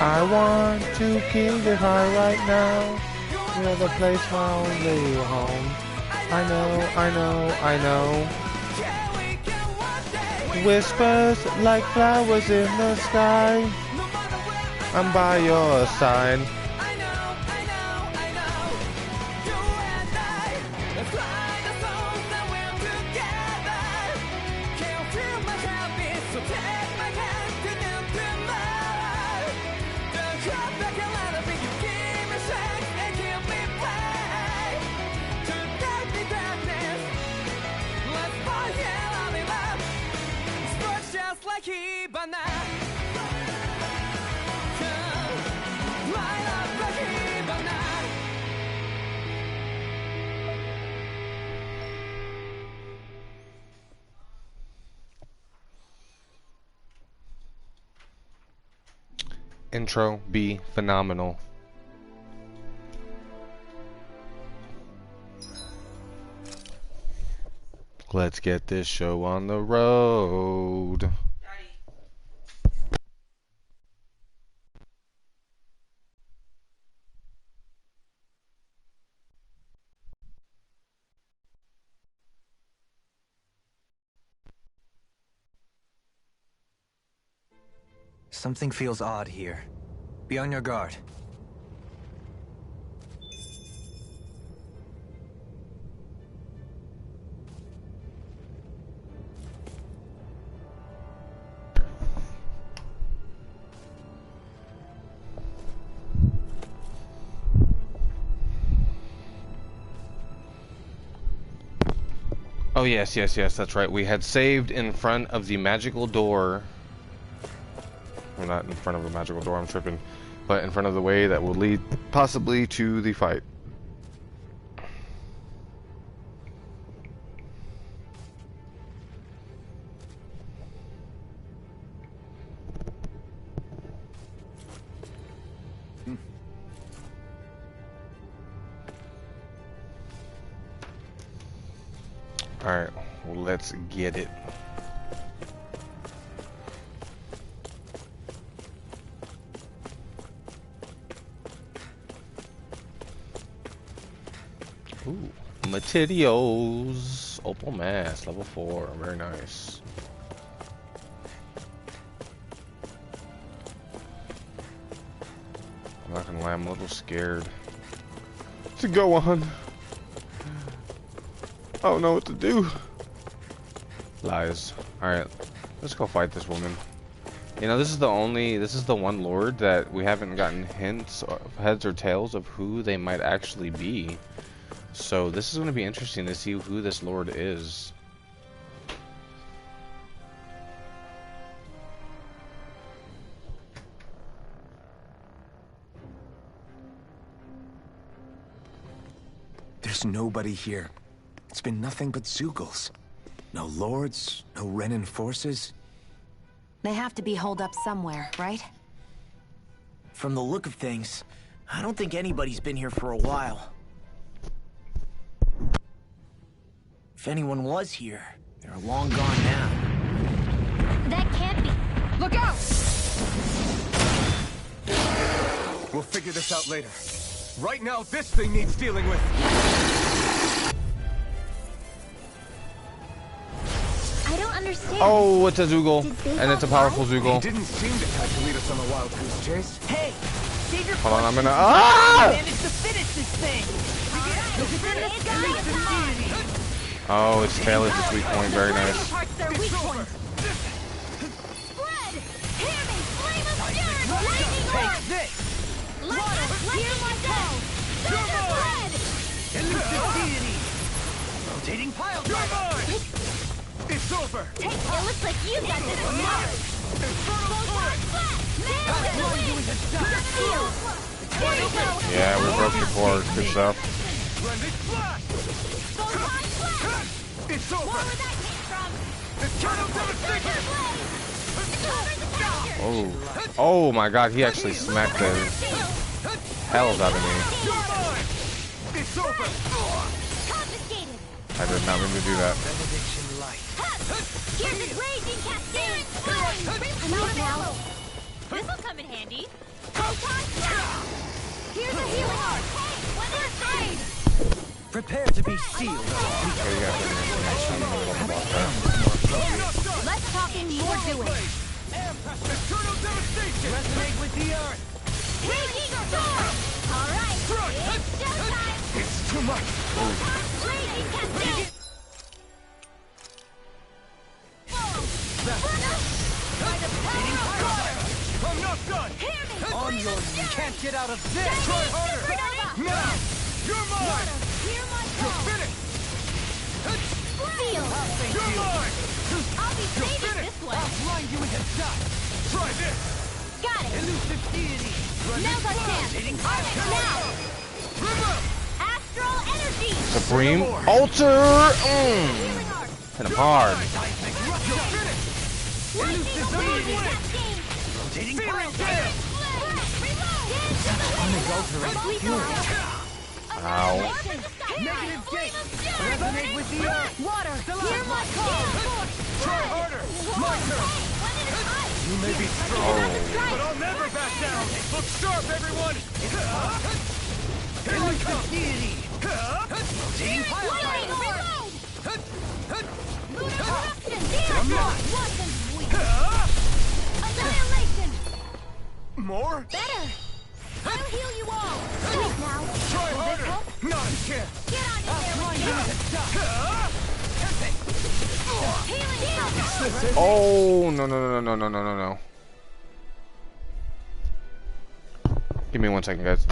I want to keep it high right now. You're the place my only home. I know, I know, I know. Whispers like flowers in the sky. I'm by your side. Intro be phenomenal. Let's get this show on the road. Something feels odd here. Be on your guard. Oh yes, yes, yes, that's right. We had saved in front of the magical door. Well, not in front of the magical door, I'm tripping. But in front of the way that will lead possibly to the fight. Alright, well, let's get it. Ooh, materials. Opal mask, level 4, very nice. I'm not gonna lie, I'm a little scared to go on. I don't know what to do. Lies. Alright, let's go fight this woman. You know, this is the one lord that we haven't gotten hints, or heads or tails of who they might actually be. So this is going to be interesting to see who this lord is. There's nobody here. It's been nothing but Zeugles. No lords, no Renan forces. They have to be holed up somewhere, right? From the look of things, I don't think anybody's been here for a while. If anyone was here, they're long gone now. That can't be. Look out! We'll figure this out later. Right now, this thing needs dealing with. I don't understand. Oh, it's a Zeugle, and it's a powerful Zeugle. He didn't seem to have to lead us on a wild goose chase. Hey, save your Hold on, I'm questions. gonna. Ah! Manage to finish this thing. Oh, its tail is its weak point. Very nice. Spread! Hear me! Flame of fury! Lightning Take orb! this. Hear my soul! Thunder blood! Elusive deity. Rotating pile driver. It's over. It looks like you got this now! Yeah, we broke the cord. Good stuff. Splendid flash. It's over. Eternal devastation. Oh, oh my God! He actually smacked the hell out of me. It's over. I did not mean to do that. Benediction light. Here's the raging cascade! I'm out now. This'll come in handy. Here's a healing art. First aid. Prepare to be sealed. Okay, you got Less talking, more doing. Eternal devastation! Resonate with the earth. Raging storm. All right. It's showtime. It's too much! Raging cascade. By the power of water. I'm not done! Hear me. On Flame your of you fury. can't get out of this. Try harder! Supernova. Now! You're mine! Water, hear my You're call. finished! Feel. You're mine! I'll be saving finished. this way. Blind you into dust. Try this! Got it. Elusive deity. Now's our chance. Now. Remember! Astral energy. Supreme Altar! Healing art. Hit him hard. You're finished! Lightning Elusive cascade. Rotating Feeling power. dead! Unadulterated fury. Ow. Negative gate. Resonate with the earth. Water, hear my call. Try harder! My turn! You may be strong. But I'll never back down! Look sharp, everyone! Here I come! Deity. Rotating power. Lightning reload. Lunar eruption. Dear God, wasn't weak. Annihilation. More? Better. I'll heal you all. Sweet now. Try Will this harder! help? Not a chance! Get on in there with me. Healing circle. Oh, no, no, no, no, no, no, no, no. Give me 1 second, guys.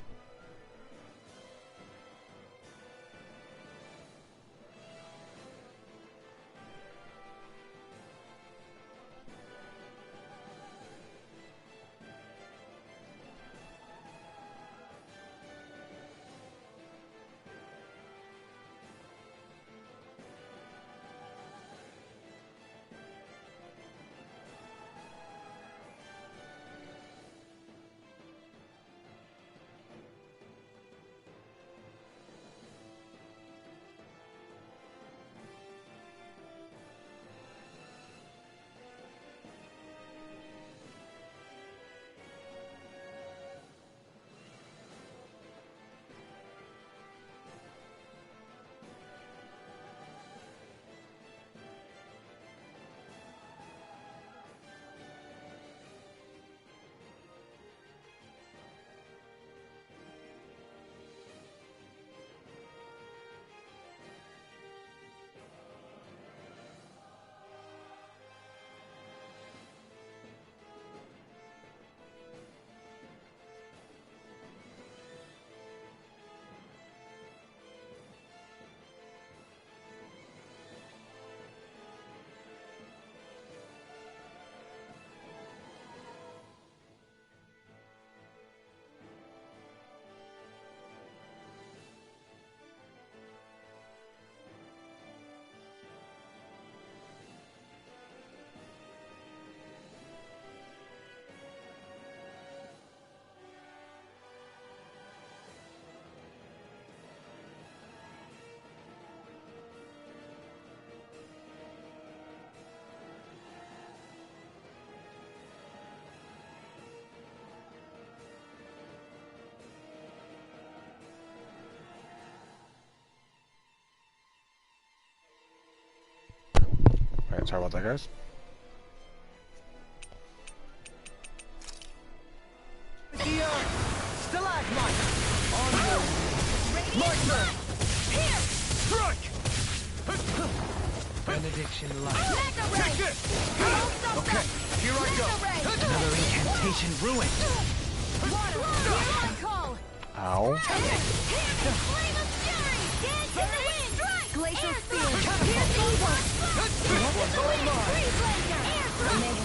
Alright, sorry about that, guys. The earth. Stalagmite. On your my turn. Here. Strike! Benediction light. Mega ray. Take this! Okay, Here I go! Another incantation ruined. Water, hear my call. Ow. Flame of fury. Dance in the wind. Strike. Glacial spear. Here's evil. With the wind. Freeze laser. Air thrust.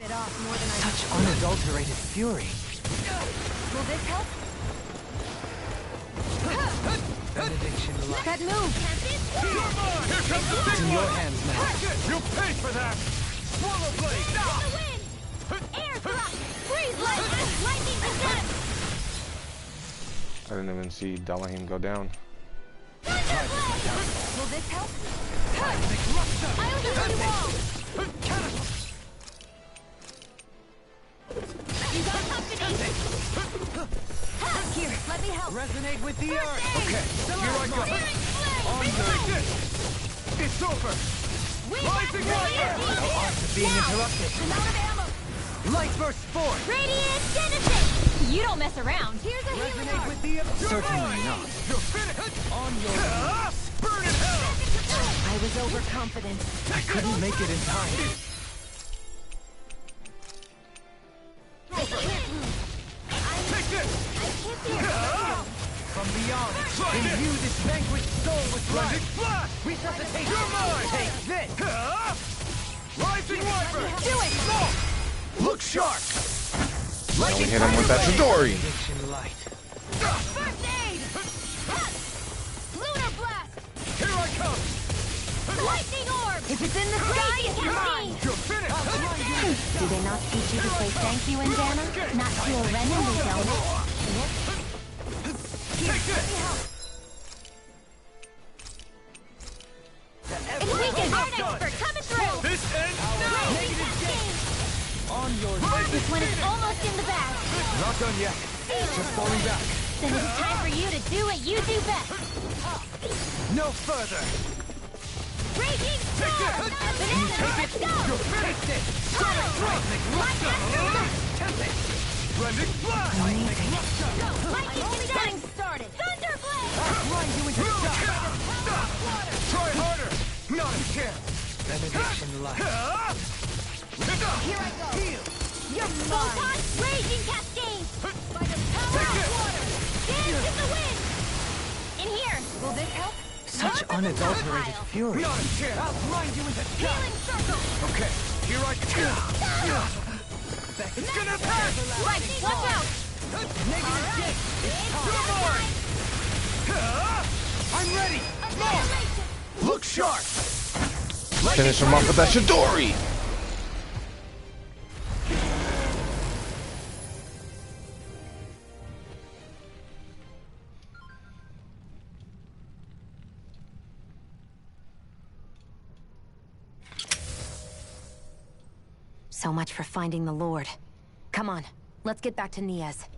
Bit off more than I. Such unadulterated fury. Will this help? Benediction light. That move. Here comes the It's big in your one! hands now. You'll pay for that! Swallow blade! The wind. Air thrust. Freeze laser. Lightning descent. I didn't even see Dalahim go down. Thunderblade. Will this help? I'll heal you all. Resonate with the earth. Okay, here I go. On take this. It's over. Rising Wiper. No odds of being interrupted. I'm out of ammo. Light burst forth. Radiant Genesis! You don't mess around. Here's a healing Resonate arc. with the earth. Certainly not. You're finished. On your burn in hell. I was overconfident. I couldn't make it in time. Take this. I can't be a From beyond, Try this. imbue this vanquished soul with Blending life. flash. Resuscitation. You're mine. Take this. Rising Wiper. Do it! Look sharp. Now we hit him with that Chidori. Addiction light. First aid! Lunar blast! Here I come. Lightning orb! If it's in the sky, it's mine! You're finished. Do they not teach you to say thank you, Indiana? Not to a Renan, they don't. Take this. It's weakened! Art expert coming through! This ends now. On your This one is almost in the bag. Not done yet. Just falling back. Then it's time for you to do what you do best. No further. Raging storm! Banana, let's go! You're finished. Blending flash. Lightning is getting started! Thunderblade! Grind you into Try harder. Not a chance. benediction light. Here I go! Your photon raging cascade! By the power of water! Dance in the wind! In here! Will this help? Such Welcome to unadulterated Power Pile. fury. Not a chance. I'll grind you into Healing circle! Okay. Here I go. It's gonna pass! Lightning, watch out! negative Alright, it's time! I'm ready. Annihilation! Look sharp. Finish him off with that Chidori. So much for finding the Lord. Come on, let's get back to Niaz.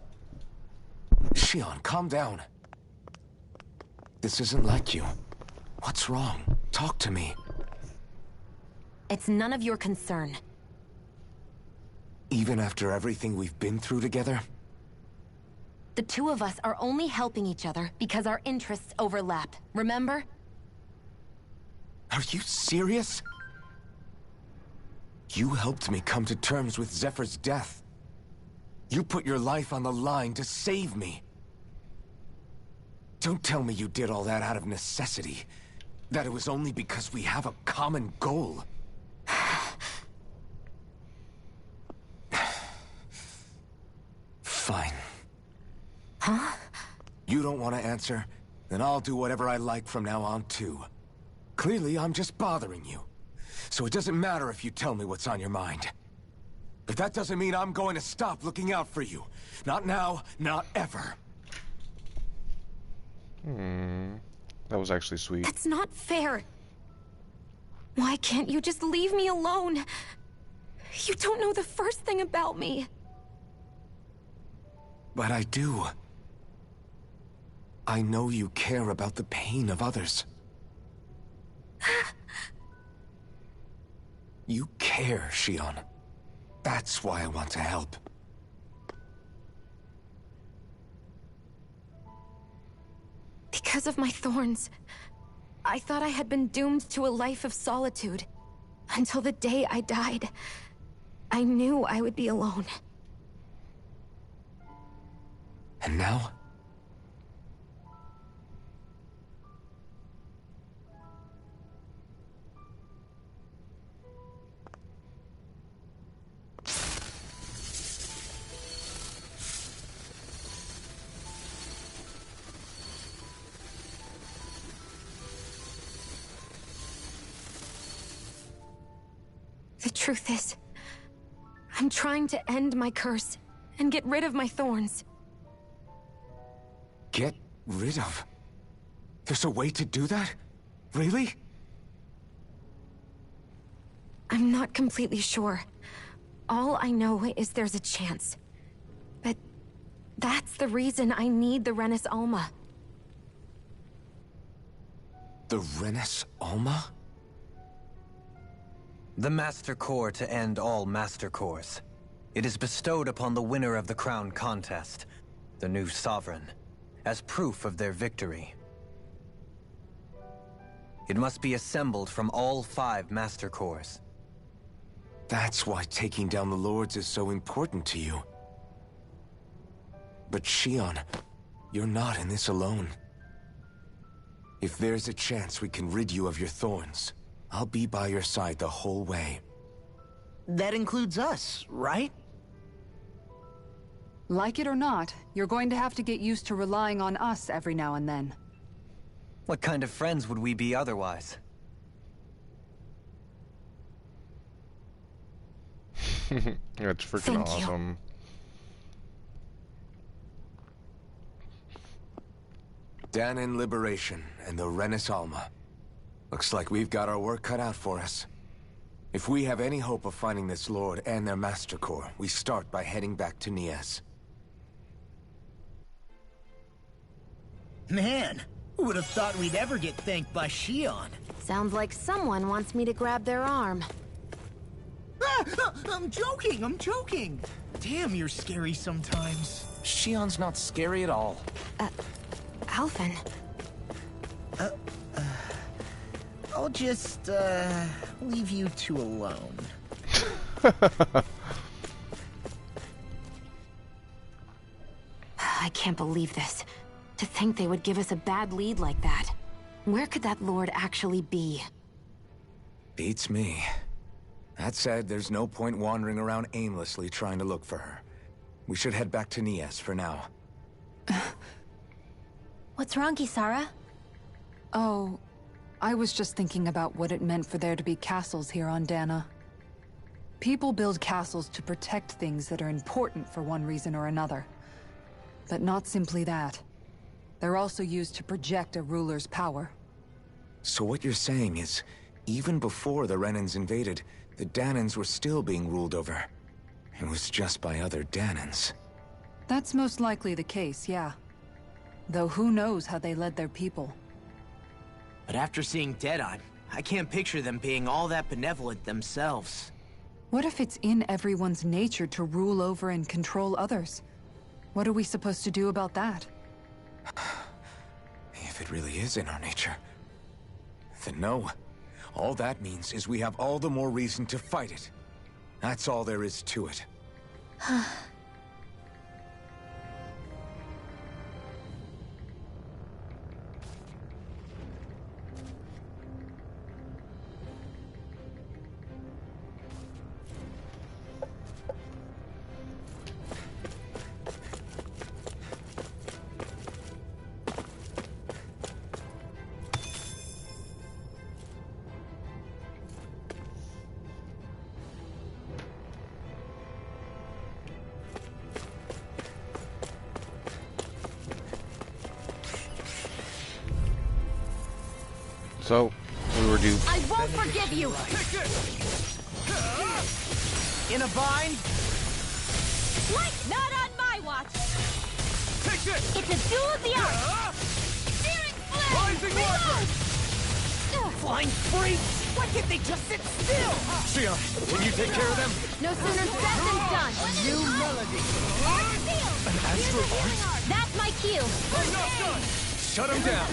Shion, calm down. This isn't like you. What's wrong? Talk to me. It's none of your concern. Even after everything we've been through together? The two of us are only helping each other because our interests overlap, remember? Are you serious? You helped me come to terms with Zephyr's death. You put your life on the line to save me. Don't tell me you did all that out of necessity. That it was only because we have a common goal. Fine. Huh? You don't want to answer? Then I'll do whatever I like from now on, too. Clearly, I'm just bothering you. So it doesn't matter if you tell me what's on your mind. But that doesn't mean I'm going to stop looking out for you. Not now, not ever. That was actually sweet. That's not fair. Why can't you just leave me alone? You don't know the first thing about me. But I do. I know you care about the pain of others. You care, Shion. That's why I want to help. Because of my thorns, I thought I had been doomed to a life of solitude. Until the day I died, I knew I would be alone. And now? The truth is, I'm trying to end my curse and get rid of my thorns. Get rid of? There's a way to do that? Really? I'm not completely sure. All I know is there's a chance. But That's the reason I need the Renis Alma. The Renis Alma? The Master Core to end all Master Cores. It is bestowed upon the winner of the Crown Contest, the new Sovereign, as proof of their victory. It must be assembled from all 5 Master Cores. That's why taking down the Lords is so important to you. But Shionne, you're not in this alone. If there's a chance we can rid you of your thorns, I'll be by your side the whole way. That includes us, right? Like it or not, you're going to have to get used to relying on us every now and then. What kind of friends would we be otherwise? That's freaking Thank you. awesome. Dahnan Liberation and the Renis Alma. Looks like we've got our work cut out for us. If we have any hope of finding this Lord and their Master Core, we start by heading back to Niez. Man, who would have thought we'd ever get thanked by Shionne? Sounds like someone wants me to grab their arm. I'm joking! Damn, you're scary sometimes. Shionne's not scary at all. Alphen. I'll just, leave you two alone. I can't believe this. To think they would give us a bad lead like that. Where could that Lord actually be? Beats me. That said, there's no point wandering around aimlessly trying to look for her. We should head back to Niez for now. What's wrong, Kisara? Oh, I was just thinking about what it meant for there to be castles here on Dahna. People build castles to protect things that are important for one reason or another. But not simply that. They're also used to project a ruler's power. So what you're saying is, even before the Renans invaded, the Dahnans were still being ruled over. It was just by other Dahnans. That's most likely the case, yeah. Though who knows how they led their people. But after seeing Deadeye, I can't picture them being all that benevolent themselves. What if it's in everyone's nature to rule over and control others? What are we supposed to do about that? If it really is in our nature, then no. All that means is we have all the more reason to fight it. That's all there is to it. So, we were due. I won't forgive you! In a bind? What? Not on my watch! Take this! It's a duel of the arts! Searing flame! Rising Reload! Flying freaks! Why can't they just sit still? Shionne, can you take care of them? No sooner said than done. New melody! An astral art? That's my cue! Enough done! Shut them down!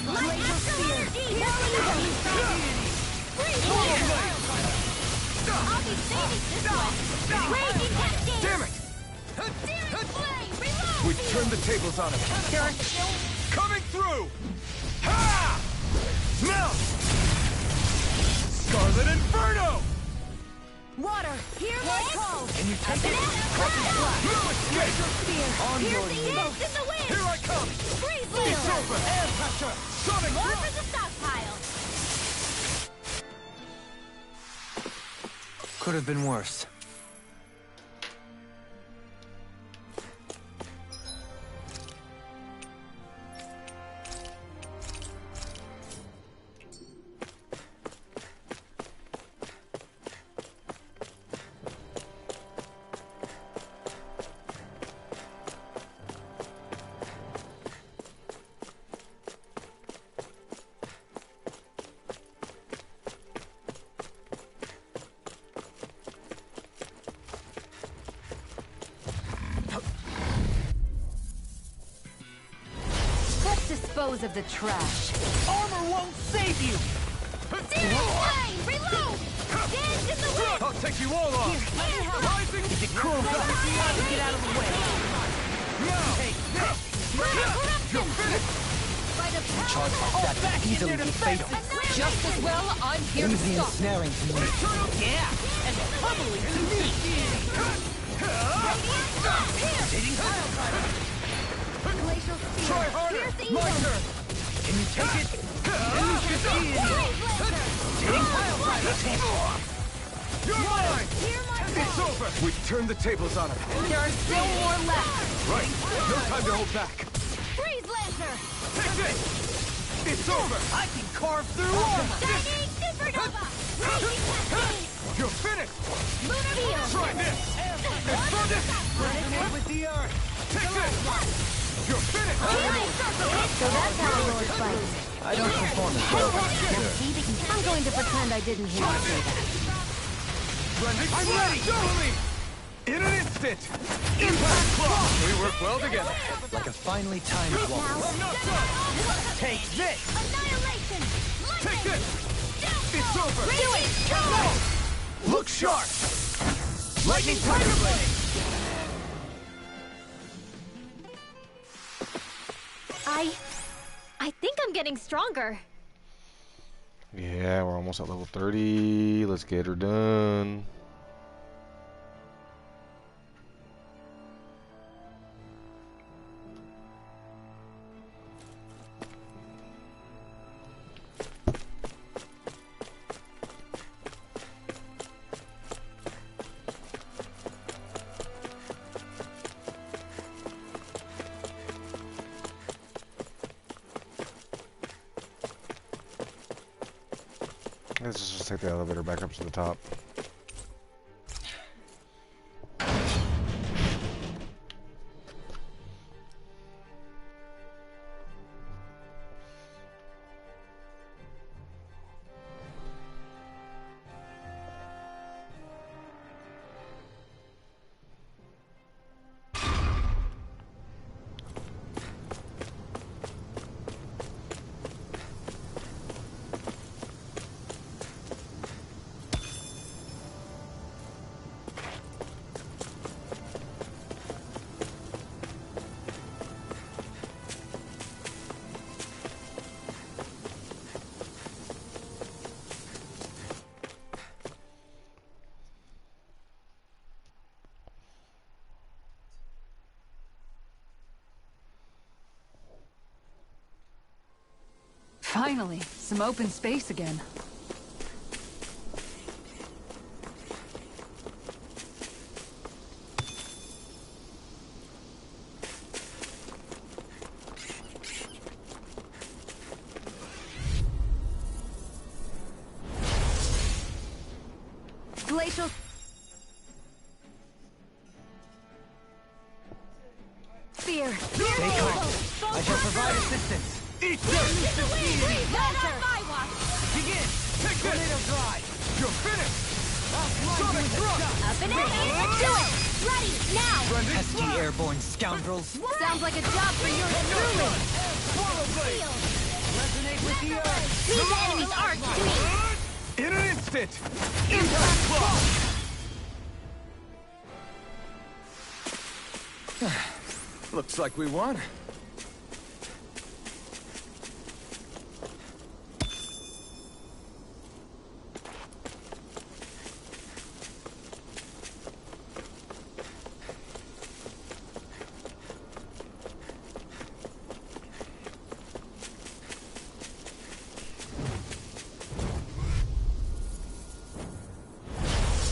My astral energy! Freeze here! I'll be saving this one! Raging cascade! Damn it! Searing flame! Reload! We've turned the tables on him. Coming through! Ha! Melt! Scarlet Inferno! Water! Hear my call! Can you take it? No escape! On your knees! Dance in the wind! Here I come! Freeze It's laser! over! Air pressure! Sonic More block! for the stockpile! Could have been worse. dispose of the trash. Armor won't save you! Searing flame! Reload! Dance in the wind! I'll take you all off! Rising! Is it cool? Get out of the way! Now! Take this! You're finished! By the Charge power like that can easily be fatal. Just as well, I'm here to Leave the stop. ensnaring to me. Yeah! And pummeling to me! Hitting pile driver! glacial spear! Try harder! Pierce My Eden! turn! Can you take it? Blaze Lancer! Hitting pile driver! You're mine! Hear my It's call! over! We've turned the tables on him. There are still more left! Right. No time to hold back. Freeze Lancer! Take this! It's over! I can carve through armor! Shining Supernova! Raging Cascade! You're finished! Lunar Field! Try this! And burn this! Resonate with the earth! Take this! You're finished! Healing Circle! So that's how the Lord fights. I don't perform as well. I'm going to pretend I didn't hear you say that. I'm ready! Totally! In an instant! Impact Claw! We work well together. Like a finely timed waltz. I'm not done! Take this! Annihilation! Take this! It's over! Do it! Go! Look sharp! Lightning Tiger Blade! I think I'm getting stronger. Yeah, we're almost at level 30. Let's get her done. Let's just take the elevator back up to the top. Finally, some open space again. Glacial... Spear! Stay calm. I shall provide assistance. Eat this! Freeze Lancer! Begin! Take this! Tornado Drive! You're finished! Sonic Thrust! Up and at it! Do it! Ready, now! Pesky airborne scoundrels. Sounds like a job for yours truly! Swallow Blade! Field! Resonate with the earth! These enemies aren't sweet! In an instant! Impact Claw! Looks like we won.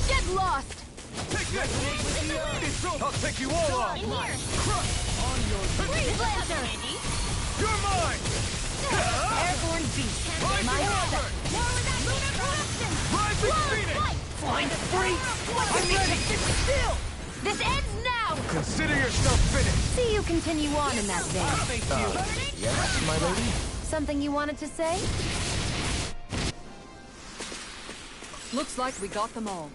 Get lost! Take this! It's over! I'll take you all on! In here! Crush! Freeze Lancer! You're mine! Airborne beast! Rising My Hammer! More with that lunar corruption! Rising Close Phoenix! fight! Find free! I'm ready! Still! This ends now! Consider yourself finished! See you continue on in that vein. Thank you! Yes, my lady? Something you wanted to say? Looks like we got them all.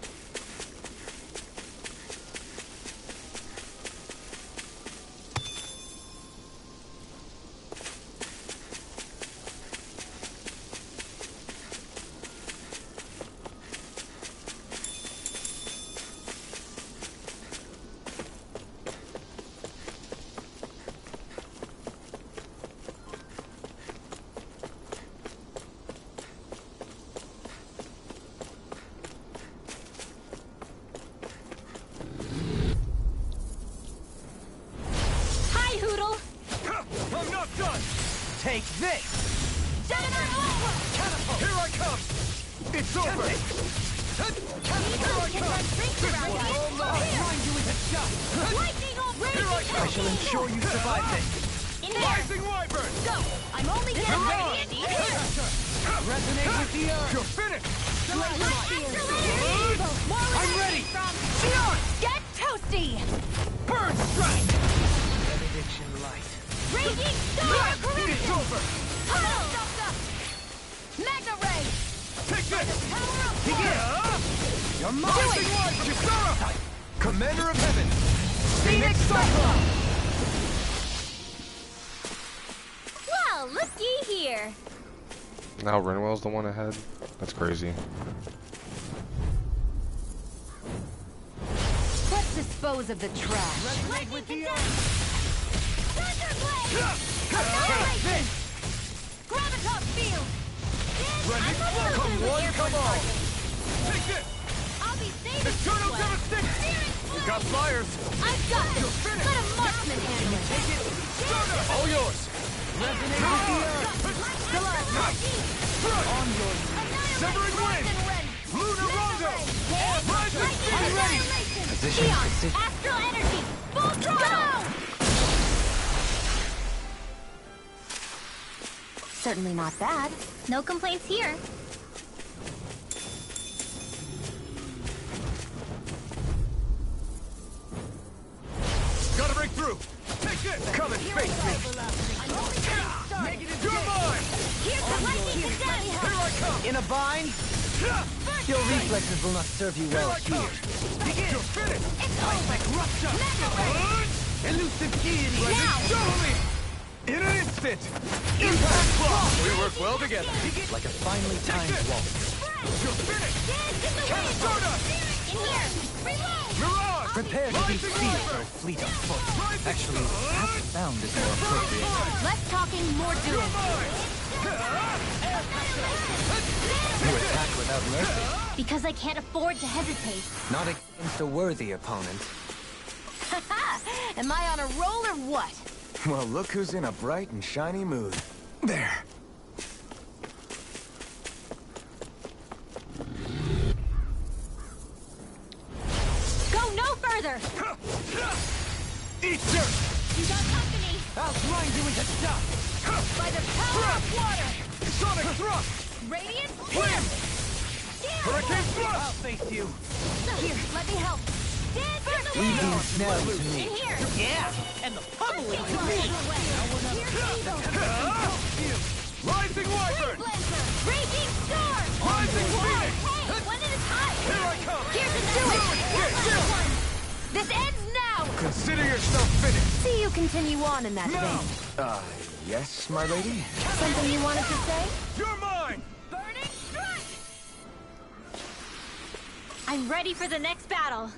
It's over! I shall ensure you survive this. In here! Rising Wyvern! Go! I'm only getting ready, Andy! Resonate with the earth. You're finished! I'm ready. Get toasty! Burn strike! Benediction light. Raging Star! It's over! Magna Ray! Take this! Power of Begin! You're Do Rising it. Wyvern! Kisara! Commander of Heaven! Phoenix Cyclops! Well, looky here! Now Renwell's the one ahead. That's crazy. Let's dispose of the trash. Lightning Condemn! Thunderblade! Annihilation! Graviton Field! Come one, come all! Take this! I'll be saving Eternal this one. Devastation! We got flyers! I've got this! Let a marksman handle it! All yours! Resonate with the earth. On yours! Severing Wind! Lunar Rondo! Rising Speed! Ready! Position, Neon, precision. Astral Energy! Full throttle! Certainly not bad. No complaints here. Gotta break through! Take this! Come and face me! I'm only getting started. You're mine! Here's the lightning condemn! Here I come! In a bind, your reflexes will not serve you well here. You're finished! It's over! Rupture! Mega Ray! Elusive deity. Now! Show me! In an instant! Impact block! We work well together. Like a finely timed waltz. You're finished! Dance in the wind! Stardust! In here! Reload! Mirage! Prepare to be Rising seized Wyvern! or fleet of foot. Rising Actually, perhaps sound is more appropriate. Less talking, more You're doing. mine! You attack without mercy. Because I can't afford to hesitate. Not against a worthy opponent. Am I on a roll or what? Well, look who's in a bright and shiny mood. There. Go no further! Eat dirt! You got company! I'll grind you into dust. By the power of water! Sonic thrust! Radiant Flame! Hurricane I'll thrust! face you. Here, let me help. Dance in the Leave wind! these snells to In me. here! Yeah, and the pummeling to me. Rising Wyvern! Blazer! Raging storm! Rising Phoenix! Hey, one at a time! Here I come! Here's another one! This ends now! Consider yourself finished! See you continue on in that Now! vein. Yes, my lady? Something you wanted to say? You're mine! Burning strike! I'm ready for the next battle.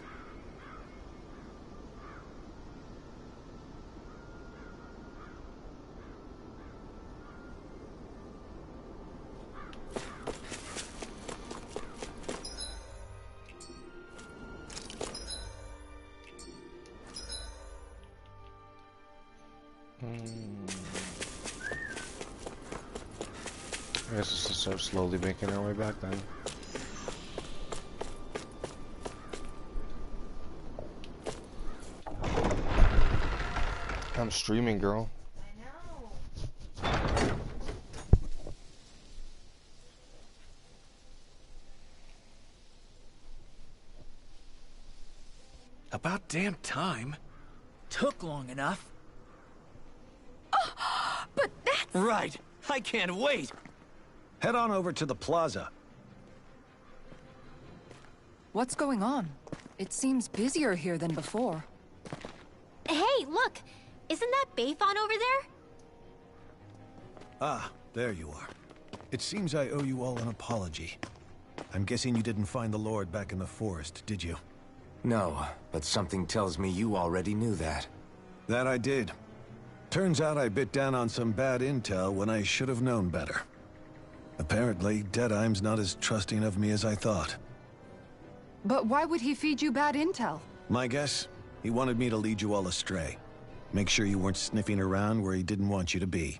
I guess it's just start slowly making our way back then. I'm streaming, girl. About damn time. Took long enough. But that's... Right. I can't wait. Head on over to the plaza. What's going on? It seems busier here than before. Hey, look! Isn't that Bayfon over there? Ah, there you are. It seems I owe you all an apology. I'm guessing you didn't find the Lord back in the forest, did you? No, but something tells me you already knew that. That I did. Turns out I bit down on some bad intel when I should have known better. Apparently, Deadeye's not as trusting of me as I thought. But why would he feed you bad intel? My guess? He wanted me to lead you all astray. Make sure you weren't sniffing around where he didn't want you to be.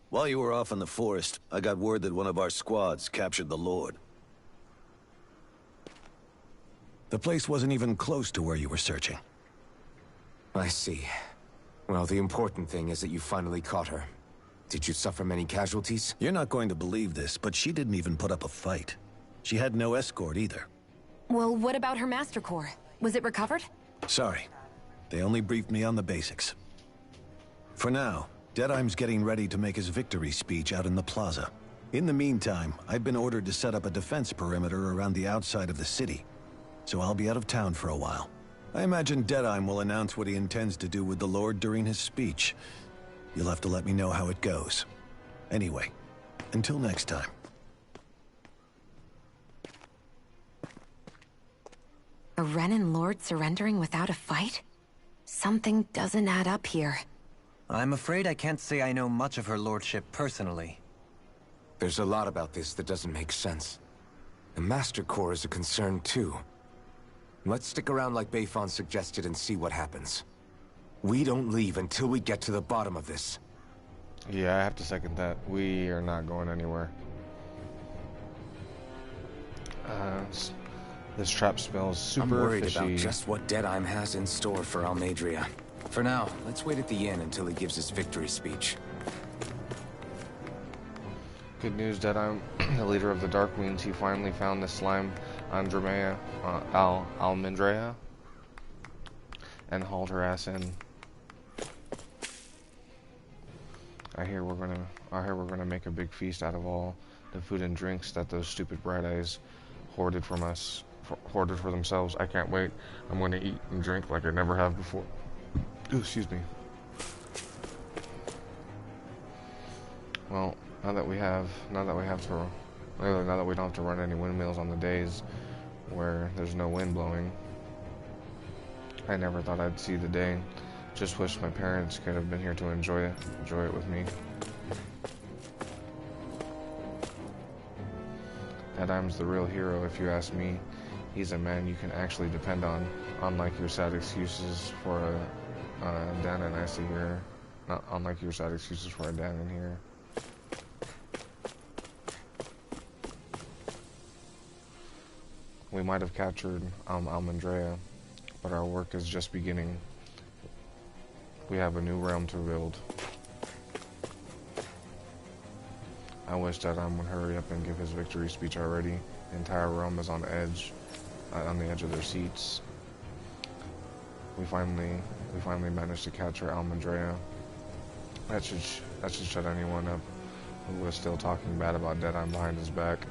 While you were off in the forest, I got word that one of our squads captured the Lord. The place wasn't even close to where you were searching. I see. Well, the important thing is that you finally caught her. Did you suffer many casualties? You're not going to believe this, but she didn't even put up a fight. She had no escort either. Well, what about her Master Core? Was it recovered? Sorry. They only briefed me on the basics. For now, Deadheim's getting ready to make his victory speech out in the plaza. In the meantime, I've been ordered to set up a defense perimeter around the outside of the city, so I'll be out of town for a while. I imagine Deadheim will announce what he intends to do with the Lord during his speech. You'll have to let me know how it goes. Anyway, until next time. A Renan Lord surrendering without a fight? Something doesn't add up here. I'm afraid I can't say I know much of her lordship personally. There's a lot about this that doesn't make sense. The Master Core is a concern too. Let's stick around like Bayfon suggested and see what happens. We don't leave until we get to the bottom of this. Yeah, I have to second that. We are not going anywhere. This trap smells super I'm worried fishy. about just what Deadheim has in store for Almeidrea. For now, let's wait at the inn until he gives his victory speech. Good news, Deadheim, the leader of the Dark Queens, he finally found the slime Andromeda, Almeidrea, and hauled her ass in. I hear we're gonna make a big feast out of all the food and drinks that those stupid bright eyes hoarded for themselves. I can't wait. I'm gonna eat and drink like I never have before. Ooh, excuse me. Well, now that we don't have to run any windmills on the days where there's no wind blowing. I never thought I'd see the day. Just wish my parents could have been here to enjoy it with me. Deadheim's the real hero, if you ask me. He's a man you can actually depend on, unlike your sad excuses for Dan and I see here. Not unlike your sad excuses for a Dan in here. We might have captured Almeidrea, but our work is just beginning. We have a new realm to build. I wish Deadheim would hurry up and give his victory speech already. The entire realm is on the edge of their seats. We finally managed to capture Almeidrea. That should shut anyone up who was still talking bad about Deadheim behind his back.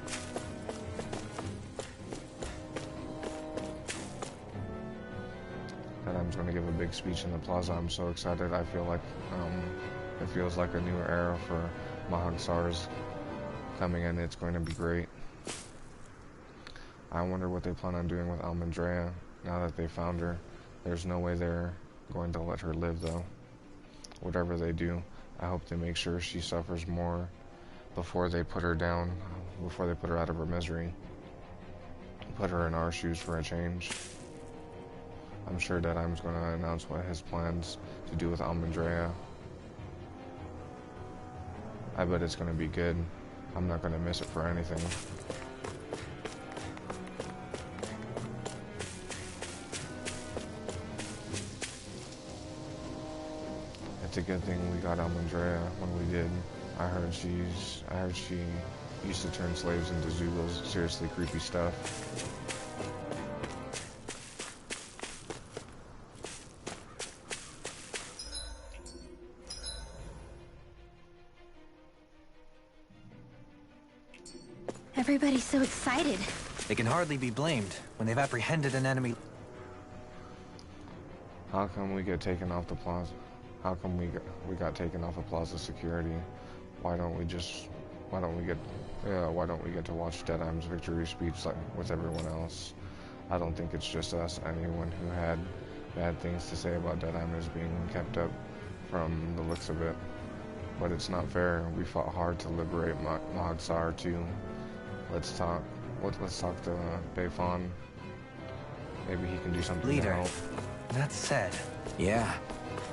Deadheim's going to give a big speech in the plaza. I'm so excited. I feel like it feels like a new era for Mahag Saar's coming in. It's going to be great. I wonder what they plan on doing with Almeidrea now that they found her. There's no way they're going to let her live, though. Whatever they do, I hope they make sure she suffers more before they put her down, before they put her out of her misery. Put her in our shoes for a change. I'm sure Deadheim's going to announce what his plans to do with Almeidrea. I bet it's going to be good. I'm not going to miss it for anything. It's a good thing we got Almeidrea when we did. I heard she used to turn slaves into Zugos. Seriously creepy stuff. Everybody's so excited. They can hardly be blamed when they've apprehended an enemy. How come we get taken off the plaza? How come we got taken off of plaza security? Why don't we get to watch Deadheim's victory speech like with everyone else? I don't think it's just us. Anyone who had bad things to say about Deadheim is being kept up from the looks of it. But it's not fair. We fought hard to liberate Mahag Saar too. Let's talk to Bayfon. Maybe he can do something to Leader, help. that said... Yeah.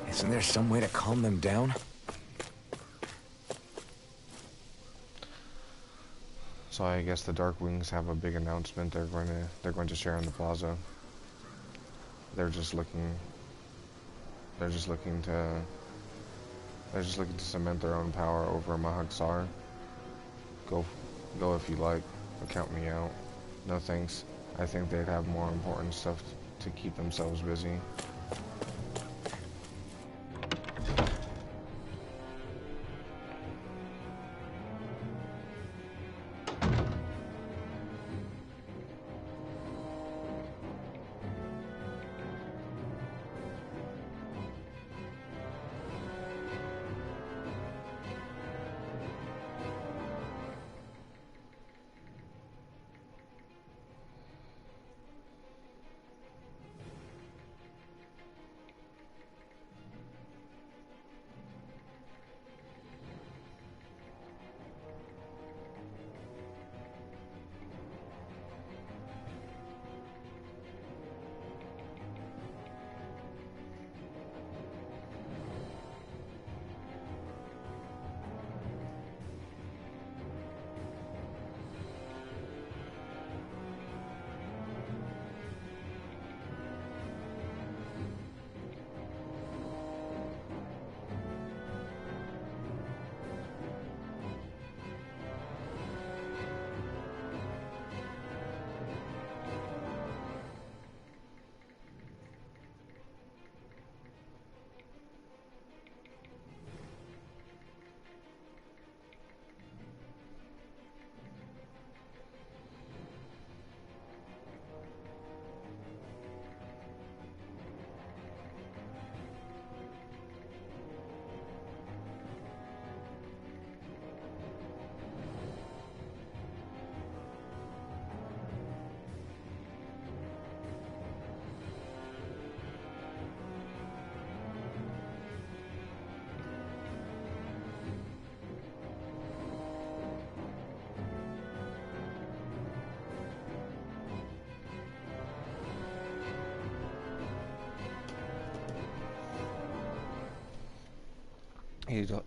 Isn't there some way to calm them down? Also, I guess the Dark Wings have a big announcement they're going to share on the plaza. They're just looking to cement their own power over Mahag-Saar. Go if you like, but count me out. No thanks. I think they'd have more important stuff to keep themselves busy.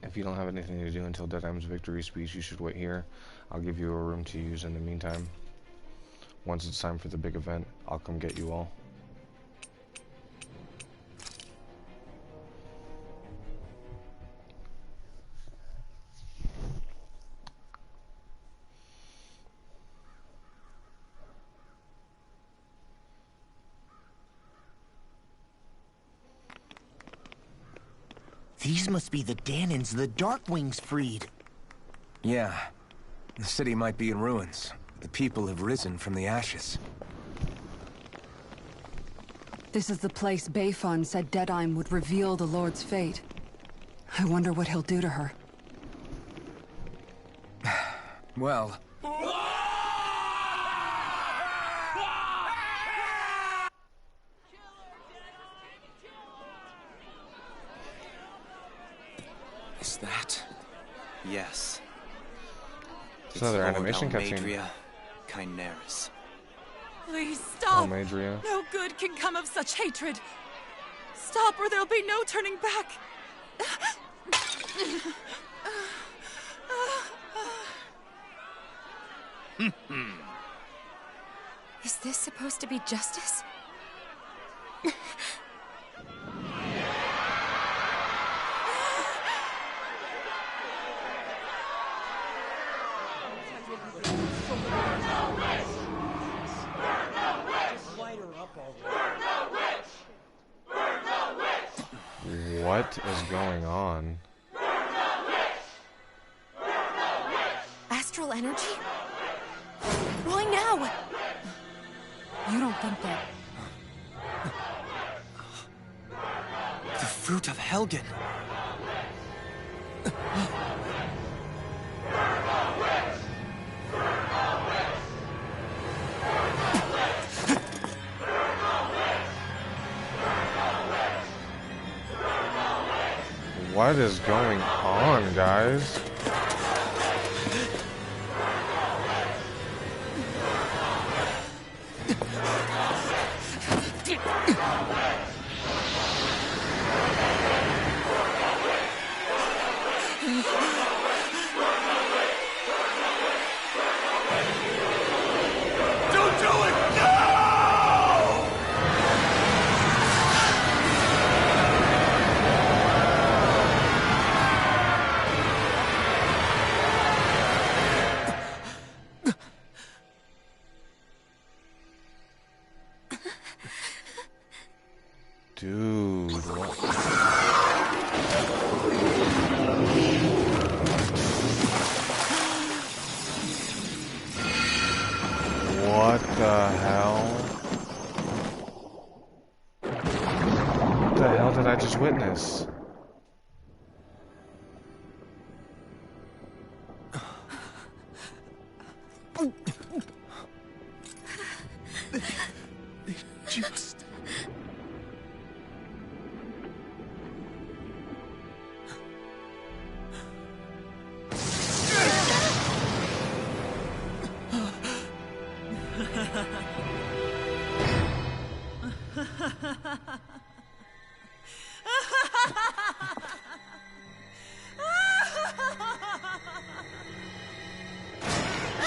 If you don't have anything to do until Deadheim's victory speech, you should wait here. I'll give you a room to use in the meantime. Once it's time for the big event, I'll come get you all. These must be the Dahnans the Darkwings freed. Yeah. The city might be in ruins. The people have risen from the ashes. This is the place Bayfon said Deadheim would reveal the Lord's fate. I wonder what he'll do to her. Well... Is that... Yes. It's another Lord animation cutscene. Almeidrea Kynaris. Please stop! Almeidrea. No good can come of such hatred. Stop or there'll be no turning back. Is this supposed to be justice? What is going on? Astral energy? Why now? You don't think that... The fruit of Helgen. What is going on, guys? Dude, what? What the hell? What the hell did I just witness? Just...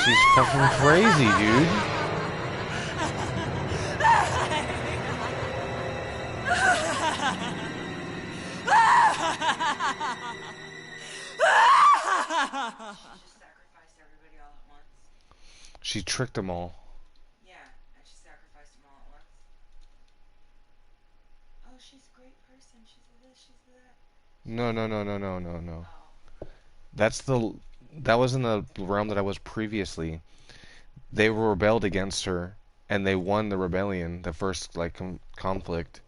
She's fucking crazy, dude. She tricked them all. Yeah, and she sacrificed them all at once. Oh, she's a great person. She's this, she's that. No. That was in the realm that I was previously. They rebelled against her, and they won the rebellion, the first like conflict,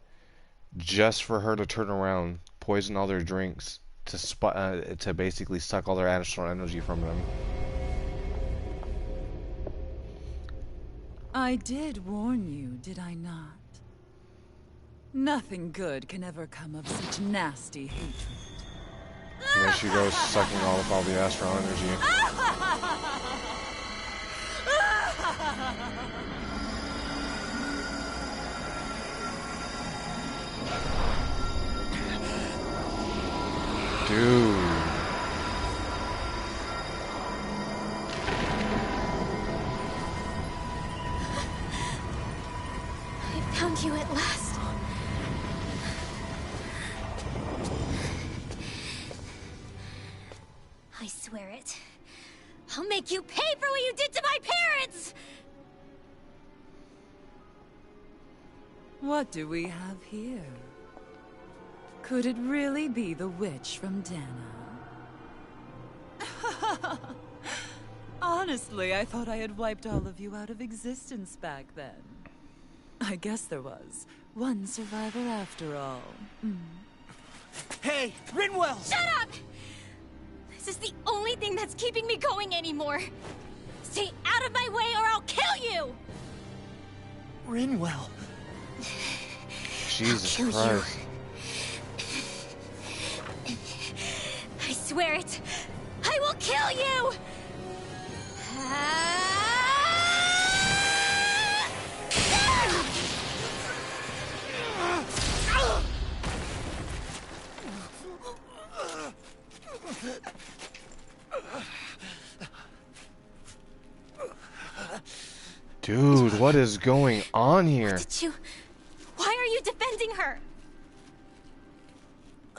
just for her to turn around, poison all their drinks, to basically suck all their astral energy from them. I did warn you, did I not? Nothing good can ever come of such nasty hatred. And there she goes, sucking all the astral energy. Dude. I found you at last. I swear it. I'll make you pay for what you did to my parents! What do we have here? Could it really be the witch from Dana? Honestly, I thought I had wiped all of you out of existence back then. I guess there was one survivor after all. Hey, Rinwell! Shut up! This is the only thing that's keeping me going anymore. Stay out of my way or I'll kill you! Rinwell. Jesus I'll kill Christ. You. I swear it. I will kill you! Dude, what is going on here? Did you... Why are you defending her?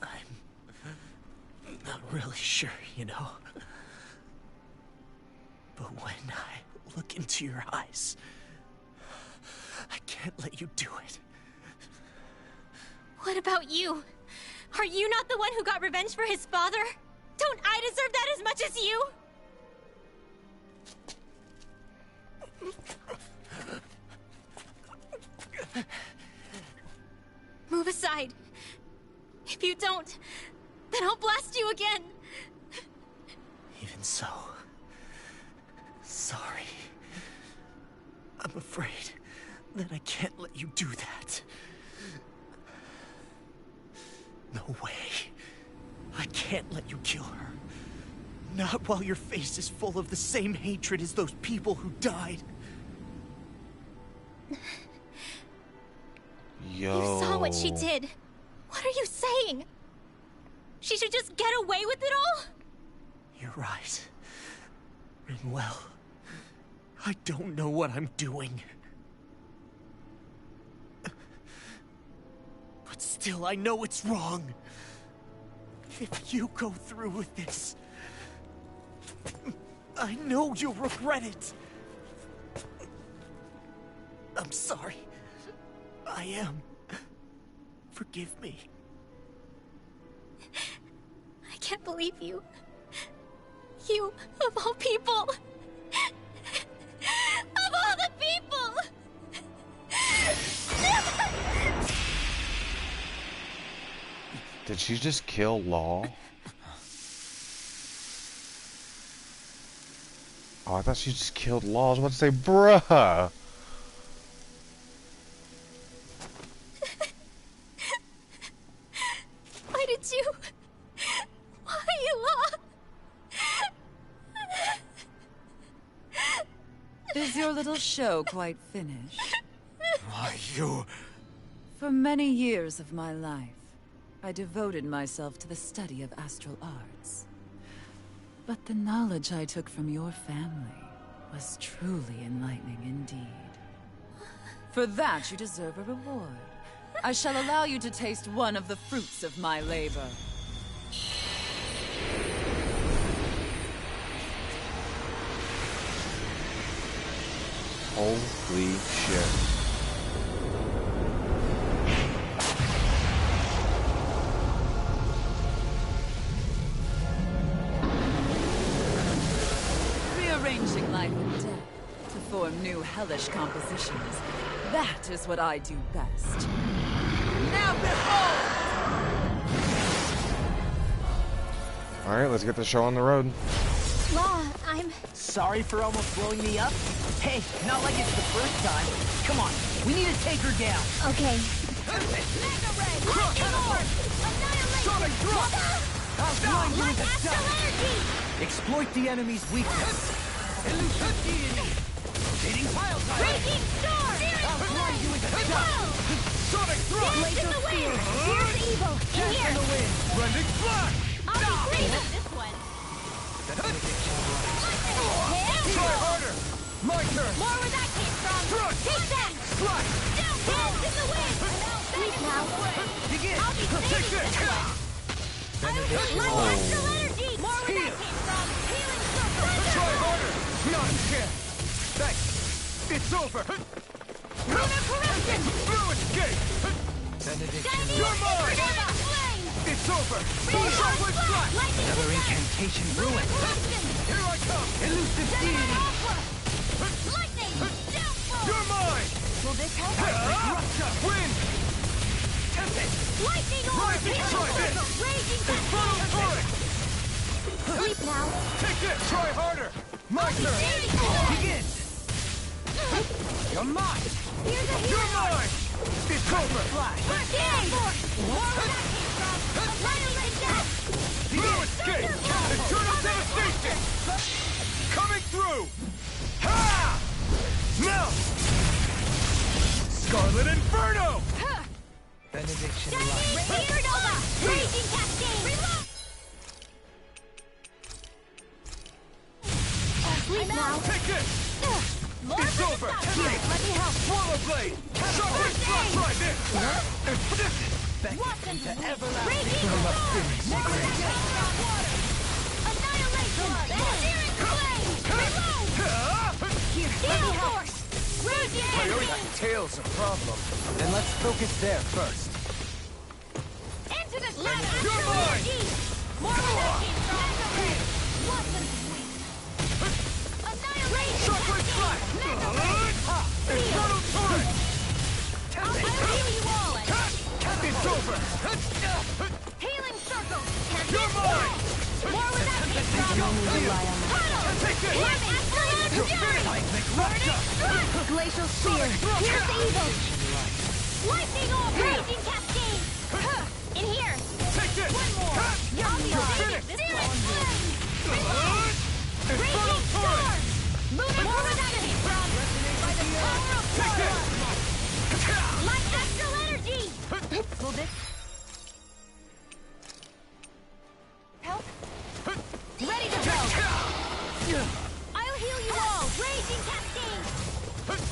I'm not really sure, you know. But when I look into your eyes, I can't let you do it. What about you? Are you not the one who got revenge for his father? Don't I deserve that as much as you? Move aside. If you don't, then I'll blast you again. Even so, sorry. I'm afraid that I can't let you do that. No way. I can't let you kill her. Not while your face is full of the same hatred as those people who died. Yo. You saw what she did. What are you saying? She should just get away with it all? You're right. Rinwell, I don't know what I'm doing. But still, I know it's wrong. If you go through with this, I know you'll regret it. I'm sorry. I am. forgive me? I can't believe you. You, of all people. Of all the people! Did she just kill Law? Oh, I thought she just killed Law. I was about to say, bruh! Why did you... Why, Law? Is your little show quite finished? Why, you... For many years of my life, I devoted myself to the study of astral arts. But the knowledge I took from your family was truly enlightening indeed. For that, you deserve a reward. I shall allow you to taste one of the fruits of my labor. Holy shit. Rearranging life and death to form new hellish compositions. That is what I do best. Now behold! Alright, let's get the show on the road. Law, I'm... Sorry for almost blowing me up? Hey, not like it's the first time. Come on, we need to take her down. Okay. Mega Ray! Lightning Orb! Annihilation! Sonic Drop! Stop! Like astral energy! Exploit the enemy's weakness. Elusive deity. Hitting pile driver. Raging Storm! I'll blind you with a shot. Sonic Drop! Dance in the wind! Here's evil! In Dance here! in the wind. Rending Flash! I'll be free with this one! Try harder! My turn! More where that came from! Thrust! Take that! Slash! Dance in the wind! Sleep now! Begin. I'll be Take saving this! this one! Like astral energy! More where that came from! Healing circle! Try harder! Not a chance! Thanks! It's over! Lunar corruption! Blue escape! You're mine! Flame! It's over! Shockwave Flash! Another incantation ruined. Corruption! Here I come! Elusive deity. Lightning! Downfall! You're mine! Will this help? Win! Lightning orb! Rising Healing try this! circle! Raging Infernal cascade! Torrent! Sleep now! Take it! Try harder! My turn! Begin. You're mine. Here's a You're healing orb! mine! It's over! Cascade! More where that came from! Annihilate that! Blue escape! Eternal devastation! Coming through! Ha! Now! Scarlet Inferno! Benediction Shining Supernova! Raging cascade! Reload! Sleep now! Take this! More It's for the over! south side! Let me help! Swallow Blade! Shockwave Flash! Try this! Walk into everlasting! Raging storm! More where that came from! Annihilation! Searing flame! Reload! Gale force! Raging energy! Tail's a problem. Then let's focus there first. Into the shadow! You're mine! More where that came from! What's the sweet? Annihilation! Shockwave Flash! Infernal Torrent! I'll heal you all! It's over! Healing circle! You're mine! More where that came from! Tunnel! Take this! Like astral energy! Glacial spear! Here's the evil! Lightning orb! Raging cascade! In here! Take this! One more! I'll be saving this one! Infernal Raging Torrent! storm! Lunar more where that came from! By the power of Take this! Korra! Like astral energy! Will this... help? Ready to go! I'll heal you all! Raging cascade!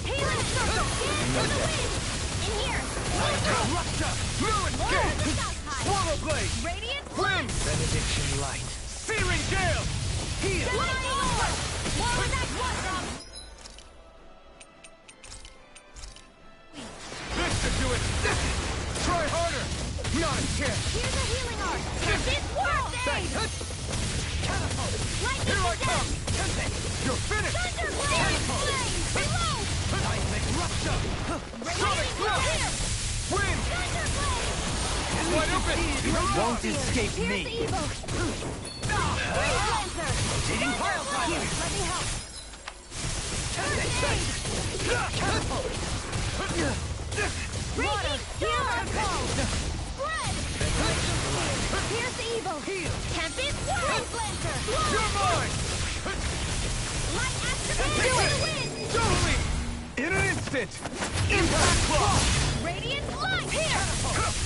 Healing circle! Into the wind! In here! Rupture! Blue More escape! on the south side! Swallow Blade! Radiant Wind! Benediction light. Searing Gale! Heal! Lightning orb! More where that was from! This should do it! Try harder! Won't escape Here's me. the evil. Freeze Lancer. Rotating pile driver. Here, let me help. Raging storm. Spread. Here's the evil. Tempest Freeze Lancer. You're mine! Light activate. Do it. Totally! In an instant! Impact block! Radiant light. Here.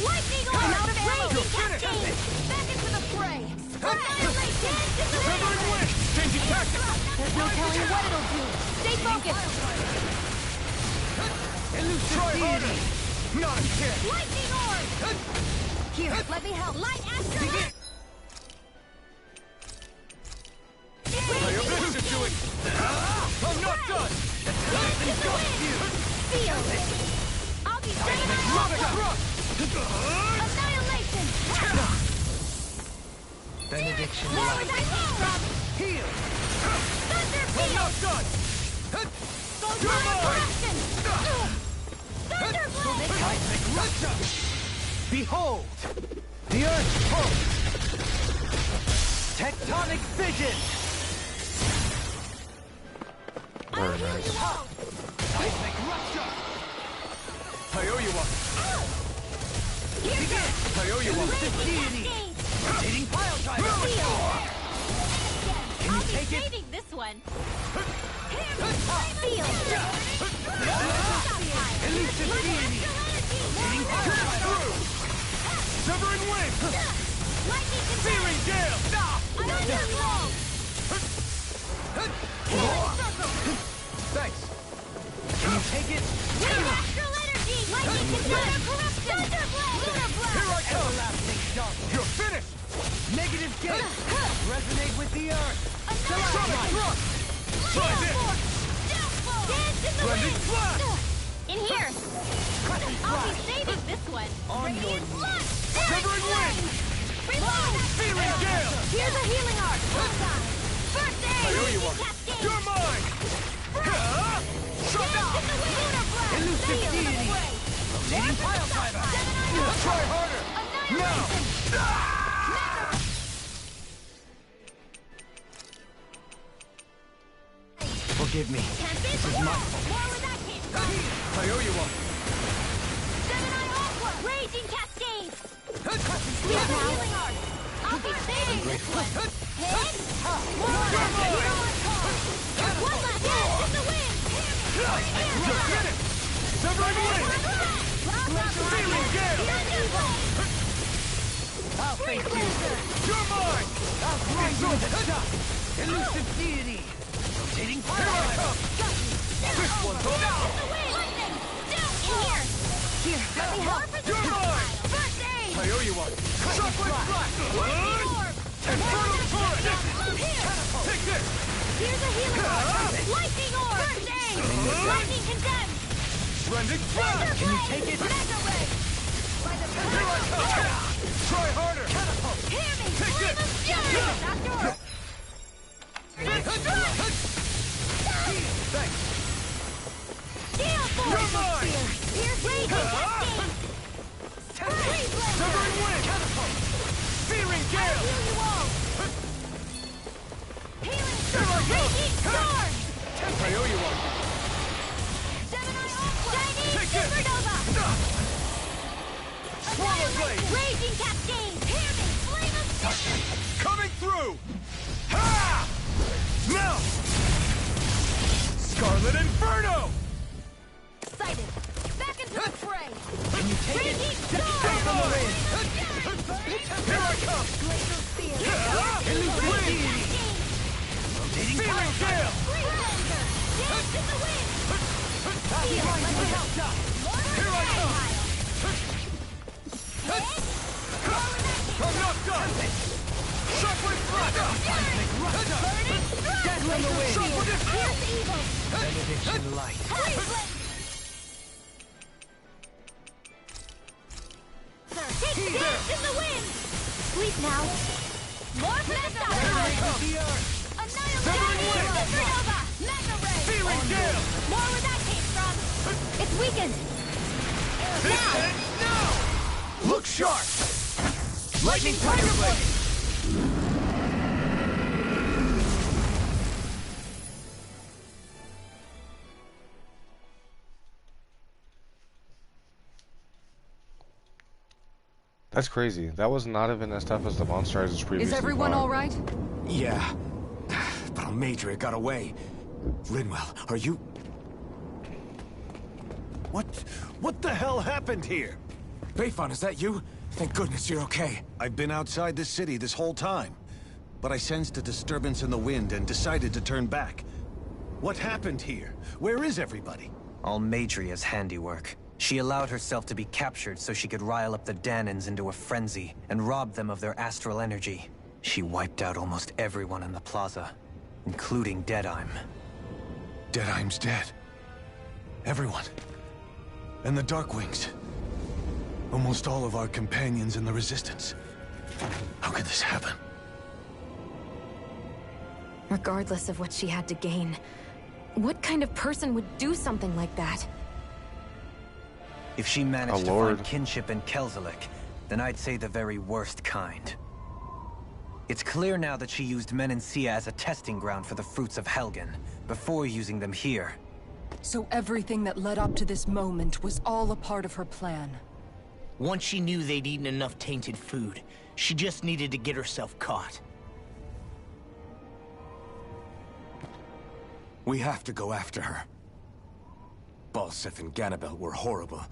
Lightning orb. I'm out of ammo. Raging cascade. Back into the fray. Annihilation. Severing wind! Changing tactics! There's no telling what it'll do. Stay focused. Try harder! Not a chance! Lightning orb. Here, let me help. Light astral. I have this to do it! I'm not done! Feel. I'll be staying on Annihilation. Benediction Where light. was I came from? Heal! Thunder I'm field. not done! You're corruption. Thunder blade. Cosmic rupture. Behold, the Earth's pulse. Tectonic fission. Very nice. Cosmic rupture. I owe you one! Begin. I owe you one! Deity. Rotating pile driver. Can you take it? Saving this one. Elusive deity. Rotating pile driver. Severing wind! Lightning Searing gale! Thanks. Can you take it? Astral energy! Lightning condemn! Thunder blade! Lunar blast! Here I come! Everlasting shock. You're finished! Negative gate. Resonate with the Earth. Sonic thrust! Try this! Dance in the Blending wind! blast! In here! I'll be saving this one! Radiant blood! Severing wind! Reload! Searing gale! Here's a healing arc! First aid! I owe you one! Cascade! You're mine! Shut Dance in the wind! Lunar blast! Elusive Seal in the deity. fray! Rotating pile driver. Try harder! Now! Forgive me. This is my fault. More where that came from! I owe you one! Gemini Aqua! Raging Cascade! Here's a healing arc! I'll be saving this one! Hit! More on that! You know what call! One last dance in the wind! You're finished! Severing wind! Searing gale! I'll face you. You're mine! I'll grind you with a shot. Elusive deity. Rotating Here pile I driver. come! This one's on out! Lightning! Down in here! Here, let me help! You're mine! First aid! I owe you one! Chocolate blast! Lightning orb! Inferno torrent! Here! Take this! Here's a healing orb! Lightning orb! First aid! Lightning condemned! Blending blast! Can you take it? Mega ray! Here I come! Try harder! Hear me! Take Flame this! of fury! Doctor! Thanks! Steel force! You're mine! Here's raging cascade! Freeze blade! Severing wind! Searing I'll gale! heal you all! Healing Here I go! raging storm! I owe you one! Gemini Aqua! Shining Take this! supernova! Swallow blade! Raging cascade! Hear me! Flame of fury! Coming through! Ha! Now! Scarlet Inferno! Sighted! Back into the fray! Can you take it? Raging Stay storm! on the wind! Here I come! Glacial spear! Elusive Raging deity. cascade! Rotating Searing pile driver. gale! Freeze Lancer! Dance in the wind! I'll Here, grind let you me with a help! shot. Here I come! Hit! I'm not done! Chocolate blast! Cosmic rupture. Death on the wind. Here's the evil! Benediction light. Freeze Lancer! Dance in the wind! Sleep now! More for the Resonate side! with the Earth. Severing wind! Supernova! Mega ray! Searing gale! More where that came from! It's weakened! This ends now! Look sharp! Lightning Tiger Blade! That's crazy. That was not even as tough as the monster I just previously Is everyone fought. all right? Yeah. But Almeidrea got away. Rinwell, are you... What the hell happened here? Bayfon, is that you? Thank goodness you're okay. I've been outside the city this whole time, but I sensed a disturbance in the wind and decided to turn back. What happened here? Where is everybody? Almeidrea's handiwork. She allowed herself to be captured so she could rile up the Dahnans into a frenzy and rob them of their astral energy. She wiped out almost everyone in the plaza, including Deadheim. Deadheim's dead. Everyone. And the Darkwings. Almost all of our companions in the Resistance. How could this happen? Regardless of what she had to gain, what kind of person would do something like that? If she managed to Lord. find kinship in Kelzelik, then I'd say the very worst kind. It's clear now that she used Menancia as a testing ground for the fruits of Helgen, before using them here. So everything that led up to this moment was all a part of her plan. Once she knew they'd eaten enough tainted food, she just needed to get herself caught. We have to go after her. Balseth and Ganabel were horrible,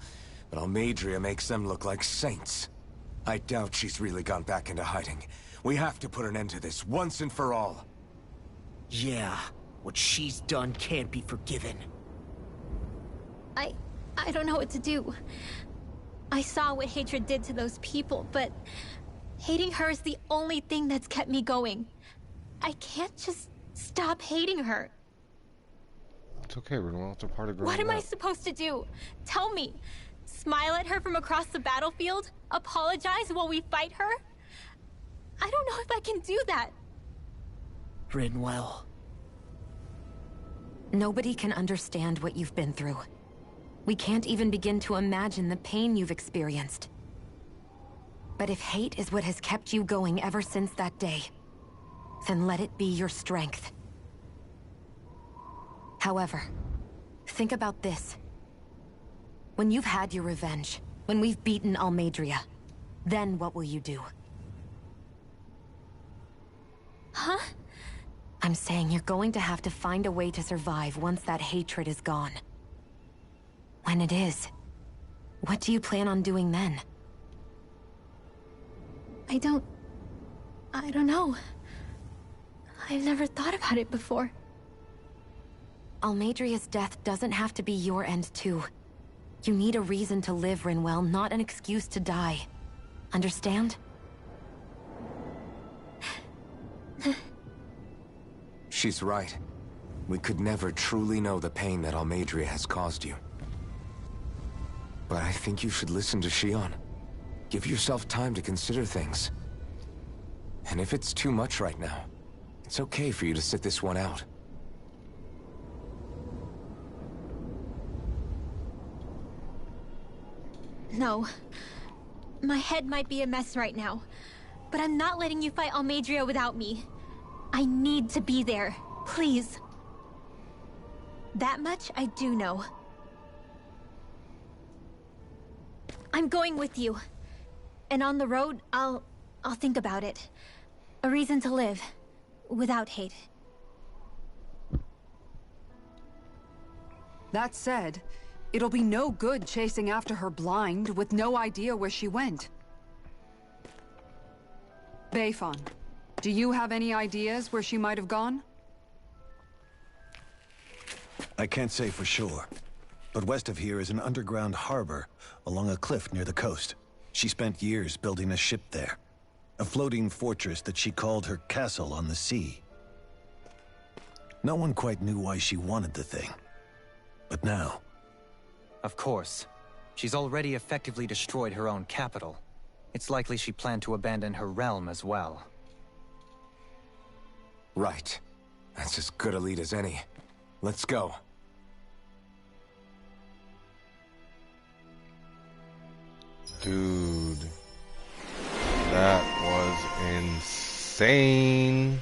but Almeidrea makes them look like saints. I doubt she's really gone back into hiding. We have to put an end to this, once and for all. Yeah, what she's done can't be forgiven. I don't know what to do. I saw what hatred did to those people, but hating her is the only thing that's kept me going. I can't just stop hating her. It's okay, Rinwell. It's a part of growing What am I up. supposed to do? Tell me. Smile at her from across the battlefield? Apologize while we fight her? I don't know if I can do that. Rinwell. Nobody can understand what you've been through. We can't even begin to imagine the pain you've experienced. But if hate is what has kept you going ever since that day, then let it be your strength. However, think about this. When you've had your revenge, when we've beaten Almeidrea, then what will you do? Huh? I'm saying you're going to have to find a way to survive once that hatred is gone. When it is, what do you plan on doing then? I don't know. I've never thought about it before. Almeidrea's death doesn't have to be your end too. You need a reason to live, Rinwell, not an excuse to die. Understand? She's right. We could never truly know the pain that Almeidrea has caused you. But I think you should listen to Shion. Give yourself time to consider things. And if it's too much right now, it's okay for you to sit this one out. No. My head might be a mess right now, but I'm not letting you fight Almeidrea without me. I need to be there. Please. That much I do know. I'm going with you. And on the road, I'll think about it. A reason to live. Without hate. That said, it'll be no good chasing after her blind with no idea where she went. Bayfon, do you have any ideas where she might have gone? I can't say for sure, but west of here is an underground harbor along a cliff near the coast. She spent years building a ship there. A floating fortress that she called her castle on the sea. No one quite knew why she wanted the thing. But now... Of course. She's already effectively destroyed her own capital. It's likely she planned to abandon her realm as well. Right. That's as good a lead as any. Let's go. Dude. That insane.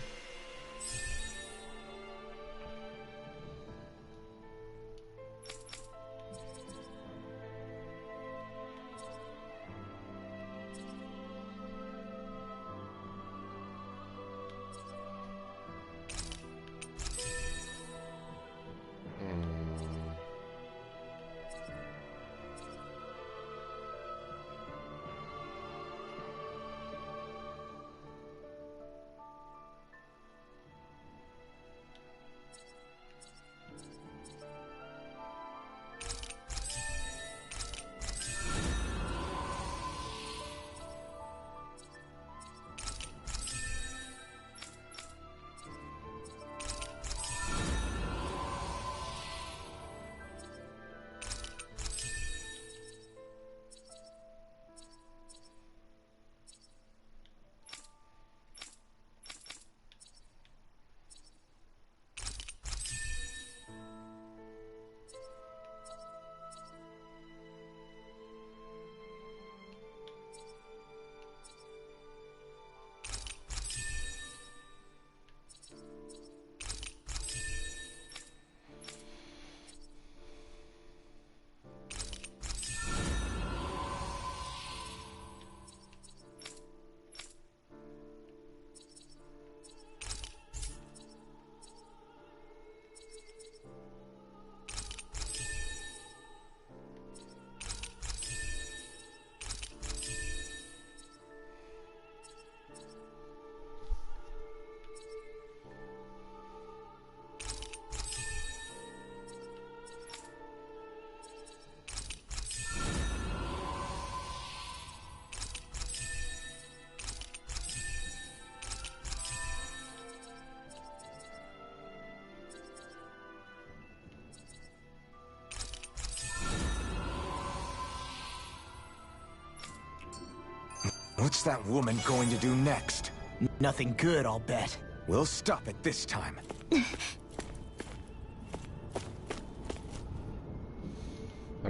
What's that woman going to do next? Nothing good, I'll bet. We'll stop it this time. There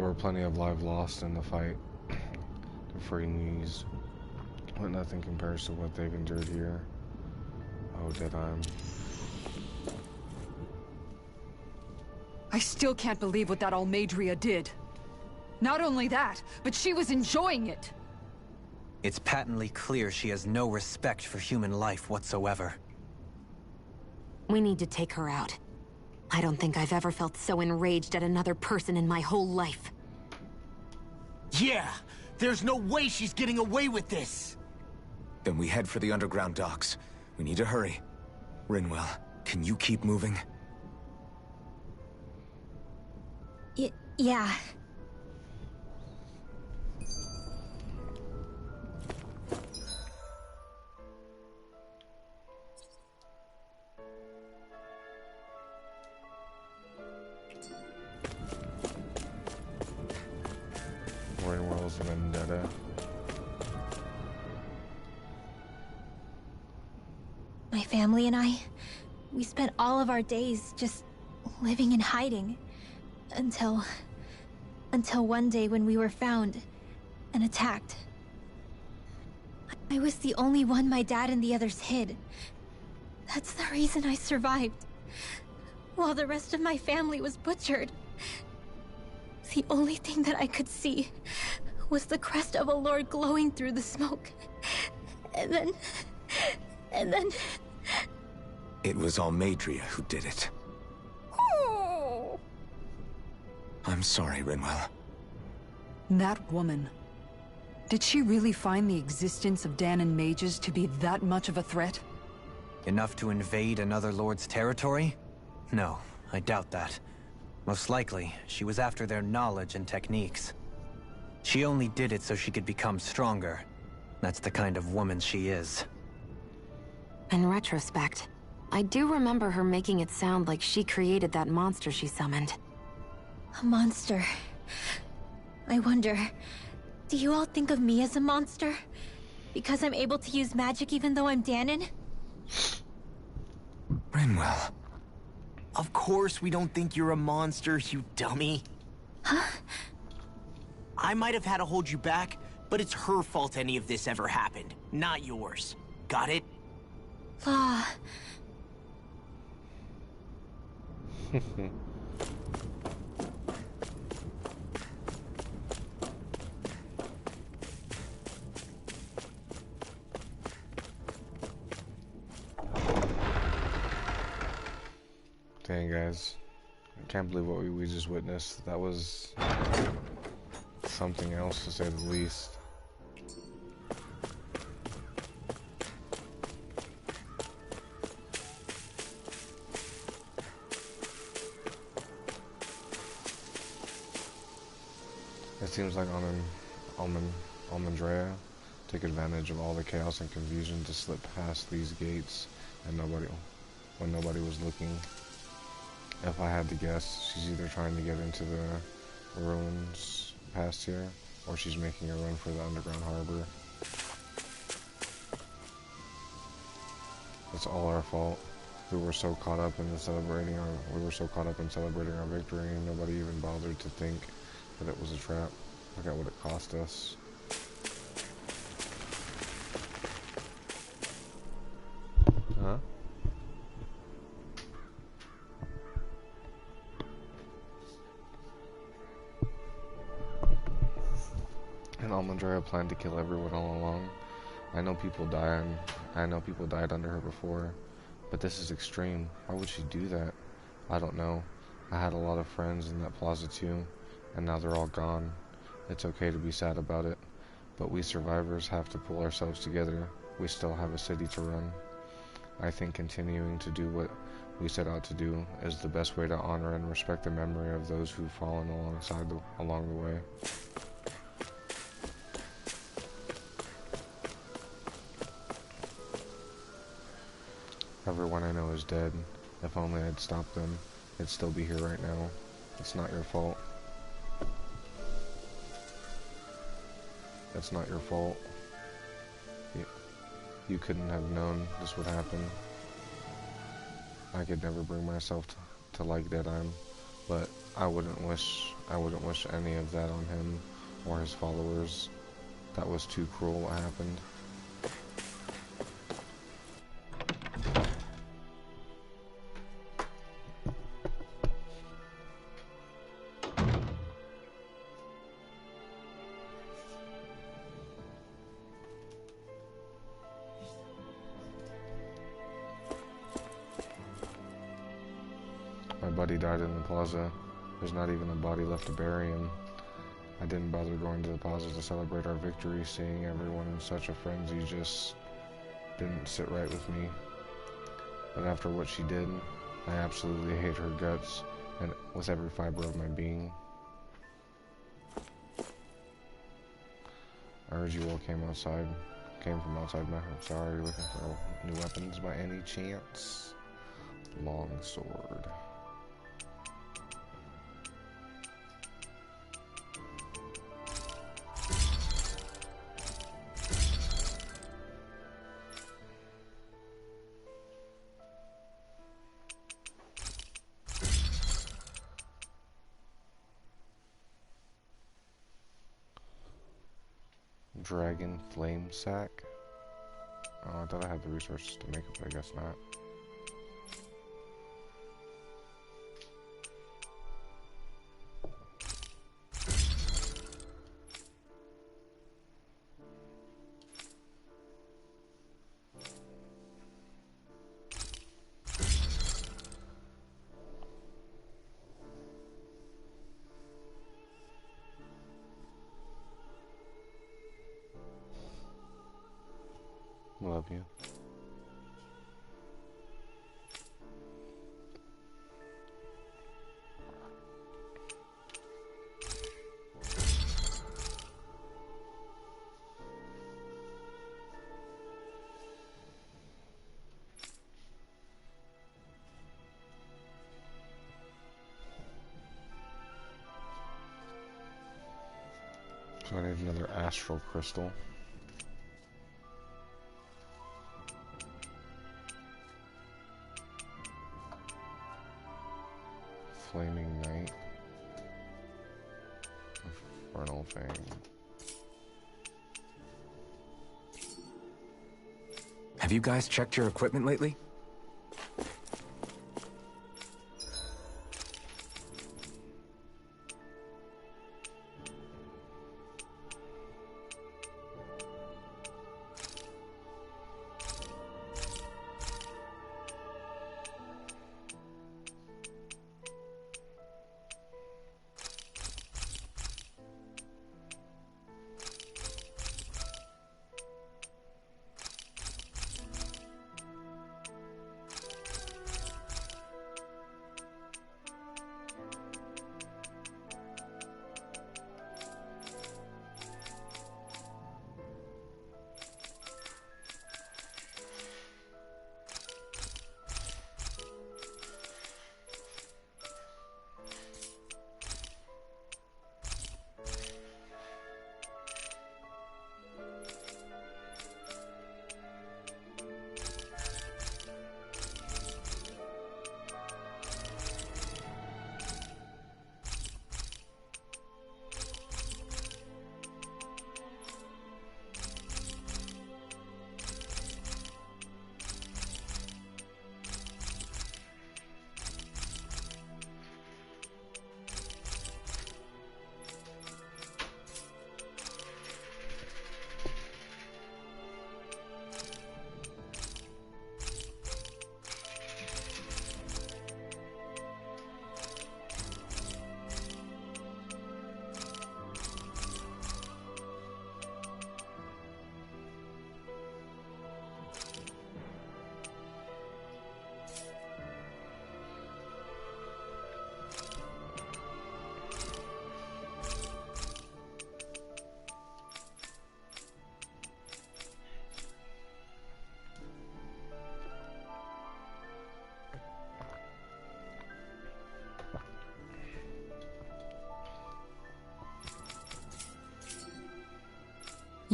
were plenty of lives lost in the fight. The free knees. But nothing compares to what they've endured here. Oh, Deadheim. I still can't believe what that Almeidrea did. Not only that, but she was enjoying it. It's patently clear she has no respect for human life whatsoever. We need to take her out. I don't think I've ever felt so enraged at another person in my whole life. Yeah! There's no way she's getting away with this! Then we head for the underground docks. We need to hurry. Rinwell, can you keep moving? Yeah. Rinwell's vendetta. My family and I, we spent all of our days just living in hiding. Until one day when we were found and attacked. I was the only one my dad and the others hid. That's the reason I survived. While the rest of my family was butchered. The only thing that I could see was the crest of a lord glowing through the smoke. And then... It was Almeidrea who did it. Oh. I'm sorry, Rinwell. That woman. Did she really find the existence of Dahnan mages to be that much of a threat? Enough to invade another lord's territory? No, I doubt that. Most likely, she was after their knowledge and techniques. She only did it so she could become stronger. That's the kind of woman she is. In retrospect, I do remember her making it sound like she created that monster she summoned. A monster. I wonder, do you all think of me as a monster? Because I'm able to use magic even though I'm Dahnan? Rinwell. Of course we don't think you're a monster, you dummy. Huh? I might have had to hold you back, but it's her fault any of this ever happened, not yours. Got it? Law. Dang, guys. I can't believe what we just witnessed. That was something else, to say the least. It seems like Almandrea took advantage of all the chaos and confusion to slip past these gates and when nobody was looking. If I had to guess, she's either trying to get into the ruins past here, or she's making a run for the underground harbor. It's all our fault. We were so caught up in celebrating our victory, and nobody even bothered to think that it was a trap. Look at what it cost us. Huh? And Almandrea planned to kill everyone all along. I know people died under her before, but this is extreme. Why would she do that? I don't know. I had a lot of friends in that plaza too, and now they're all gone. It's okay to be sad about it, but we survivors have to pull ourselves together. We still have a city to run. I think continuing to do what we set out to do is the best way to honor and respect the memory of those who've fallen along the way. Everyone I know is dead. If only I'd stopped them, I'd still be here right now. It's not your fault. It's not your fault. You couldn't have known this would happen. I could never bring myself to like Deadeye, but I wouldn't wish any of that on him or his followers. That was too cruel what happened. My buddy died in the plaza. There's not even a body left to bury him. I didn't bother going to the plaza to celebrate our victory. Seeing everyone in such a frenzy just didn't sit right with me. But after what she did, I absolutely hate her guts and with every fiber of my being. I heard you all came from outside my home. Sorry, looking for new weapons by any chance? Long sword. Dragon flame sack. Oh, I thought I had the resources to make it, but I guess not. Love you. So I need another astral crystal. Flaming Knight. Infernal Fang. Have you guys checked your equipment lately?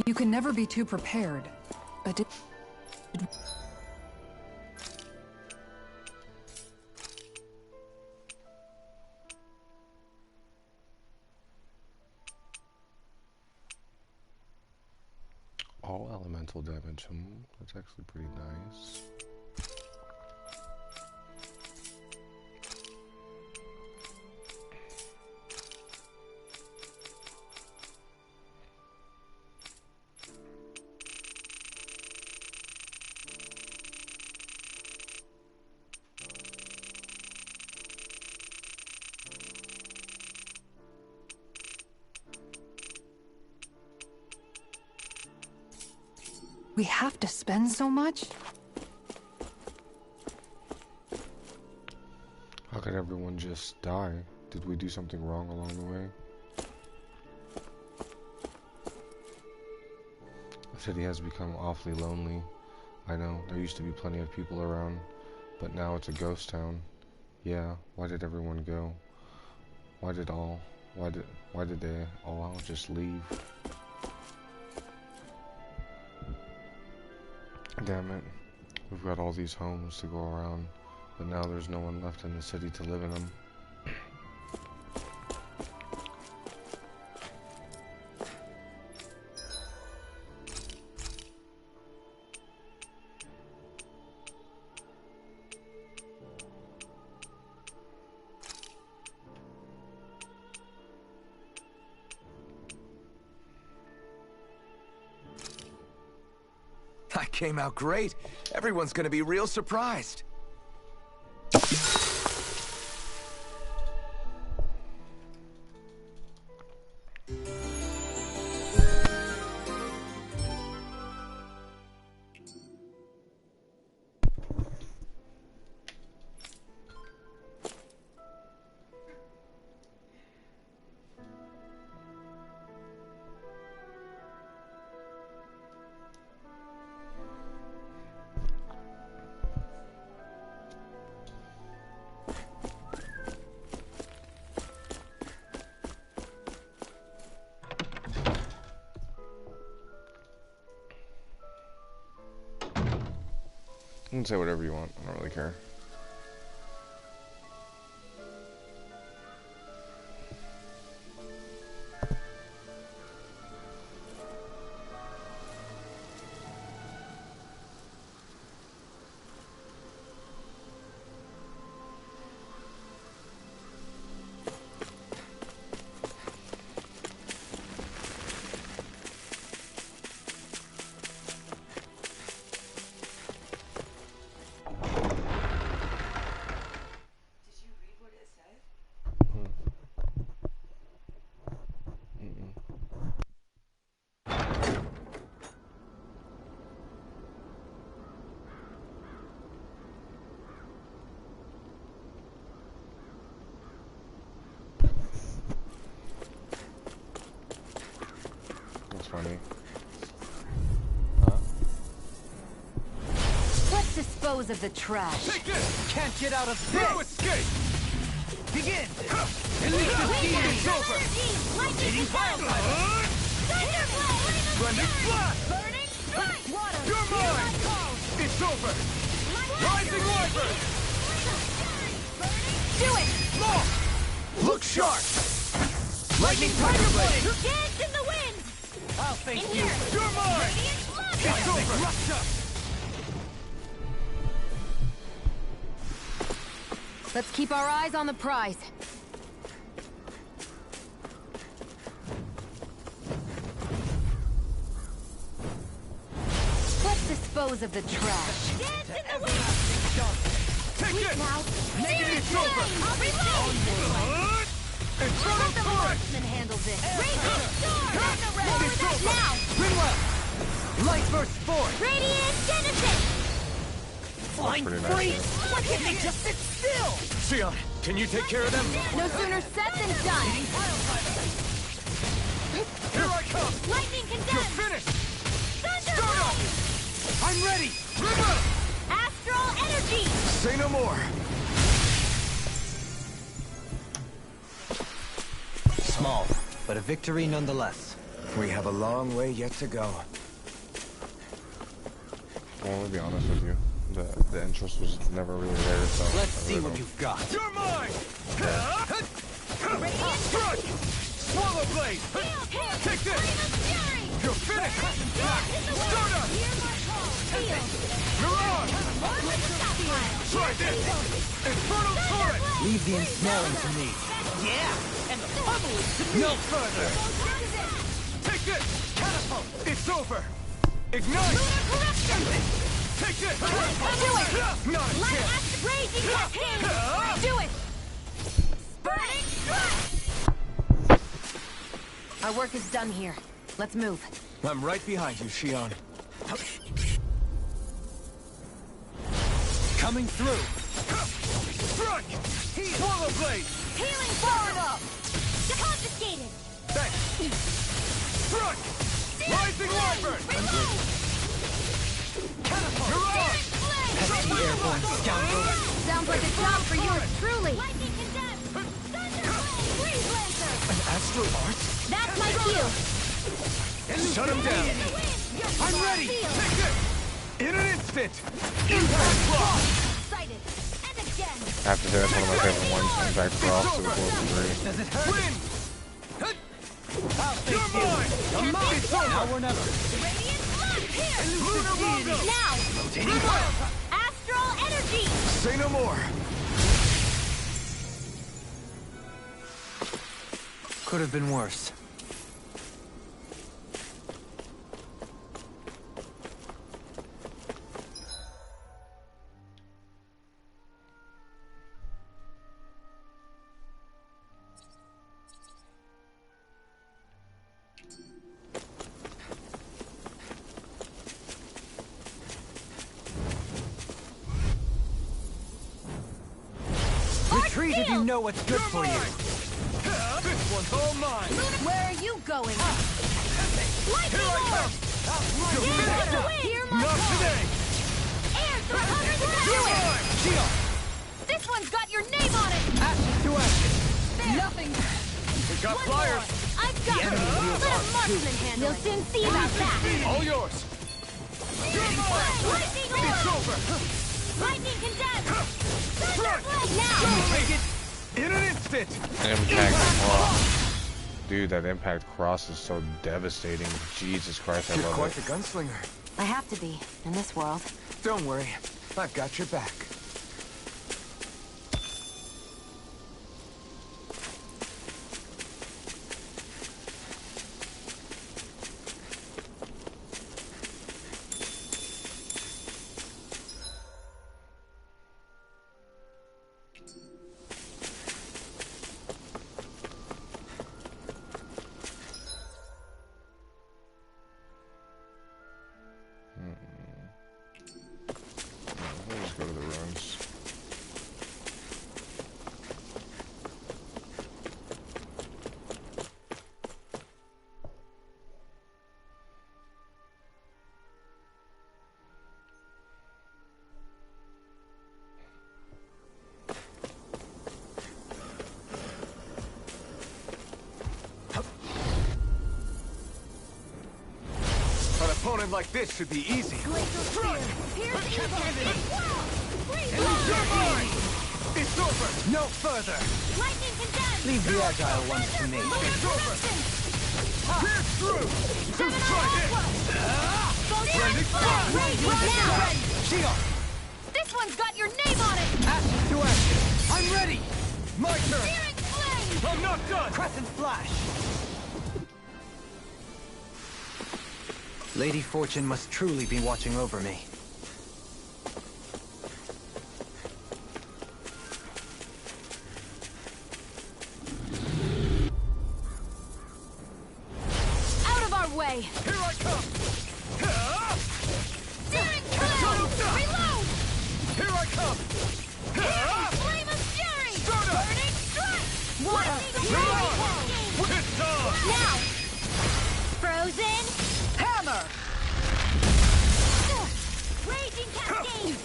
You can never be too prepared. But all elemental damage. That's actually pretty nice. we have to spend so much? How could everyone just die? Did we do something wrong along the way? The city has become awfully lonely. I know, there used to be plenty of people around, but now it's a ghost town. Yeah, why did everyone go? Why did they all just leave? Damn it. We've got all these homes to go around, but now there's no one left in the city to live in them. I came out great. Everyone's gonna be real surprised. You can say whatever you want. I don't really care. funny. Let's dispose of the trash. Take this! Can't get out of No this! escape! Begin! Elite it's over! Lightning Thunderblade! Splendid blast! Burning strike! Water! You're mine! It's over! Rising Wyvern! Do it! Small! Look sharp! Lightning Tiger Blade! Dance in the wind! I'll face In you! here! You're mine! Radiant It's over! Let's keep our eyes on the prize. Let's dispose of the trash. Dance in the wind! Take it! Now, It's over! I'll reload! Infernal let the Torrent! marksman handle this. Radiant storm! On the red! It's over! Now! Ringwell! Light burst forth! Radiant Genesis! Flying pretty freeze! nice, Why can't they just sit still? Sion, can you take care of them? No sooner said than done. Here I come! Lightning You're condemned! finished! Thunderblade! I'm ready! River! Astral energy! Say no more. Small, but a victory nonetheless. We have a long way yet to go. Well, to be honest with you, the interest was never really there, so... Let's see what you've got. You're mine! Strike! Swallow Blade! Take this! You're finished! Stardust! You're on! Try this! Infernal Torrent! Leave the ensnaring to me. Yeah! And the pummel is to me! No further! Take this! Catapult! It's over! Ignite! Take this! Do it! Not a Light chance! acid raging cascade! Do it! Burning strike! Our work is done here. Let's move. I'm right behind you, Xion. Coming through! Strike! Swallow Blade! Healing powered up! Confiscated! Thanks! Strike! Rising Wyvern! Reload! You're on! Pesky airborne scoundrel! Sounds like a job for yours truly. Lightning condemned! Thunderblade! Freeze laser! An astral art? That's my cue! Shut him down. In the wind! I'm ready! Field. Take this! In an instant! Impact Block! Sighted! And again! I have to say that's one of my favorite ones, Impact Cross to the close degree. Does it hurt? Win! I'll face You're you! mine! It's Now over! or never! Radiant blood! Here! Lunar Logo! Now! Astral energy! Say no more. Could have been worse. Retreat if you know what's good for you! This one's all mine! Where are you going? Lightning Here I orb! come! You're Dance in finished! the wind! Hear my Not call! today! Air through under the You're ground! mine! Shield! This one's got your name on it! Ashes to ashes! There! Nothing! We got One flyers! more! I've got it! enemy wheels Let a are marksman handle it! You'll soon see about that! All yours! You're mine! Lightning It's orb! over! Lightning condemned! Strike! Thunderblade! Now! Take it! In an instant! Impact Cross. Dude, that Impact Cross is so devastating. Jesus Christ, I You're love quite it. the gunslinger. I have to be, in this world. Don't worry. I've got your back. Let's go to the ruins. opponent like this should be easy. Glacial Spear. Pierce evil. You're mine! It's over! No further! Lightning condemned. Leave the agile ones to me. It's over! Pierce through! Try it! Blending Flash. Now. Shield! This one's got your name on it. Ashes to ashes! I'm ready! My turn! Searing Flame. I'm not done! Crescent Flash! Lady Fortune must truly be watching over me. Out of our way. Here I come! Searing Flame. Reload. Here I come! Flame of Fury. Start up! Burning Strike. Lightning You're on! Cascade. It's on! Now. Frozen. Hammer! Raging Cascade.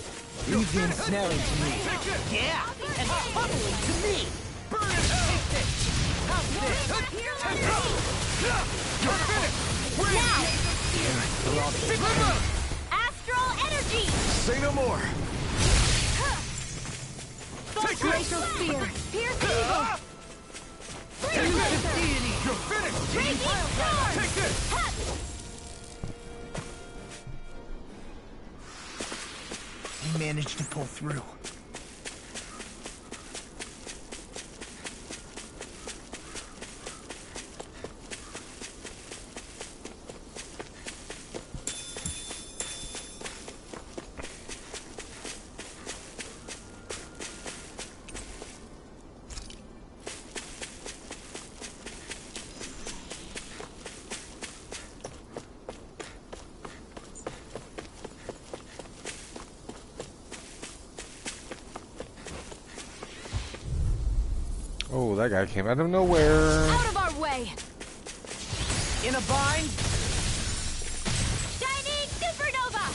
Leave the ensnaring to me. Take it! Yeah! And funneling to me! Burn it! Take this! Have this! You're finished! Win! Now. Astral Energy. Say no more! Glacial Spear. Pierce evil. You're finished! Raging Storm. Take this! He managed to pull through. Oh, that guy came out of nowhere. Out of our way. In a bind? Shining Supernova.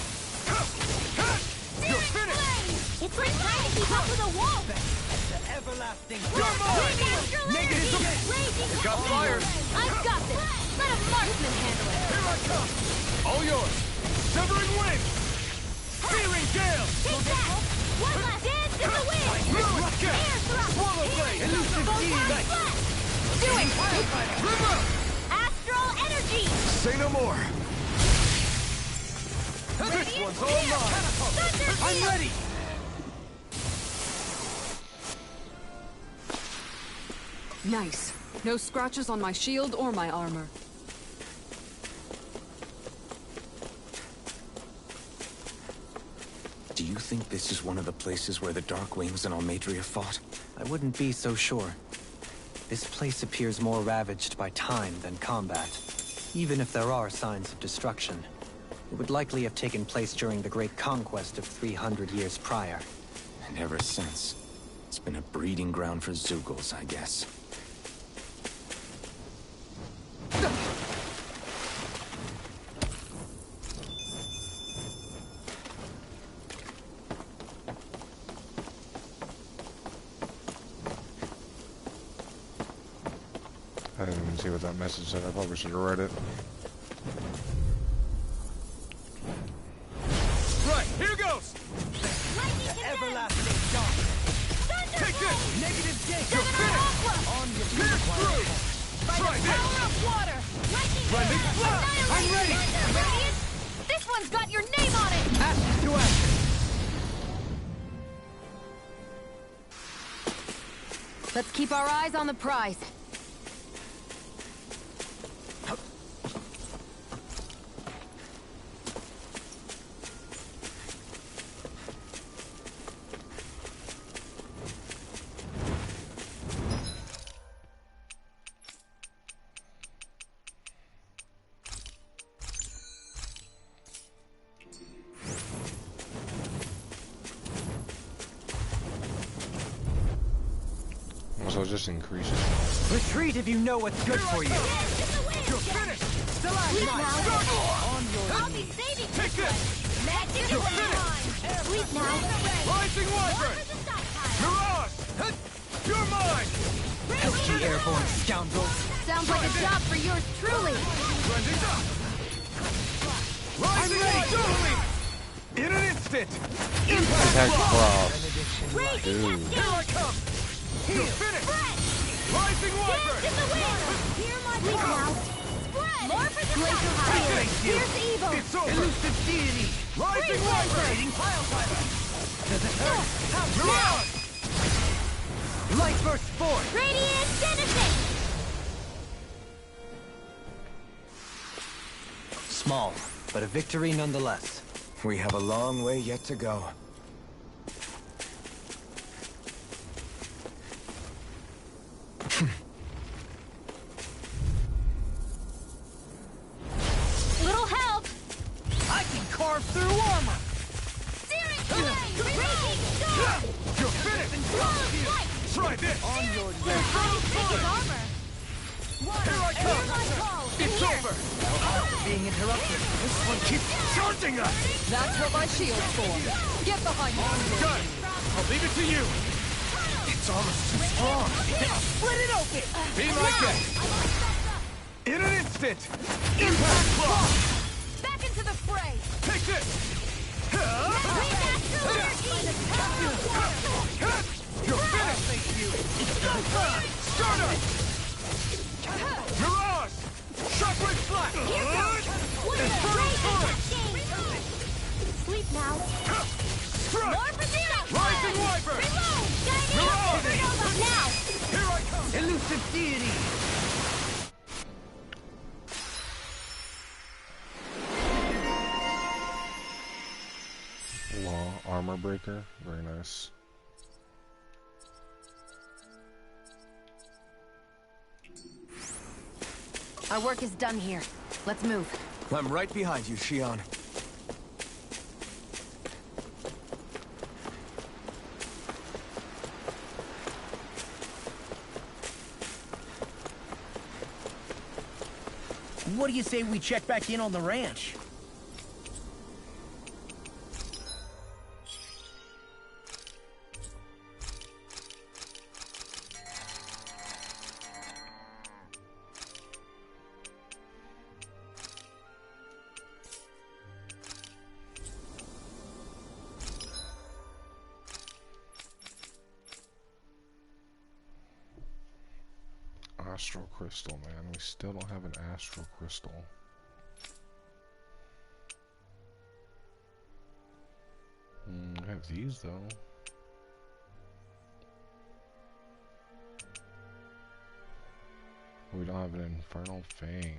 You're finished! It's like trying to keep up with a wall. The everlasting You're mine! Astral Negative! Energy. Raging Got Cascade. fired! I've got this. Let a marksman handle it. Here I come! All yours! Severing wind! Searing gale! Take that. One last dance in the wind. Rocket! Air thrust. Swallow blade! Elusive Flash. Do it. River! Astral Energy. Say no more! This one's all mine! Thunder I'm ready! Nice. No scratches on my shield or my armor. Do you think this is one of the places where the Dark Wings and Almadria fought? I wouldn't be so sure. This place appears more ravaged by time than combat. Even if there are signs of destruction, it would likely have taken place during the Great Conquest of 300 years prior. And ever since, it's been a breeding ground for Zeugles, I guess. I didn't even see what that message said. I probably should have read it. Right, here goes! Everlasting dark! Take this! Negative gate! You're finished! On your Pierce through! Try this! Power of water. Lightning Blending Flash. Flash. I'm ready! Radiant. This one's got your name on it. Ashes to ashes! Let's keep our eyes on the prize. So just increase it. Retreat if you know what's good for you! You're finished! Sleep now. On your I'll be saving Take this this! one. Magic is mine. Sleep now. Rising Wyvern! For the stockpile. Mirage! You're mine! Filthy airborne scoundrels! Sounds like a job for yours truly. Blending up! Rising light! In an instant! Attack cross. Dude. Here I come! You're finished! Rising Wyvern! Dance in the wind! Hear my call! Spread! More for the Thank you! Here's evil! It's over! Elusive deity! Rising Wyvern! Pile driver! Does it hurt? How You're on! Light burst forth! Radiant Genesis! Small, but a victory nonetheless. We have a long way yet to go. Little help! I can carve through armor! Searing flame! Raging storm! You're finished! Close light! Try this! On your Your body's taking armor! Water! Here I come! Hear my call! In It's here! over! being interrupted. This one keeps charging us! That's what my shield's for. Get behind me. Got it! I'll leave it to you! It's almost too strong! Split it open! Be my guest! In an instant! Impact block! Back into the fray! Take this! We've astral energy! You're finished! Thank you! Stardust! Mirage! Shockwave Flash! Here goes! Infernal Torrent! Sleep now! Strike! More for the Rising Wyvern! Reload! Guiding Mirage! Supernova now! Here I come! Elusive deity! Law armor breaker. Very nice. Our work is done here. Let's move. I'm right behind you, Shion. What do you say we check back in on the ranch? Astral crystal, man. We still don't have an astral crystal. I have these though. We don't have an infernal fang.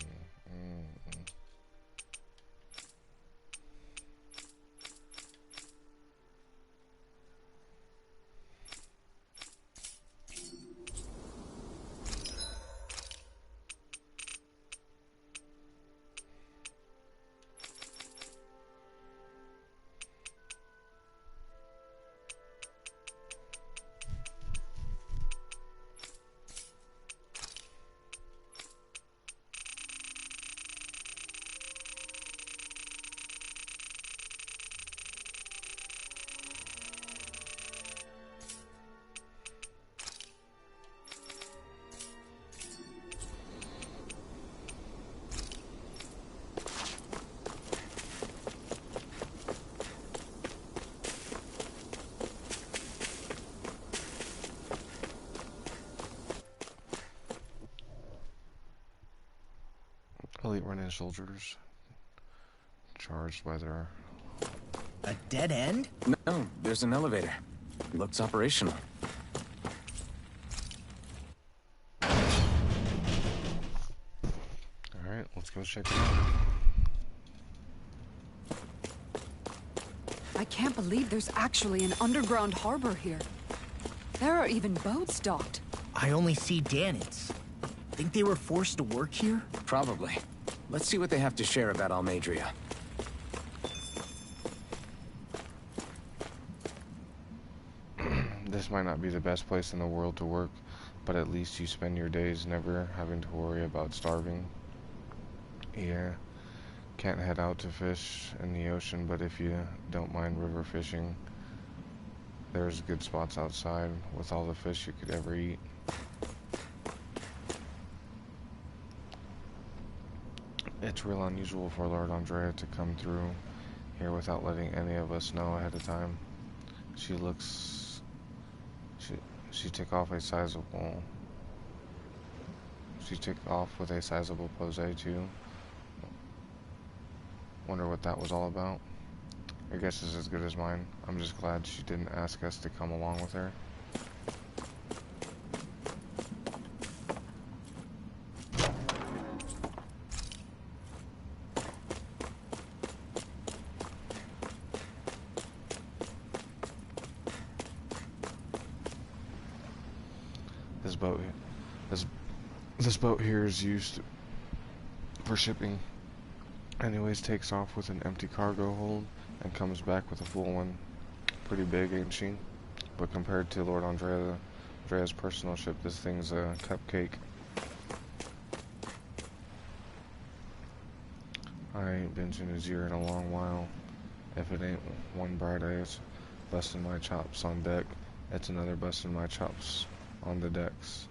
Elite running soldiers charged by their... A dead end? No, there's an elevator. Looks operational. Alright, let's go check it out. I can't believe there's actually an underground harbor here. There are even boats docked. I only see Danans. Think they were forced to work here? Probably. Let's see what they have to share about Almadria. This might not be the best place in the world to work, but at least you spend your days never having to worry about starving. Yeah, can't head out to fish in the ocean, but if you don't mind river fishing, there's good spots outside with all the fish you could ever eat. It's real unusual for Lord Andrea to come through here without letting any of us know ahead of time. She took off with a sizable pose too. Wonder what that was all about. Her guess is as good as mine. I'm just glad she didn't ask us to come along with her. This boat here is used for shipping. Anyways, takes off with an empty cargo hold and comes back with a full one. Pretty big, ain't she? But compared to Lord Andrea's personal ship, this thing's a cupcake. I ain't been to New Zealand in a long while. If it ain't one bright ass busting my chops on deck, it's another busting my chops on the decks.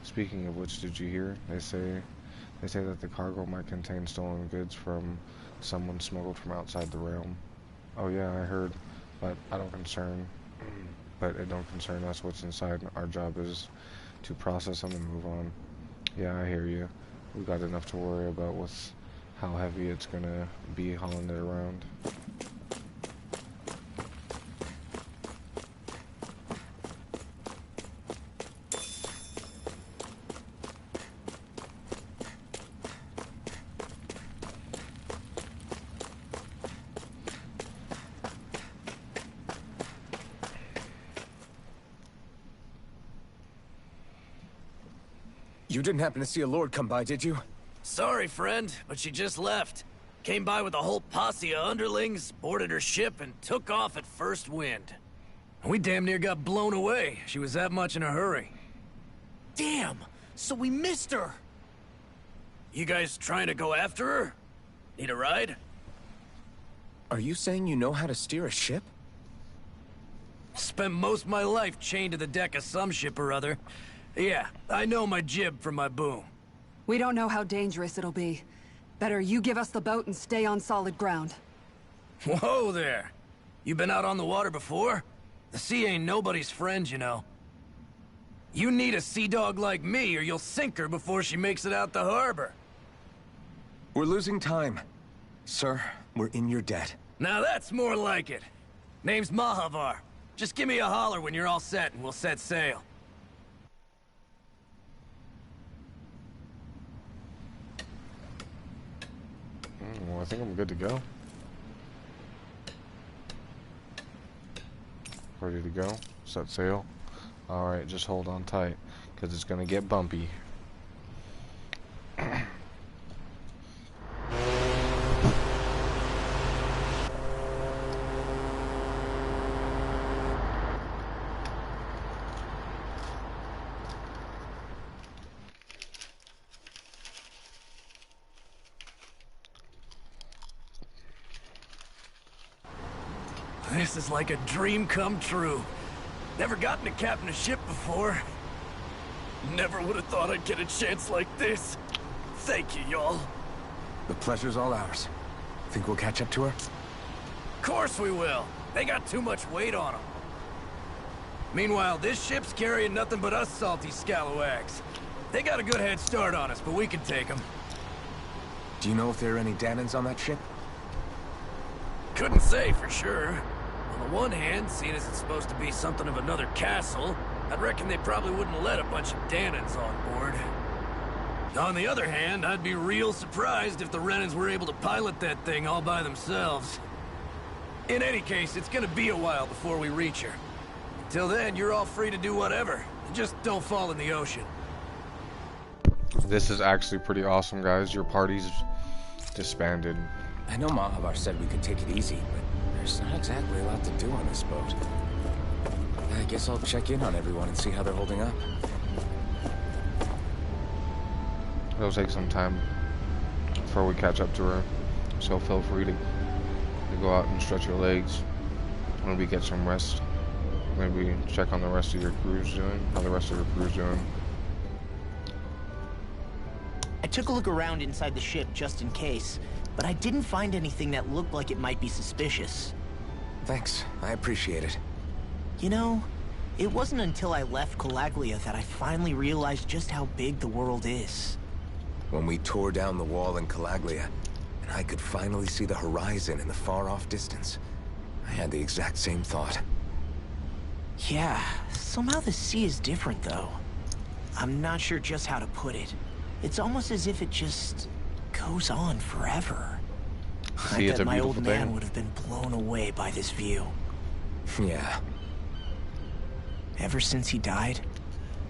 Speaking of which, did you hear? They say that the cargo might contain stolen goods from someone smuggled from outside the realm. Oh yeah, I heard, but it don't concern us what's inside. Our job is to process them and move on. Yeah, I hear you. We've got enough to worry about with how heavy it's gonna be hauling it around. You didn't happen to see a lord come by, did you? Sorry, friend, but she just left. Came by with a whole posse of underlings, boarded her ship, and took off at first wind. We damn near got blown away. She was that much in a hurry. Damn! So we missed her! You guys trying to go after her? Need a ride? Are you saying you know how to steer a ship? Spent most of my life chained to the deck of some ship or other. Yeah, I know my jib from my boom. We don't know how dangerous it'll be. Better you give us the boat and stay on solid ground. Whoa there! You been out on the water before? The sea ain't nobody's friend, you know. You need a sea dog like me or you'll sink her before she makes it out the harbor. We're losing time. Sir, we're in your debt. Now that's more like it. Name's Mahavar. Just give me a holler when you're all set and we'll set sail. Well, I think I'm good to go. Ready to go? Set sail. Alright, just hold on tight, because it's going to get bumpy. This is like a dream come true. Never gotten to captain a ship before. Never would have thought I'd get a chance like this. Thank you, y'all. The pleasure's all ours. Think we'll catch up to her? Of course we will. They got too much weight on them. Meanwhile, this ship's carrying nothing but us salty scalawags. They got a good head start on us, but we can take them. Do you know if there are any Danans on that ship? Couldn't say for sure. On the one hand, seeing as it's supposed to be something of another castle, I'd reckon they probably wouldn't let a bunch of Danans on board. On the other hand, I'd be real surprised if the Renans were able to pilot that thing all by themselves. In any case, it's gonna be a while before we reach her. Till then, you're all free to do whatever. Just don't fall in the ocean. This is actually pretty awesome, guys. Your party's disbanded. I know Mahavar said we could take it easy, but there's not exactly a lot to do on this boat. I guess I'll check in on everyone and see how they're holding up. It'll take some time before we catch up to her, so feel free to go out and stretch your legs. Maybe get some rest. Maybe check on the rest of your crew's doing, how the rest of your crew's doing. I took a look around inside the ship just in case, but I didn't find anything that looked like it might be suspicious. Thanks, I appreciate it. You know, it wasn't until I left Calaglia that I finally realized just how big the world is. When we tore down the wall in Calaglia, and I could finally see the horizon in the far-off distance, I had the exact same thought. Yeah, somehow the sea is different though. I'm not sure just how to put it. It's almost as if it just goes on forever. See, I it's bet a my old beautiful man thing. would have been blown away by this view. Yeah. Ever since he died,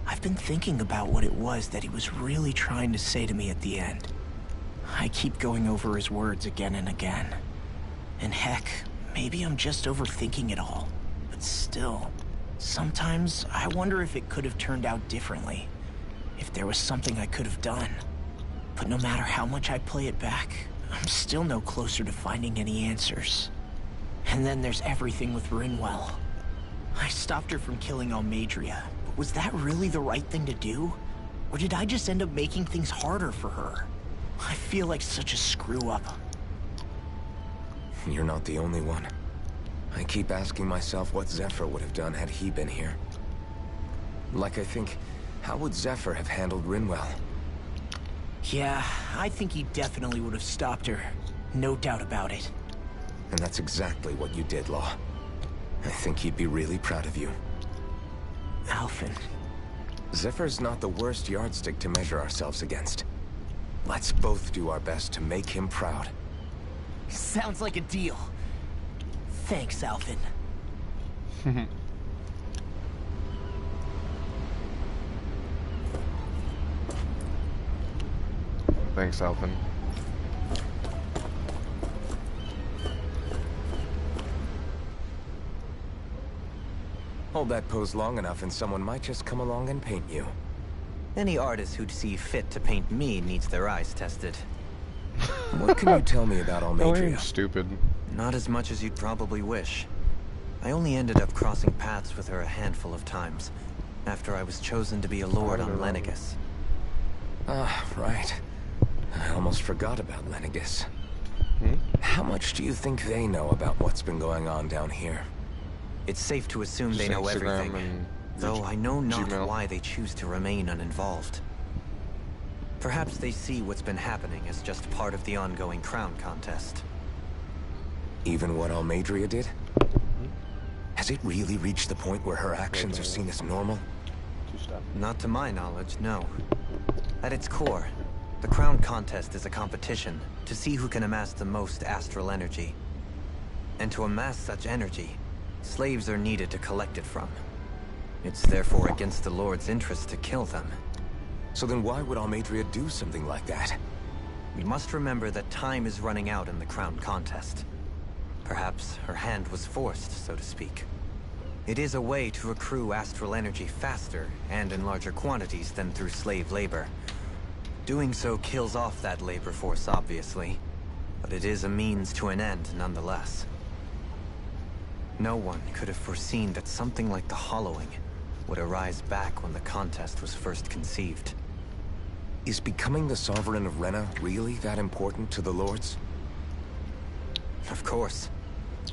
I've been thinking about what it was that he was really trying to say to me at the end. I keep going over his words again and again. And heck, maybe I'm just overthinking it all. But still, sometimes I wonder if it could have turned out differently. If there was something I could have done. But no matter how much I play it back, I'm still no closer to finding any answers. And then there's everything with Rinwell. I stopped her from killing Almeidrea, but was that really the right thing to do? Or did I just end up making things harder for her? I feel like such a screw-up. You're not the only one. I keep asking myself what Zephyr would have done had he been here. Like, I think, how would Zephyr have handled Rinwell? Yeah, I think he definitely would have stopped her. No doubt about it. And that's exactly what you did, Law. I think he'd be really proud of you. Alphen. Zephyr's not the worst yardstick to measure ourselves against. Let's both do our best to make him proud. Sounds like a deal. Thanks, Alphen. Thanks, Alphen. Hold that pose long enough and someone might just come along and paint you. Any artist who'd see fit to paint me needs their eyes tested. What can you tell me about Almeidrea? Stupid. Not as much as you'd probably wish. I only ended up crossing paths with her a handful of times, after I was chosen to be a lord on Lenegis. Ah, right. I almost forgot about Lenegis. How much do you think they know about what's been going on down here? It's safe to assume they know everything, though I know not why they choose to remain uninvolved. Perhaps they see what's been happening as just part of the ongoing crown contest. Even what Almeidrea did? Has it really reached the point where her actions are seen as normal? Not to my knowledge, no. At its core, the crown contest is a competition to see who can amass the most astral energy. And to amass such energy, slaves are needed to collect it from. It's therefore against the Lord's interest to kill them. So then why would Almeidrea do something like that? We must remember that time is running out in the crown contest. Perhaps her hand was forced, so to speak. It is a way to accrue astral energy faster and in larger quantities than through slave labor. Doing so kills off that labor force, obviously, but it is a means to an end nonetheless. No one could have foreseen that something like the Hollowing would arise back when the contest was first conceived. Is becoming the Sovereign of Rena really that important to the Lords? Of course.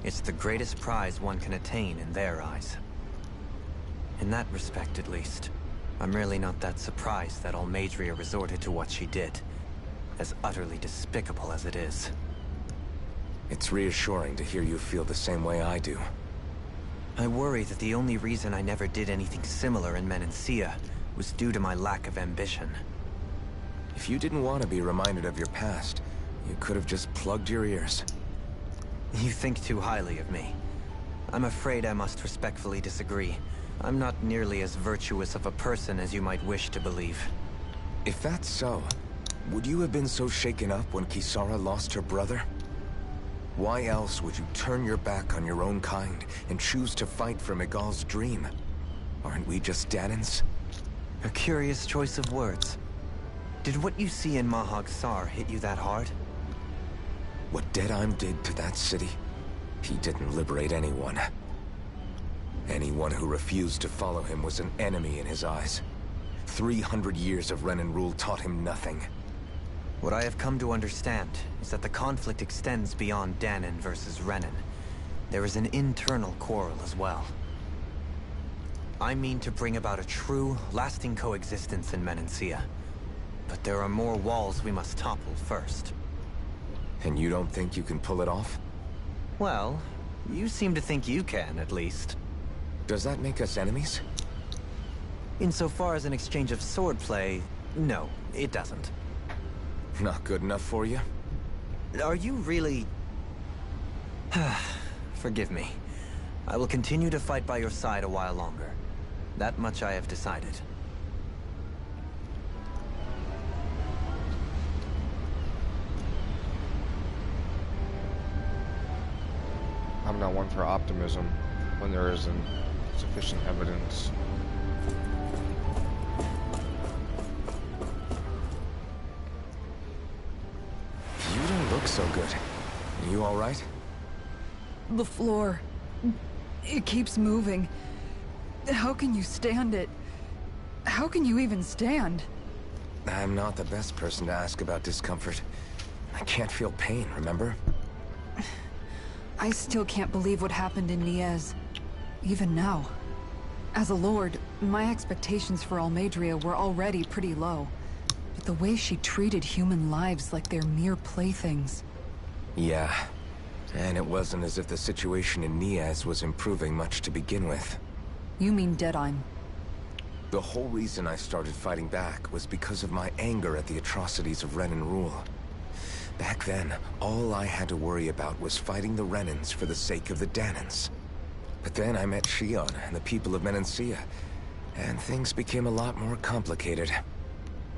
It's the greatest prize one can attain in their eyes. In that respect, at least, I'm really not that surprised that Almeidrea resorted to what she did, as utterly despicable as it is. It's reassuring to hear you feel the same way I do. I worry that the only reason I never did anything similar in Menancia was due to my lack of ambition. If you didn't want to be reminded of your past, you could have just plugged your ears. You think too highly of me. I'm afraid I must respectfully disagree. I'm not nearly as virtuous of a person as you might wish to believe. If that's so, would you have been so shaken up when Kisara lost her brother? Why else would you turn your back on your own kind and choose to fight for Miguel's dream? Aren't we just Danans? A curious choice of words. Did what you see in Mahag Saar hit you that hard? What Deadheim did to that city, he didn't liberate anyone. Anyone who refused to follow him was an enemy in his eyes. 300 years of Renan rule taught him nothing. What I have come to understand is that the conflict extends beyond Danon versus Renan. There is an internal quarrel as well. I mean to bring about a true, lasting coexistence in Menancia. But there are more walls we must topple first. And you don't think you can pull it off? Well, you seem to think you can, at least. Does that make us enemies? Insofar as an exchange of swordplay, no, it doesn't. Not good enough for you? Are you really... Forgive me. I will continue to fight by your side a while longer. That much I have decided. I'm not one for optimism when there isn't sufficient evidence. You don't look so good. You all right? The floor. It keeps moving. How can you stand it? How can you even stand? I'm not the best person to ask about discomfort. I can't feel pain, remember? I still can't believe what happened in Niez. Even now. As a lord, my expectations for Almeidrea were already pretty low. But the way she treated human lives like they're mere playthings. Yeah. And it wasn't as if the situation in Niez was improving much to begin with. You mean Deadheim? The whole reason I started fighting back was because of my anger at the atrocities of Renan rule. Back then, all I had to worry about was fighting the Renans for the sake of the Danans. But then I met Shion and the people of Menancia, and things became a lot more complicated.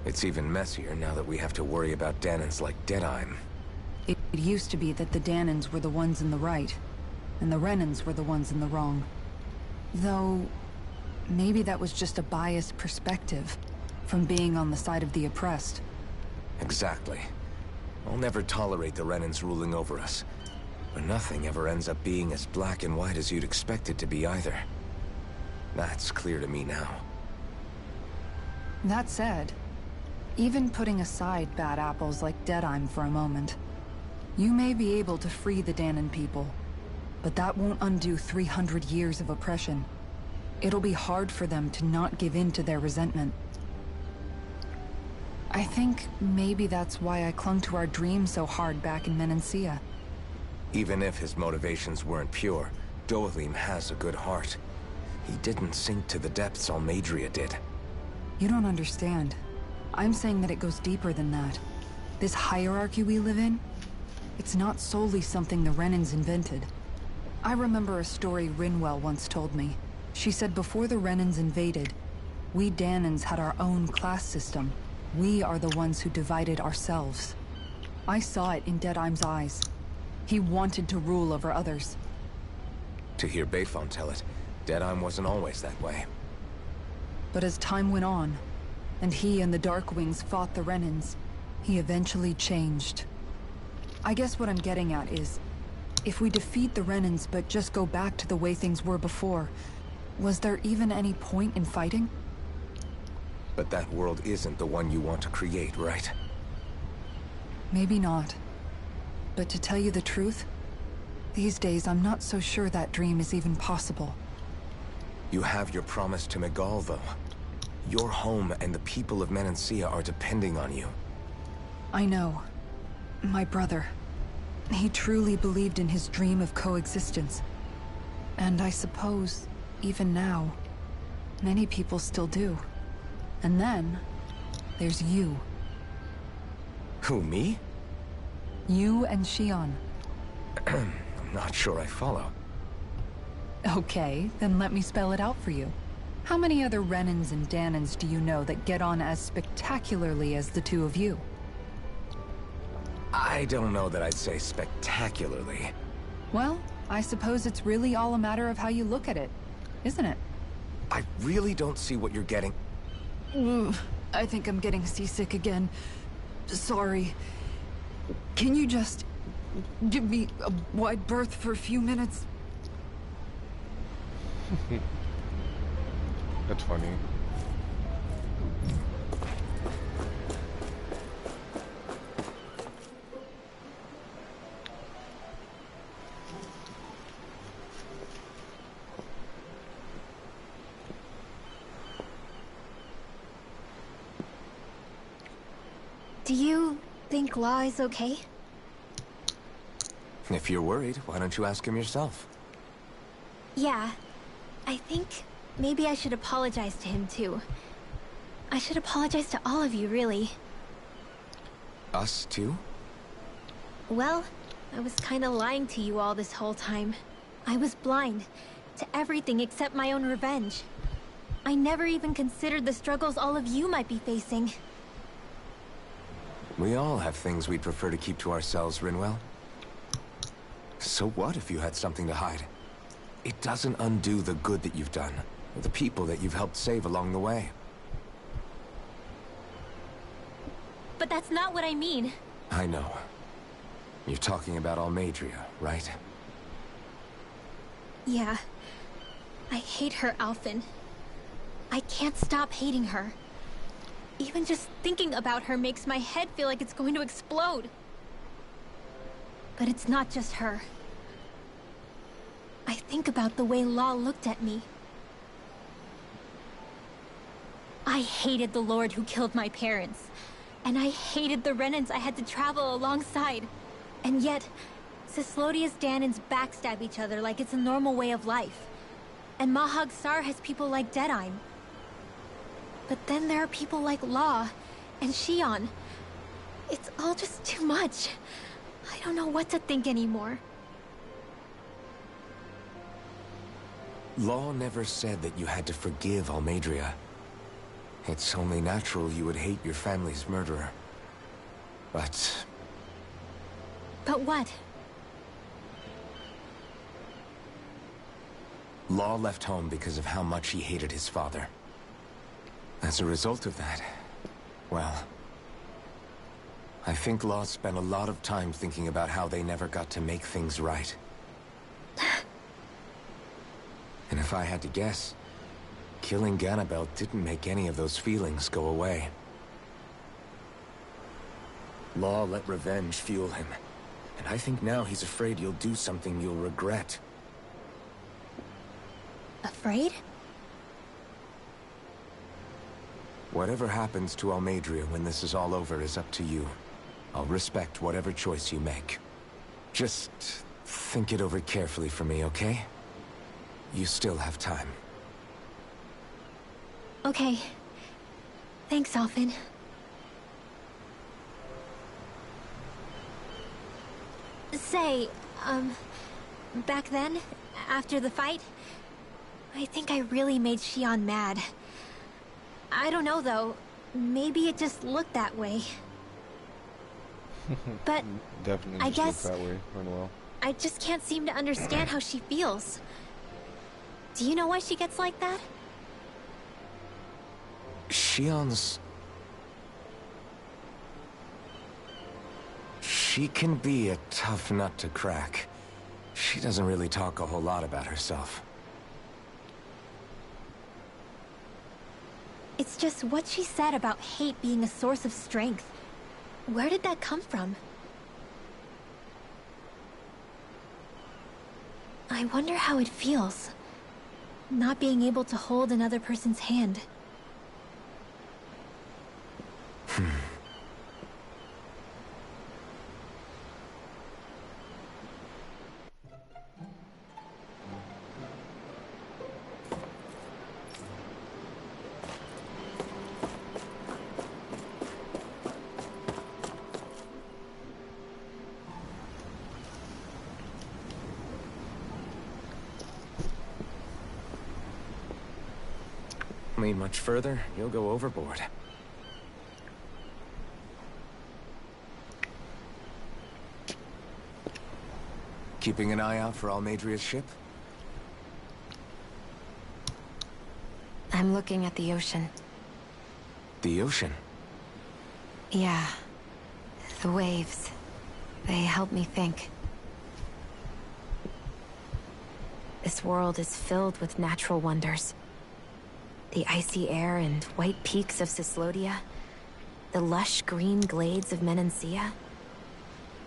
It's even messier now that we have to worry about Danans like Deadheim. It used to be that the Danans were the ones in the right, and the Renans were the ones in the wrong. Though, maybe that was just a biased perspective from being on the side of the oppressed. Exactly. I'll never tolerate the Renans ruling over us. But nothing ever ends up being as black and white as you'd expect it to be either. That's clear to me now. That said, even putting aside bad apples like Deadheim for a moment, you may be able to free the Danon people, but that won't undo 300 years of oppression. It'll be hard for them to not give in to their resentment. I think maybe that's why I clung to our dream so hard back in Menancia. Even if his motivations weren't pure, Dohalim has a good heart. He didn't sink to the depths Almeidrea did. You don't understand. I'm saying that it goes deeper than that. This hierarchy we live in, it's not solely something the Renans invented. I remember a story Rinwell once told me. She said before the Renans invaded, we Danans had our own class system. We are the ones who divided ourselves. I saw it in Deadheim's eyes. He wanted to rule over others. To hear Bayfon tell it, Deadheim wasn't always that way. But as time went on, and he and the Darkwings fought the Renans, he eventually changed. I guess what I'm getting at is, if we defeat the Renans but just go back to the way things were before, was there even any point in fighting? But that world isn't the one you want to create, right? Maybe not. But to tell you the truth, these days I'm not so sure that dream is even possible. You have your promise to Megal, though. Your home and the people of Menancia are depending on you. I know. My brother. He truly believed in his dream of coexistence. And I suppose, even now, many people still do. And then, there's you. Who, me? You and Shion. I'm not sure I follow. Okay, then let me spell it out for you. How many other Renans and Danans do you know that get on as spectacularly as the two of you? I don't know that I'd say spectacularly. Well, I suppose it's really all a matter of how you look at it, isn't it? I really don't see what you're getting. I think I'm getting seasick again. Sorry. Can you just give me a wide berth for a few minutes? That's funny. Do you think Law is okay? If you're worried, why don't you ask him yourself? Yeah. I think maybe I should apologize to him too. I should apologize to all of you, really. Us too? Well, I was kinda lying to you all this whole time. I was blind to everything except my own revenge. I never even considered the struggles all of you might be facing. We all have things we'd prefer to keep to ourselves, Rinwell. So what if you had something to hide? It doesn't undo the good that you've done, or the people that you've helped save along the way. But that's not what I mean. I know. You're talking about Almeidrea, right? Yeah. I hate her, Alphen. I can't stop hating her. Even just thinking about her makes my head feel like it's going to explode. But it's not just her. I think about the way Law looked at me. I hated the Lord who killed my parents. And I hated the Renans I had to travel alongside. And yet, Cyslodia's Dahnans backstab each other like it's a normal way of life. And Mahag Saar has people like Deadheim. But then there are people like Law and Shionne. It's all just too much. I don't know what to think anymore. Law never said that you had to forgive Almeidrea. It's only natural you would hate your family's murderer. But what? Law left home because of how much he hated his father. As a result of that, well, I think Law spent a lot of time thinking about how they never got to make things right. And if I had to guess, killing Ganabel didn't make any of those feelings go away. Law let revenge fuel him, and I think now he's afraid you'll do something you'll regret. Afraid? Whatever happens to Almeidrea when this is all over is up to you. I'll respect whatever choice you make. Just think it over carefully for me, okay? You still have time. Okay. Thanks, Alphen. Say, back then, after the fight, I think I really made Shionne mad. I don't know, though. Maybe it just looked that way. But Definitely I just guess look that way, Rinwell. I just can't seem to understand how she feels. Do you know why she gets like that? Shionne's... She can be a tough nut to crack. She doesn't really talk a whole lot about herself. It's just what she said about hate being a source of strength. Where did that come from? I wonder how it feels, not being able to hold another person's hand. Lean much further, you'll go overboard. Keeping an eye out for Almeidrea's ship? I'm looking at the ocean. The ocean? Yeah. The waves. They help me think. This world is filled with natural wonders. The icy air and white peaks of Cyslodia. The lush green glades of Menancia.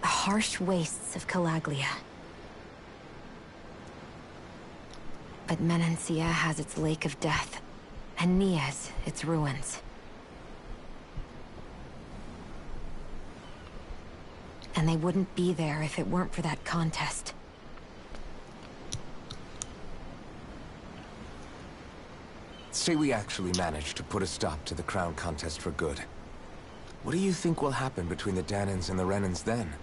The harsh wastes of Calaglia. But Menancia has its Lake of Death, and Nias its ruins. And they wouldn't be there if it weren't for that contest. Say we actually manage to put a stop to the crown contest for good. What do you think will happen between the Dahnans and the Renans then?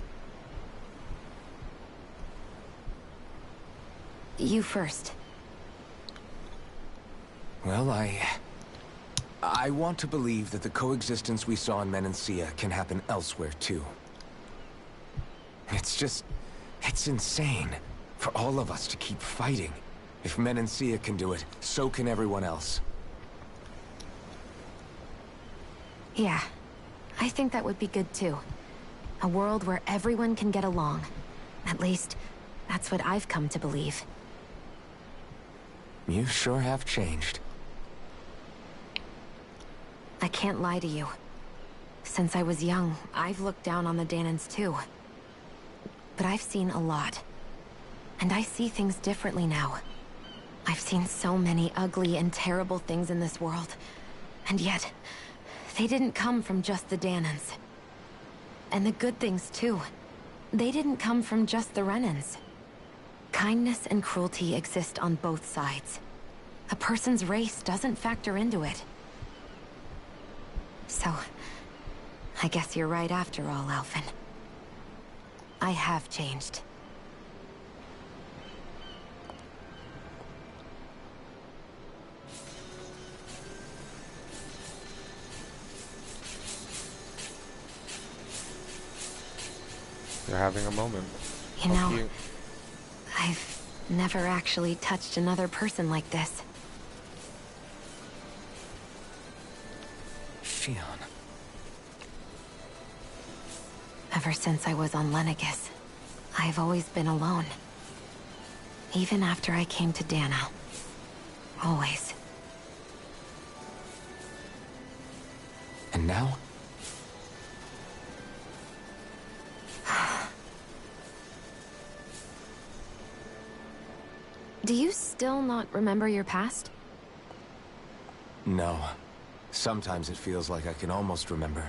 You first. Well, I want to believe that the coexistence we saw in Menancia can happen elsewhere, too. It's insane for all of us to keep fighting. If Menancia can do it, so can everyone else. Yeah, I think that would be good too. A world where everyone can get along. At least, that's what I've come to believe. You sure have changed. I can't lie to you. Since I was young, I've looked down on the Dahnans too. But I've seen a lot. And I see things differently now. I've seen so many ugly and terrible things in this world. And yet, they didn't come from just the Dahnans. And the good things too. They didn't come from just the Renans. Kindness and cruelty exist on both sides. A person's race doesn't factor into it. So, I guess you're right after all, Alphen. I have changed. You're having a moment. You know, cute. I've never actually touched another person like this. Shionne. Ever since I was on Lenegis, I've always been alone. Even after I came to Dahna. Always. And now? Do you still not remember your past? No. Sometimes it feels like I can almost remember.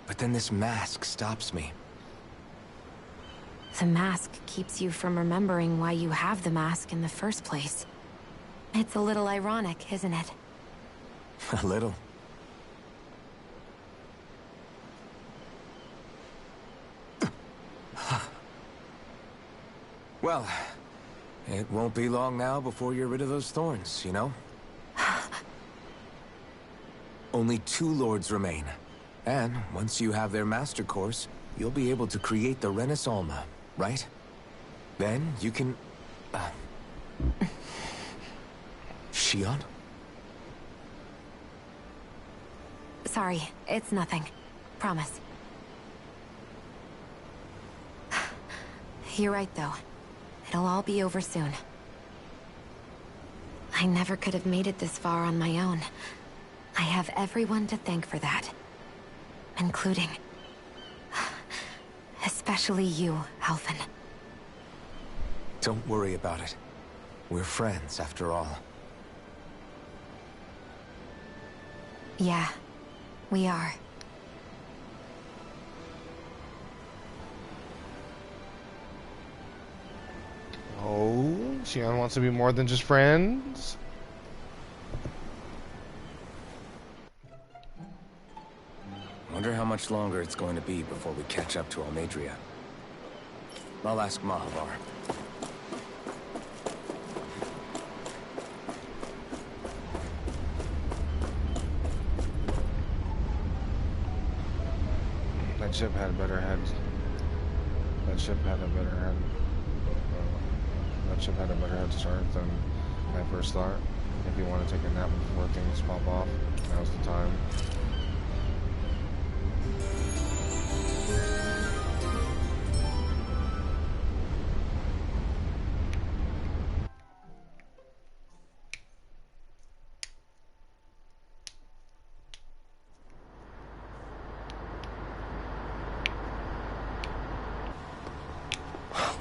But then this mask stops me. The mask keeps you from remembering why you have the mask in the first place. It's a little ironic, isn't it? A little. Well, it won't be long now before you're rid of those thorns, you know? Only 2 lords remain. And once you have their master course, you'll be able to create the Renis Alma, right? Then you can... Shionne? Sorry, it's nothing. Promise. You're right, though. It'll all be over soon. I never could have made it this far on my own. I have everyone to thank for that. Including... especially you, Alphen. Don't worry about it. We're friends, after all. Yeah, we are. Oh, Shionne wants to be more than just friends? Wonder how much longer it's going to be before we catch up to Almeidrea. I'll ask Mahavar. That ship had better heads. That ship had a better head. That ship had a better head start than I first thought. If you want to take a nap before things pop off, now's the time.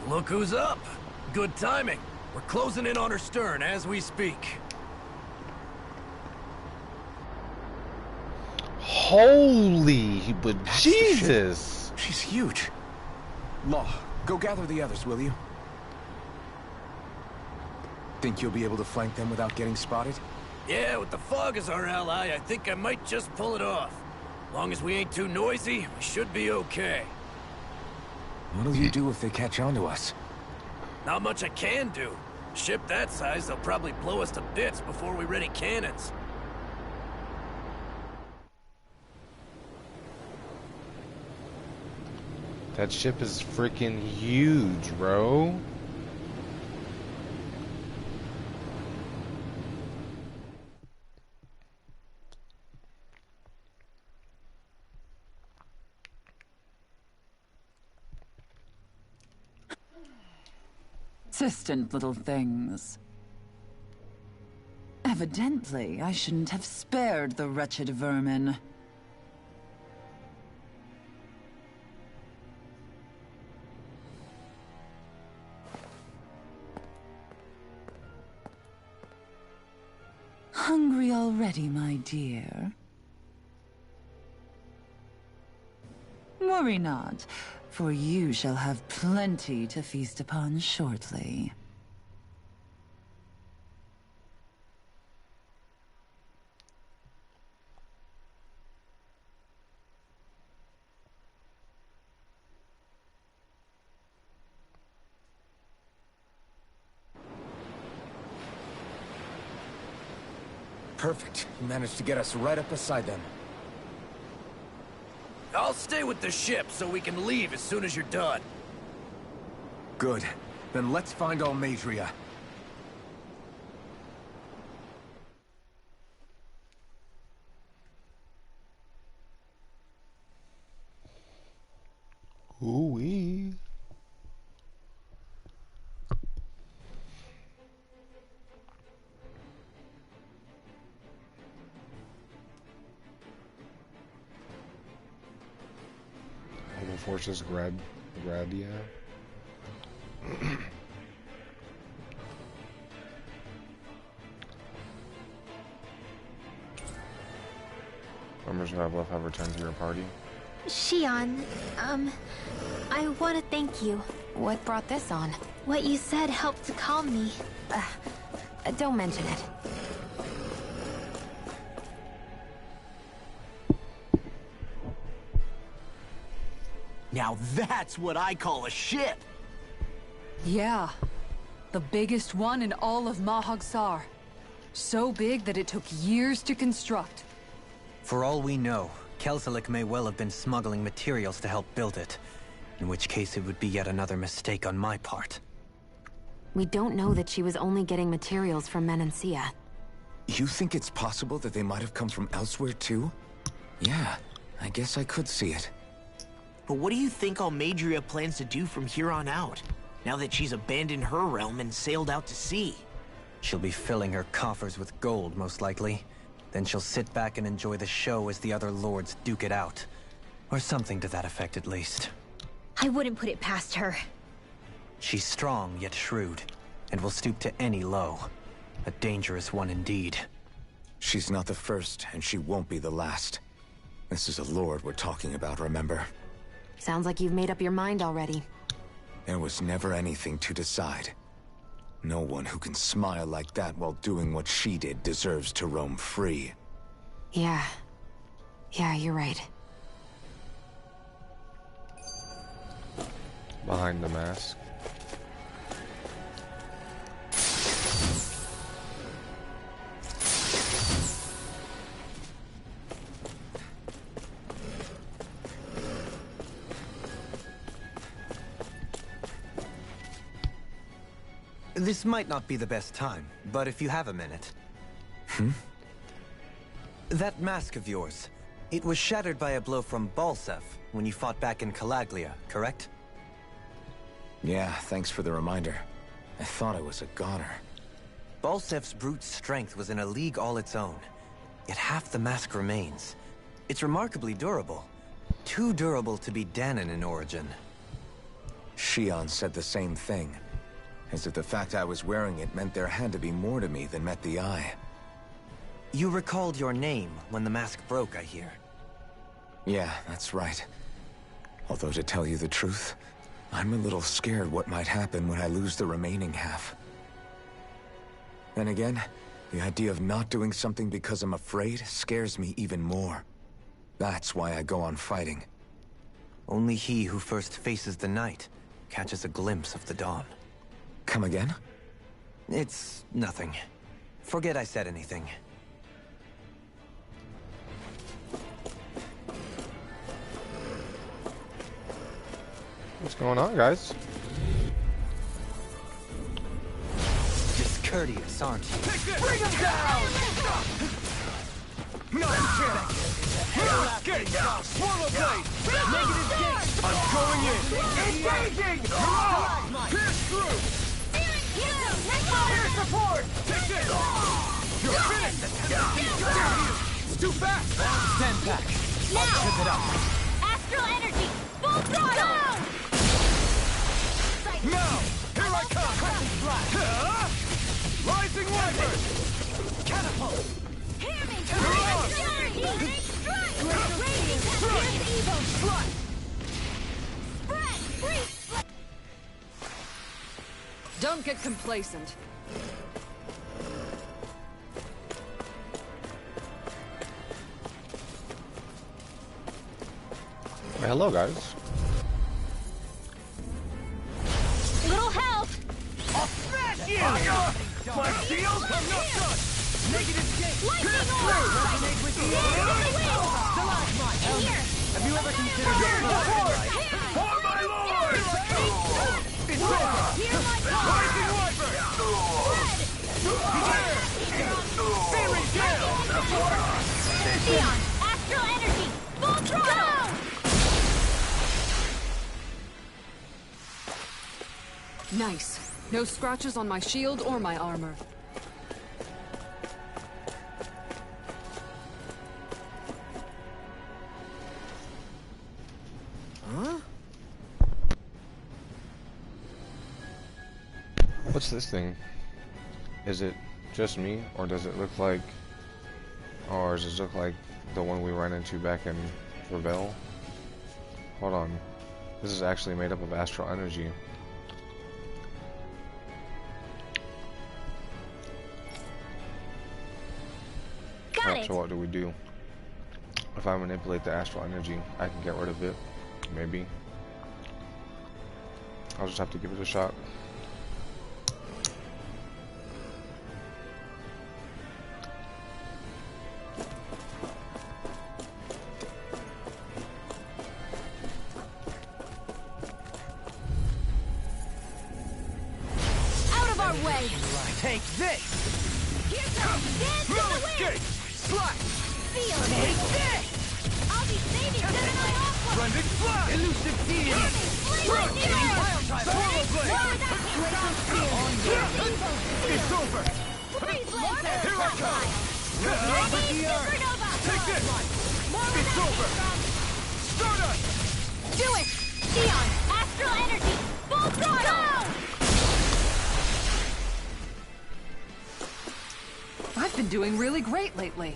Look who's up. Good timing. We're closing in on her stern as we speak. Holy, but Jesus! She's huge. Law, go gather the others, will you? Think you'll be able to flank them without getting spotted? Yeah, with the fog as our ally, I think I might just pull it off. Long as we ain't too noisy, we should be okay. What'll you do if they catch on to us? Not much I can do. Ship that size, they'll probably blow us to bits before we ready cannons. That ship is freaking huge, bro. Persistent little things. Evidently, I shouldn't have spared the wretched vermin. Hungry already, my dear? Worry not, for you shall have plenty to feast upon shortly. Perfect. You managed to get us right up beside them. I'll stay with the ship so we can leave as soon as you're done. Good. Then let's find Almadria. Ooh-wee. Homo Forces Gradia. Members who have left have returned to your party. Shion, I want to thank you. What brought this on? What you said helped to calm me. Don't mention it. Now that's what I call a ship! Yeah. The biggest one in all of Mahag Saar. So big that it took years to construct. For all we know, Kelzelik may well have been smuggling materials to help build it. In which case it would be yet another mistake on my part. We don't know that she was only getting materials from Menancia. You think it's possible that they might have come from elsewhere too? Yeah, I guess I could see it. But what do you think Almadria plans to do from here on out? Now that she's abandoned her realm and sailed out to sea? She'll be filling her coffers with gold, most likely. Then she'll sit back and enjoy the show as the other lords duke it out. Or something to that effect, at least. I wouldn't put it past her. She's strong, yet shrewd, and will stoop to any low. A dangerous one indeed. She's not the first, and she won't be the last. This is a lord we're talking about, remember? Sounds like you've made up your mind already. There was never anything to decide. No one who can smile like that while doing what she did deserves to roam free. Yeah. Yeah, you're right. Behind the mask. This might not be the best time, but if you have a minute. That mask of yours, it was shattered by a blow from Balsef when you fought back in Calaglia, correct? Yeah, thanks for the reminder. I thought I was a goner. Balsef's brute strength was in a league all its own, yet half the mask remains. It's remarkably durable. Too durable to be Dahnan in origin. Shion said the same thing. As if the fact I was wearing it meant there had to be more to me than met the eye. You recalled your name when the mask broke, I hear. Yeah, that's right. Although to tell you the truth, I'm a little scared what might happen when I lose the remaining half. Then again, the idea of not doing something because I'm afraid scares me even more. That's why I go on fighting. Only he who first faces the night catches a glimpse of the dawn. Come again? It's nothing. Forget I said anything. What's going on, guys? Discourteous, aren't you? Bring him down! No chance! Escape! Swallow blade! Negative gate! I'm going in! Engaging! Pierce through! Fire support! Take this! You're finished! It's too fast! Stand back! I'll trip it up! Astral energy! Full throttle! Now! Here I come! Rising Wipers! Catapult! Hear me! Don't get complacent. Hello, guys. Little help! I'll smash you! My shield? I'm not done! Negative gate! Lightning orb! Resonate with you! Stalagmite! In here! Have you ever considered your support? For my lord! It's over! Hear my call! Rising Wiper! Fairy Gale! Theon! Astral energy! Full throttle! Nice. No scratches on my shield or my armor. What's this thing? Is it just me, or does it look like, or does it look like the one we ran into back in Rebel? Hold on. This is actually made up of astral energy. Got it. So what do we do? If I manipulate the astral energy, I can get rid of it. Maybe. I'll just have to give it a shot. Out of our way! Take this! Here comes Dance in No the escape! Wind! Slash! Feel Take it! this! I'll be saving this in my aqua! Rending flash! Elusive deity! Lightning arrow! Swallow blade! It's over! Freeze laser! Here I come! Ready, supernova! Take this! It's over! Stardust! Do it! Theon! Astral energy! Full throttle! I've been doing really great lately.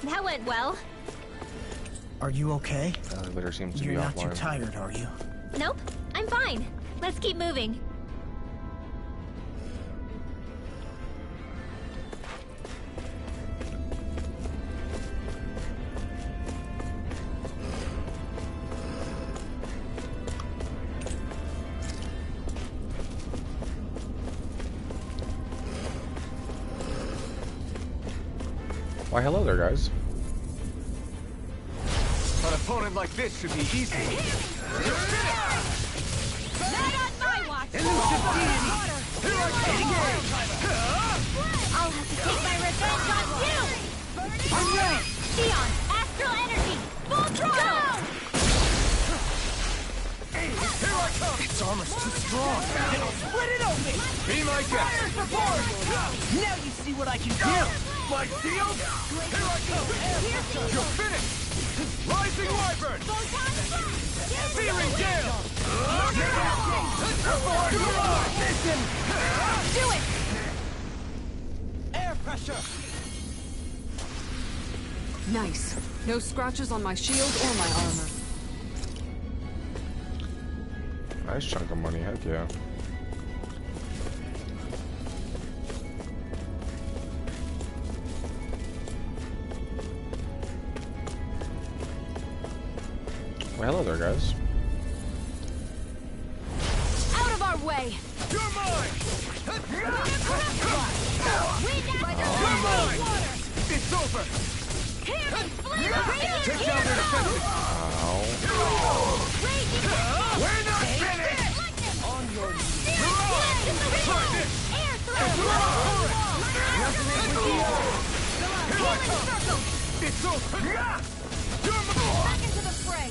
That went well. Are you okay? The elevator seems to You're be not offline. too tired, are you? Nope, I'm fine. Let's keep moving. Why, hello there, guys. An opponent like this should be easy. Not on my watch! Elusive deity! Here I I'll have to take my revenge on you! I'm ready! Theon! Astral energy! Full throttle! Here I Its armor's too strong. Split it open! Be my guest. Now you see what I can do! My shield? Here I go. You're finished. Rising Wyvern. Searing Gale. Do it! Air pressure! Nice. No scratches on my shield or my armor. Nice chunk of money, heck yeah. Well, hello there, guys. Out of our way! You're mine. You're mine! It's over. Take down their defenses. We're not finished. On your knees. Air It's over. Back into the fray.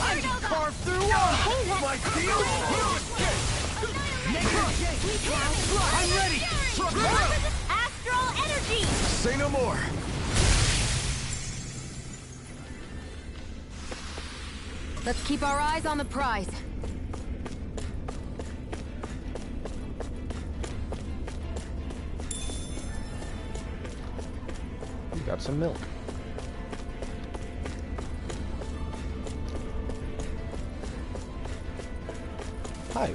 I can carve through one! My shield. I'm ready! Astral energy! Say no more. Let's keep our eyes on the prize. We got some milk. Hi.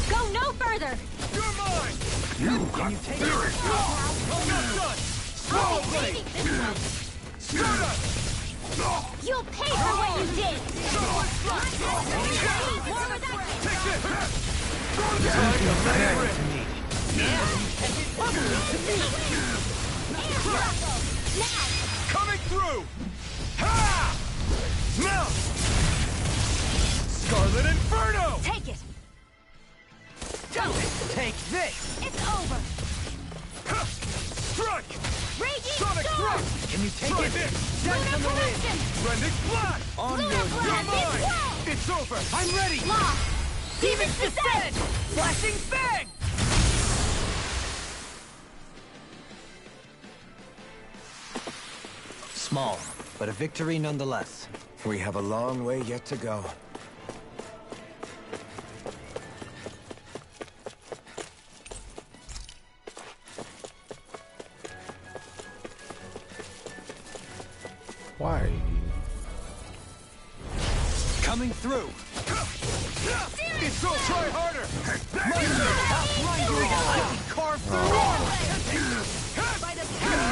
Go no further! You're mine. You got theory. I'm not done. Swallow blade. Scoot up. You'll pay for what you did! Take this. Coming through. Ha! Now. Scarlet Inferno. Take it! Take this! It's over! Strike. Raging Sonic storm! thrust. Can you take Try it? this. Dance on the wind! Rending blast. On Luna your blast! You're It's mine. well! It's over. I'm ready! Lost! Demon's Descent! Flashing Fang! Small, but a victory nonetheless. We have a long way yet to go. Why? Coming through! It's all try harder. Carve through!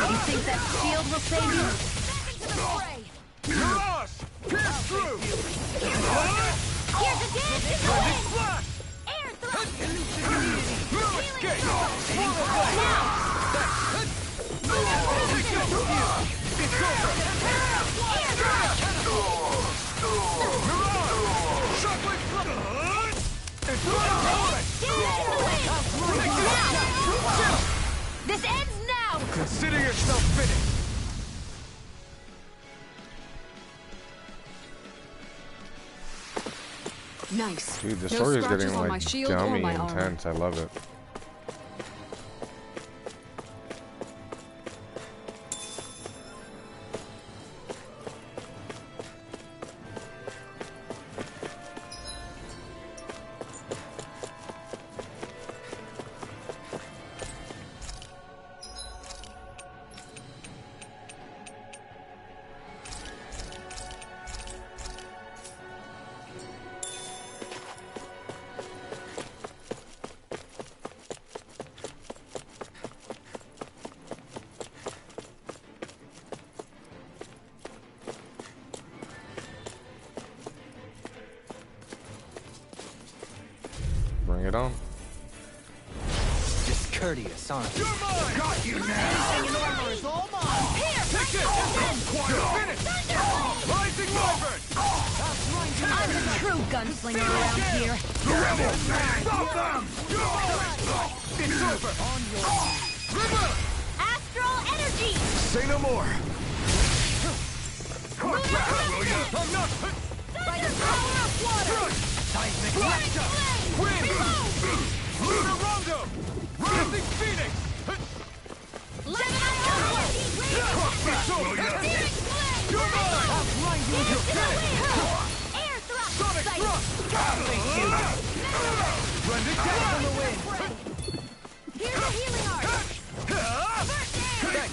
You think that shield will save you? You're us. Pierce through. Here's a dance in the Rending wind! blast. Air thrust! Blue escape. It's over. Shockwave blast. It's Now! This ends now! Consider yourself finished. Nice. Dude, the No story is scratches getting on my like shield or dummy my armor. intense. I love it. Bring it on. Discourteous, aren't you? You're mine. Got you now. Is all mine! Take this. You're finished. Rising Wyvern. I'm the true gunslinger around here. Stop them. It's over. River. Astral energy! Say no more. I'm not. Power of water! Seismic Burning Lecter! flame! Wind! Reload! Lunar Rondo! Rising Phoenix! Gemini Onward! It's over! Phoenix flame! You're mine! I'll blind you with your fist! Air thrust! Sonic Sight. Thrust! Rend it down from the wind! Here's a healing art! First aid!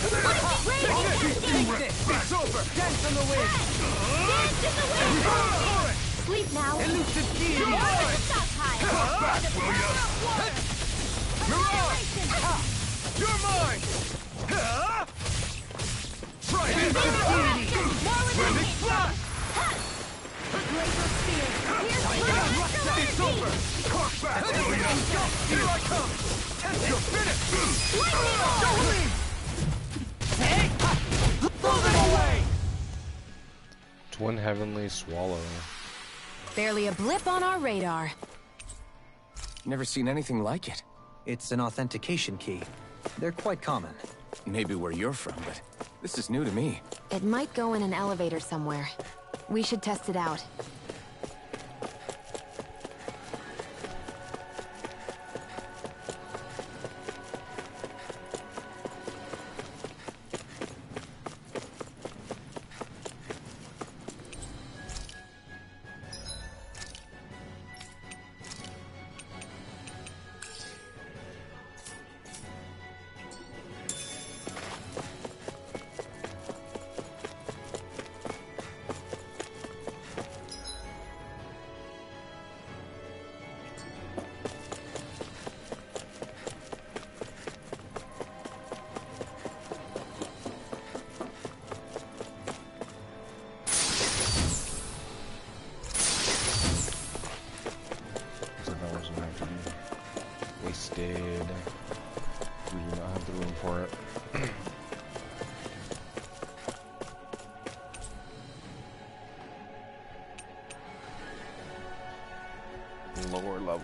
It's over! Dance in the wind! Dance in the wind! Sleep now! Elusive key! You're You're mine! the stockpile! The power of water! Mirage! Annihilation! You're mine! Try this! More with Rend it! it flash! Laser spear! Here's It's over! Cork back! Here I come! You're finished! lightning! Hey! Move it away! Twin Heavenly Swallow. Barely a blip on our radar. Never seen anything like it. It's an authentication key. They're quite common. Maybe where you're from, but this is new to me. It might go in an elevator somewhere. We should test it out. Wasted. We do not have the room for it. Lower level.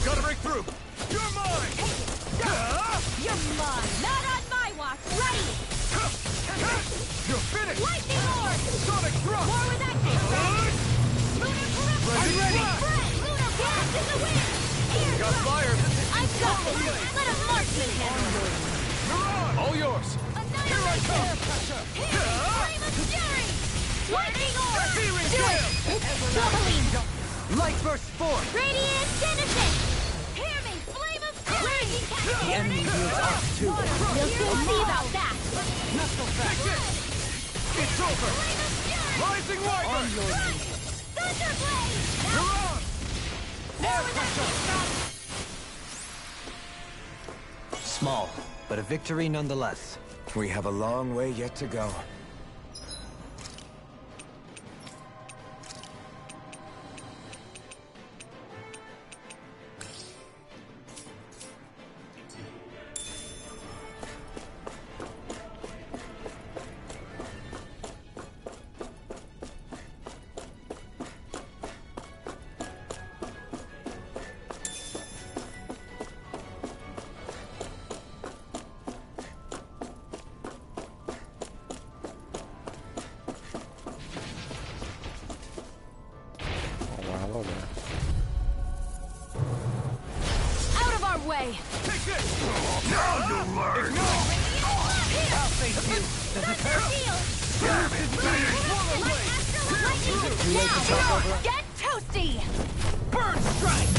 Gotta break through! You're mine! You're mine! Not on my watch! Ready! You're finished! Lightning Lord! Sonic Thrust! War with action! Lunar corruption! I'm ready! Spread! Lunar blast in the wind! Air Got thrust! fire! I've got this! Let a marksman handle it! Mirage! All yours! Here I come! Flame of fury! Lightning Orb! Searing Do it! Gale! Doubling! Light burst forth! Radiant Genesis! Hear me! Flame of fury! The enemy yields off too. We'll soon see about that! Not so fast! It's over! Rising Wyvern! Thunderblade! Mirage! War with action! Small, but a victory nonetheless. We have a long way yet to go. Hello there. Out of our way! Take this! Now you learn! I'll face you! Does it hurt? Now! Get toasty! Burn strike!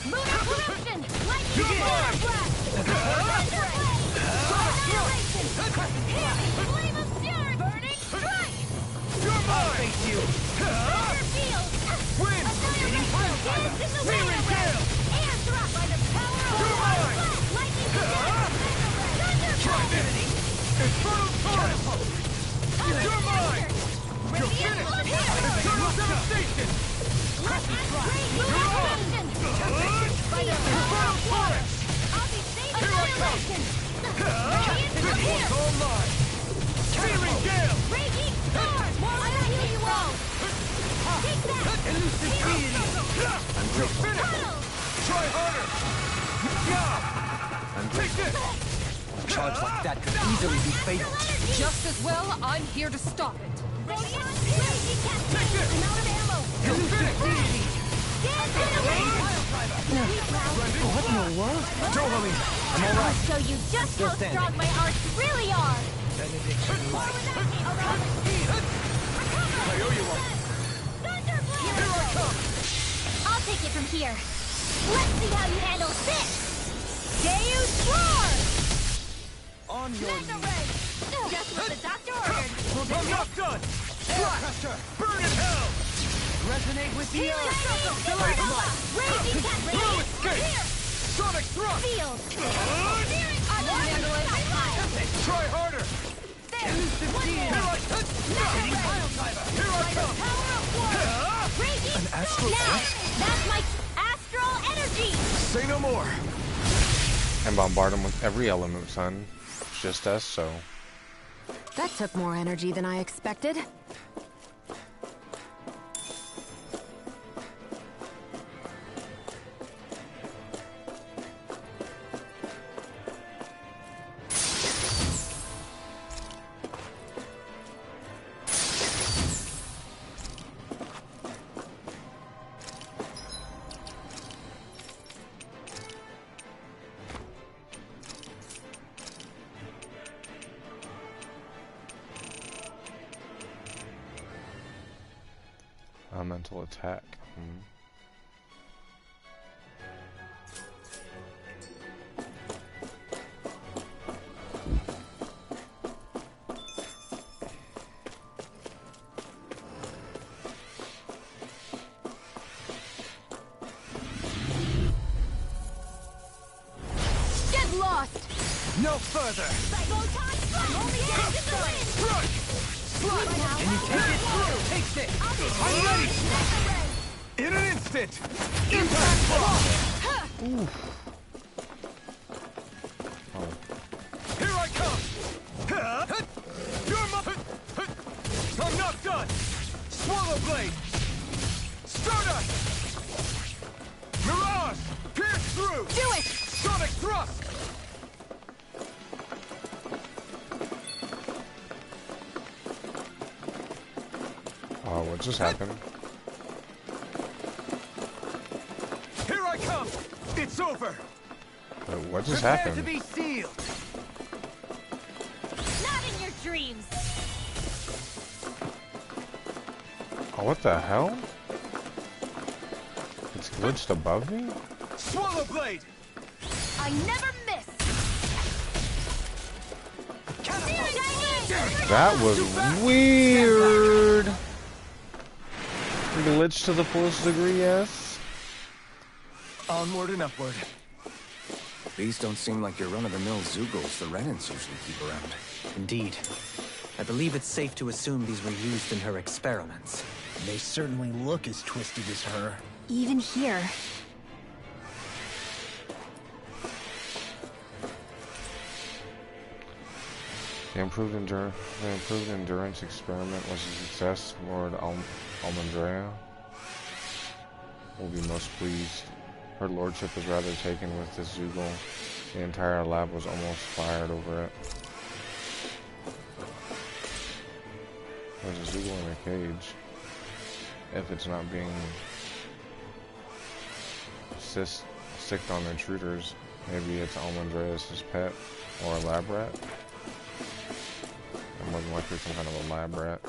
Lunar corruption! Lightning You're mine! blast! Annihilation! Flame of fury! Burning strike! You're mine! Face you! Thunder field! Wind! Annihilation! Dance in the Searing wind! Gale! Air drop by the power of You're mine! lightning blast! Thunder Infernal torrent! You're mine! You're finished! Eternal devastation! Elusive deity! I'm grateful. Try harder! I'm Take grateful. this! A charge like that could easily be fatal. Just as well, I'm here to stop it. Radiant cascade! I'm out of ammo! Elusive deity! What in the world? Don't worry. I'm all I'll right. show you just Still how standing. strong my arts really are! Benediction light. I owe you one. Thunderblade! Here I come! I'll take it from here. Let's see how you handle this! Deus Roar! On your Mega Ray! Just what the doctor ordered! I'm not done! Burn in hell! Resonate with the Healing earth. circle! Raging cascade! Blue escape! Here! Sonic thrust! Field! I can handle it. Try harder! Elusive Here I come! Here I come! Power of war! Raging An astral now! force? That's my astral energy! Say no more. And bombard them with every element, son. Just us, so. That took more energy than I expected. Mental attack. Get lost! No further. Photon strike! Only dance in the wind! Can you take it? Take this. I'm ready. In an instant. Impact block. Here I come! You're I'm not done! Swallow blade! Stardust! Mirage! Pierce through! Do it! Sonic thrust! Oh, what just happened? Here I come! It's over! Wait, what just Prepare happened? to be sealed! Not in your dreams! Oh, what the hell? It's glitched above me? Swallow blade! I never miss! That was weird! Glitch to the fullest degree, yes? Onward and upward. These don't seem like your run-of-the-mill Zeugles the Renans usually keep around. Indeed. I believe it's safe to assume these were used in her experiments. They certainly look as twisted as her. Even here. The improved endurance experiment was a success. Lord Almandrea will be most pleased. Her lordship is rather taken with this Zeugle. The entire lab was almost fired over it. There's a Zeugle in a cage. If it's not being sicked on intruders, maybe it's Almandreas' pet or a lab rat. Or more than likely some kind of a lab rat.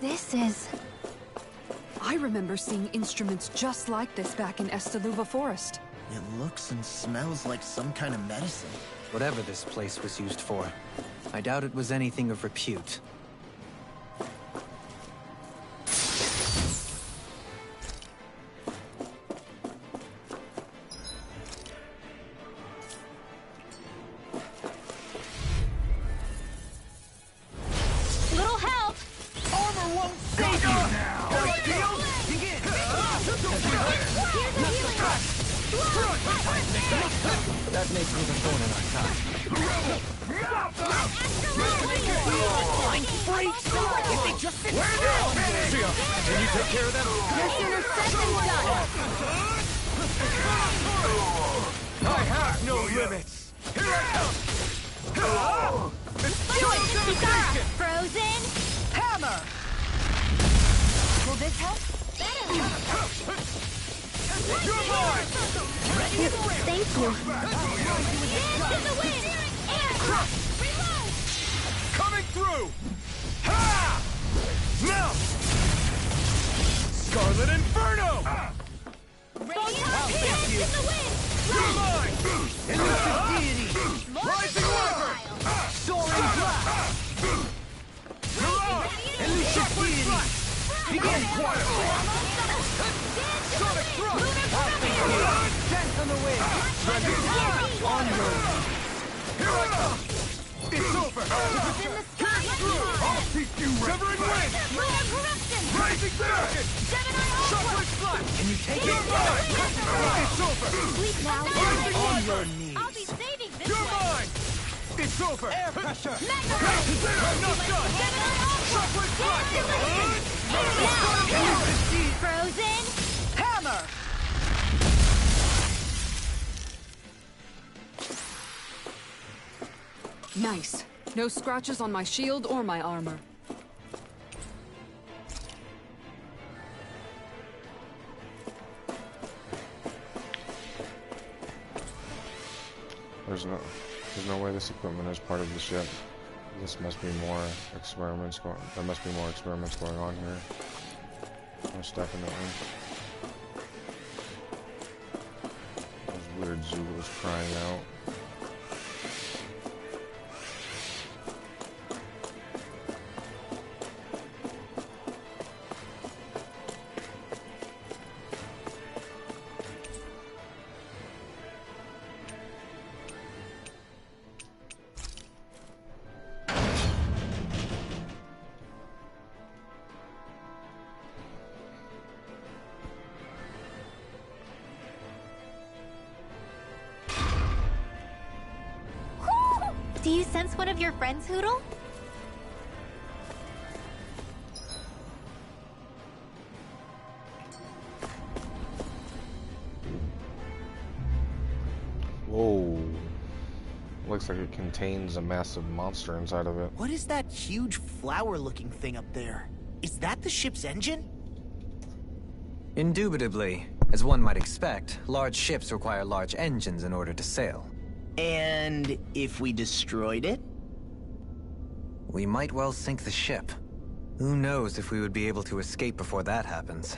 This is... I remember seeing instruments just like this back in Estaluva Forest. It looks and smells like some kind of medicine. Whatever this place was used for, I doubt it was anything of repute. Little help! Armor won't save you now! Here's a healing That makes me the thorn in our side. Can you take care of them? No sooner said than done. I have no limits. Here I come. It's Kisara, frozen Hammer! Will this help? You're mine! Thank you. Into the wind! And reload! Coming through! Ha! Now! Scarlet Inferno! Radiant in the wind! You're mine! Elusive deity! Rising Wyvern! Soaring blast! You're on! Elusive deity! Begin quietly! Sonic Thrust! Dance on the wind! On your Here I come! It's over! In the sky! I'll teach you! Severing Wind! Lunar corruption! Rising Dragon! Gemini Shockwave Slash! Can you take You're it? mine! It's over! Sleep now. Rising On Wyvern! your knees! I'll be saving this You're one. mine! It's over! Air pressure! I'm not done! Shockwave Slash! Frozen. Hammer! Nice. No scratches on my shield or my armor. There's no way this equipment is part of the ship. This must be more experiments going. There must be more experiments going on here. Most definitely. Those weird Zulus crying out. Do you sense one of your friends, Hootle? Whoa. Looks like it contains a massive monster inside of it. What is that huge flower-looking thing up there? Is that the ship's engine? Indubitably. As one might expect, large ships require large engines in order to sail. And if we destroyed it? We might well sink the ship. Who knows if we would be able to escape before that happens.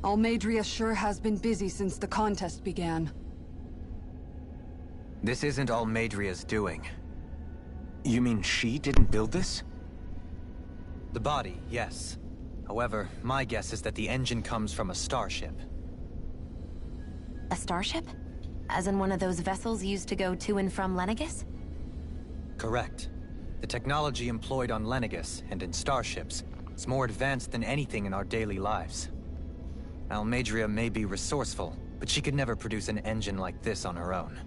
Almeidria sure has been busy since the contest began. This isn't Almeidria's doing. You mean she didn't build this? The body, yes. However, my guess is that the engine comes from a starship. A starship? As in one of those vessels used to go to and from Lenegis? Correct. The technology employed on Lenegis and in starships is more advanced than anything in our daily lives. Almeidria may be resourceful, but she could never produce an engine like this on her own.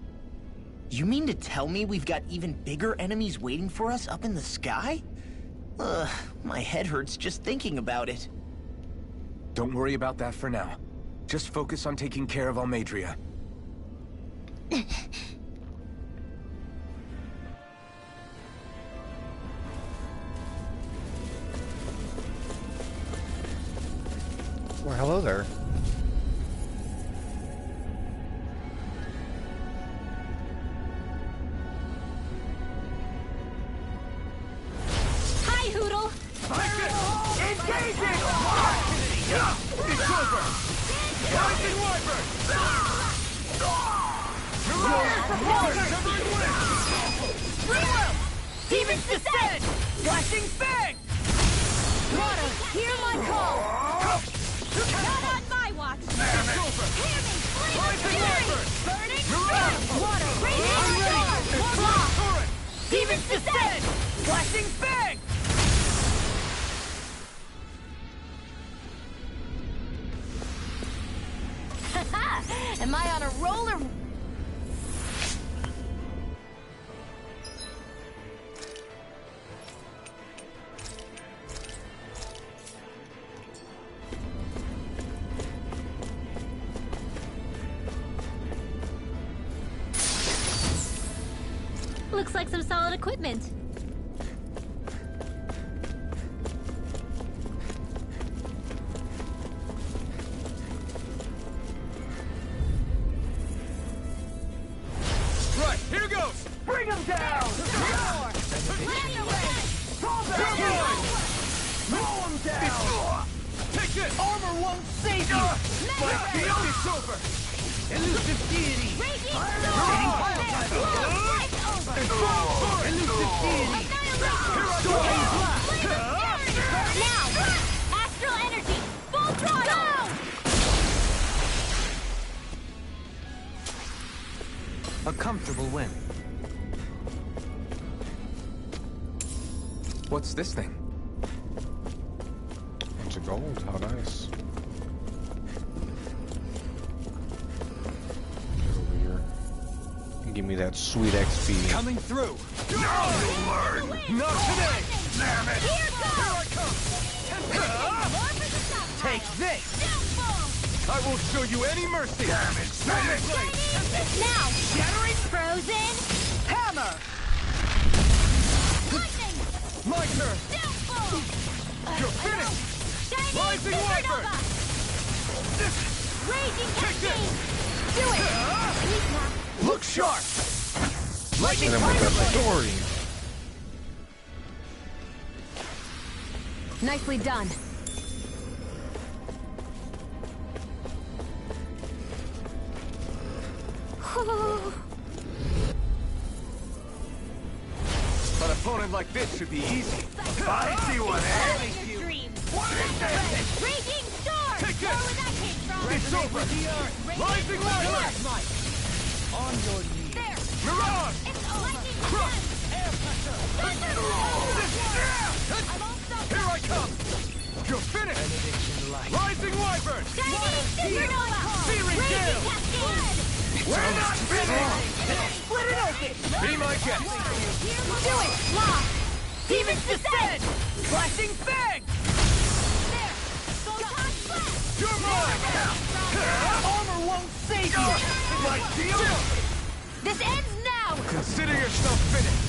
You mean to tell me we've got even bigger enemies waiting for us up in the sky? Ugh, my head hurts just thinking about it. Don't worry about that for now. Just focus on taking care of Almeidria. Well, hello there. Hi, Hootle. Engaging! It's over! Rising Wyvern! Demons descend! Flashing Fang! Water, hear my call! Not on my watch! Hear me! Fury! Burning Fang! Water, radiant storm! Law! Demons descend! Flashing Fang! Am I on a roller? Looks like some solid equipment. Right, here goes! Bring him down! Blow him down! Take this! Armor won't save you! My field is over! Elusive deity! Raging Elusive deity! Now! Astral energy! Full throttle! A comfortable win. What's this thing? Bunch of gold. How nice. Get over here. Give me that sweet XP. Coming through! Now you'll learn! Not today! Damn it! Here I come! Take this! I won't show you any mercy! Damn it! Now! Shattering Frozen! hammer! Lightning! My turn! Downfall! You're finished! Shining Rising Viper! supernova! Raging Take this! cascade! Do it! Sweet now. Look sharp! Lightning And then we got the story. Nicely done. An opponent like this should be easy. I see what happens. Your dreams! This! Raging storm! Take this! Know where that came from? It's over! Rising Viper! On your knees. There! Mirage! It's lightning! Crush! Air pressure! I won't stop! Here I come! You're finished! Rising Wyvern! Shining supernova! Searing Raging gale! cascade! We're not finished! Split it open! Be my guest! Do it! Lock! Demons descend! Flashing fang! There! Photon flash! You're mine! Armor won't save you! My shield! This ends now! Consider yourself finished!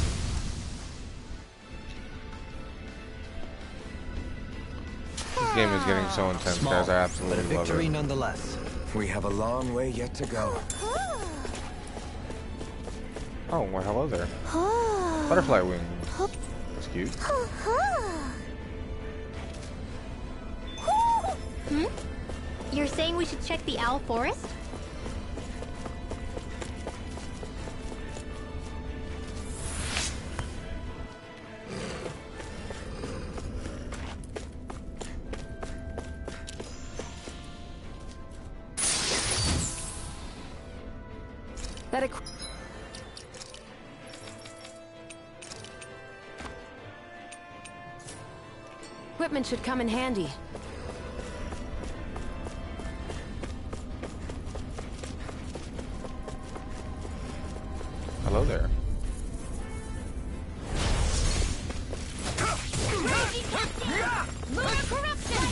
This game is getting so intense, Small, guys. I but a absolutely love victory it. nonetheless. We have a long way yet to go. Oh, well, hello there. Butterfly wings. That's cute. You're saying we should check the owl forest? That equipment should come in handy. Hello there. Raging cascade! Lunar corruption!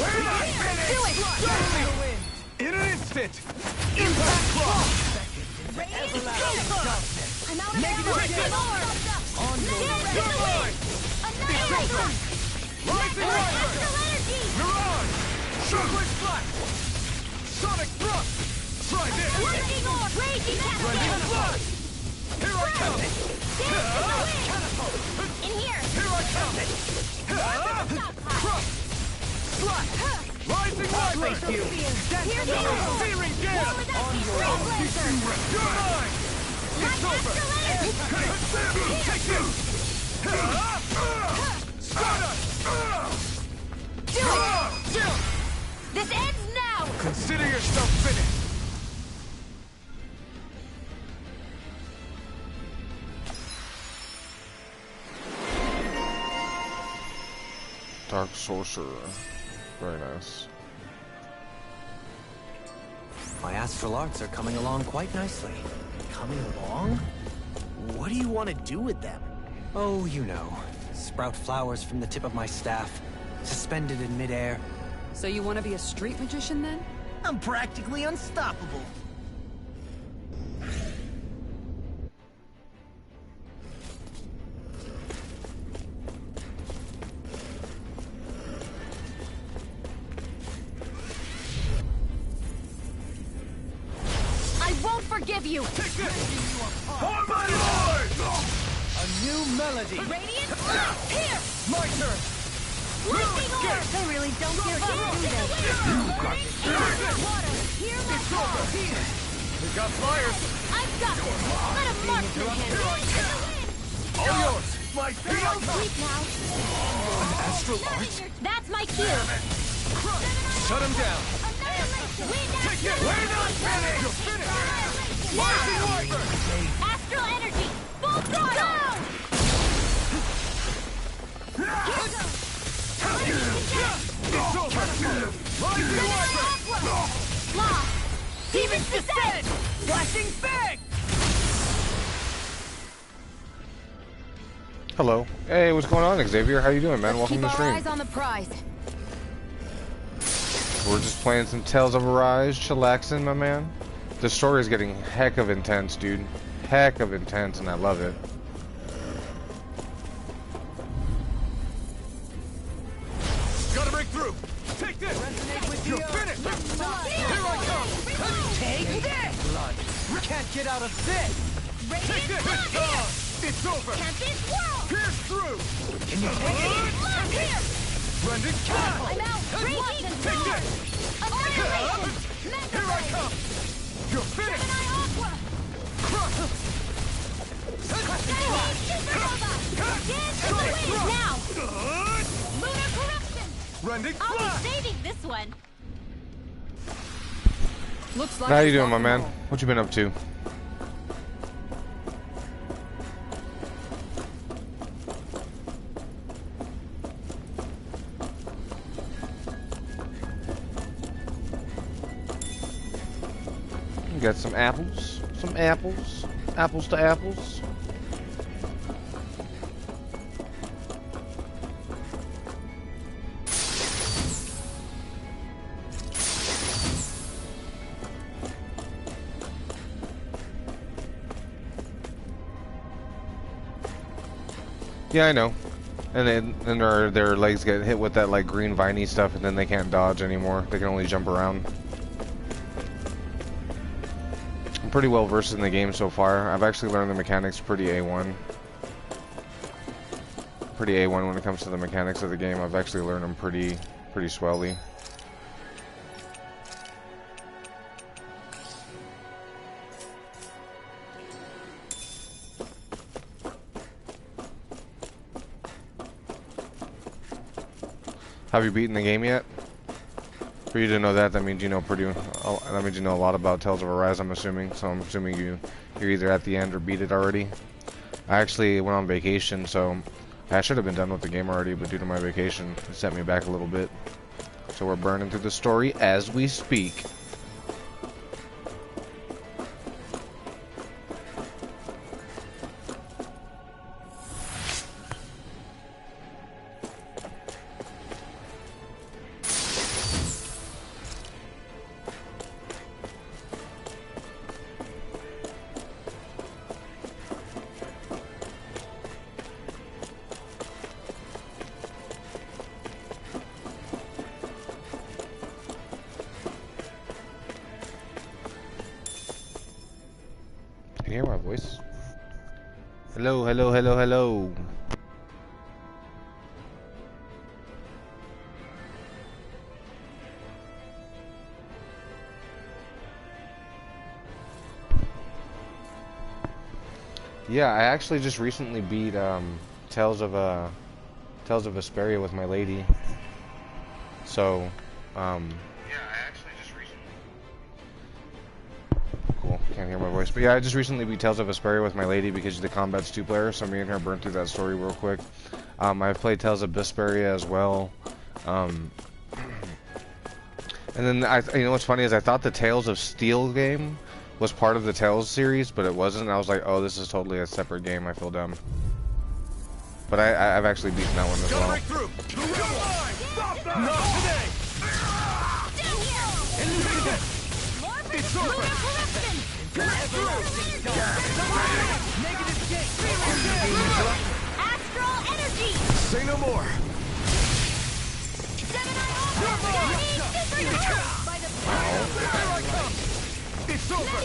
We're not finished! Do it! In an instant! Impact clock! I'm out of ammo! On You're mine! Annihilate! Rising Rider! Astral energy! Mirage! Shockwave Flash! Sonic Thrust! Try this! Lightning orb! Raging Lightning cascade! Flash! Here I come! Dance in the wind! In here! Here I come! Crush! Slash! Rising Wyvern! Here we go! Searing Gale! On your own! You're mine! It's over! Take you! Stardust! Do it! This ends now! Consider yourself finished! Dark Sorcerer. Very nice. My astral arts are coming along quite nicely. Coming along? What do you want to do with them? Oh, you know. Sprout flowers from the tip of my staff, suspended in midair. So you want to be a street magician then? I'm practically unstoppable. I won't forgive you! For my lord! A new melody. Radiant Flame! Here! My turn. Lightning Orb! They really don't give up, do they? Water! Hear my call! We got flyers. I've got this! Let him mark your hand! All yours. My They're all asleep now! Astral Arts? That's my cue! Shut him down. Take it! We're not finished! You're finished! Rising Wyvern! Astral Energy! Full throttle! It's over! Rising Wyvern! Lost! Demon's Descent! Flashing Fang! Hello. Hey, what's going on, Xavier? How you doing, man? Welcome to the Keep our stream. eyes on the prize. We're just playing some Tales of Arise, chillaxing, my man. The story is getting heck of intense, dude. Heck of intense, and I love it. Gotta break through! Take this! You're finished! Here I come! Take this! Blood. Can't get out of this! Take this! It's over! Tempest Whirl! Pierce through! Can you take it? Love here! Brendan Castle! I'm out! Raging Take Storm! this! Annihilation! Here I Mega come! You're finished! Gemini Aqua! Crush! Dynamite Supernova! Dance to the wind! Now! Lunar Corruption! Brendan I'll Flash! be saving this one! Looks like How you it's doing, my rock and man? roll. What you been up to? Got some apples. Some apples. Apples to apples. Yeah, I know. And then their legs get hit with that like green viney stuff, and then they can't dodge anymore. They can only jump around. I'm pretty well versed in the game so far. I've actually learned the mechanics pretty A1. Pretty A1 when it comes to the mechanics of the game. I've actually learned them pretty swelly. Have you beaten the game yet? For you to know that, that means you know that means you know a lot about Tales of Arise, I'm assuming. So I'm assuming you're either at the end or beat it already. I actually went on vacation, so I should have been done with the game already, but due to my vacation, it set me back a little bit. So we're burning through the story as we speak. Can you hear my voice? Hello, hello, hello, hello. Yeah, I actually just recently beat Tales of Vesperia with my lady. So, yeah, I actually just recently. Cool, can't hear my voice, but yeah, I just recently beat Tales of Vesperia with my lady because the combat's 2-player, so me and her burned through that story real quick. I've played Tales of Vesperia as well. And then you know what's funny is I thought the Tales of Steel game was part of the Tales series, but it wasn't. I was like, oh, this is totally a separate game. I feel dumb. But I've actually beaten that one as well. Break through. Not today. It's over. Astral energy. Say no more. It's over.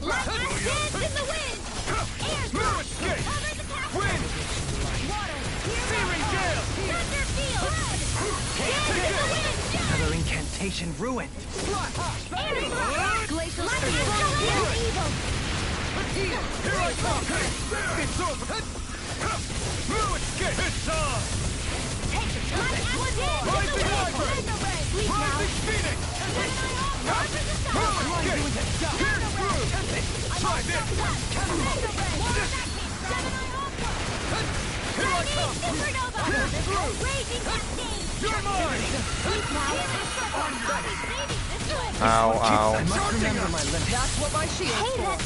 Like dance in the wind. Air No escape. cover the castle. Wind. Water. Searing gale. Thunder field. Dance in the wind. Another incantation ruined. Air glacial field. Evil. Here I come. It's over. No escape. It's on. Rising Wyvern. Rising Phoenix. No escape. Pierce through. Try this. Here I come. Raging cascade. You're mine. Ow, ow. Remember my limit. That's what my shield's for.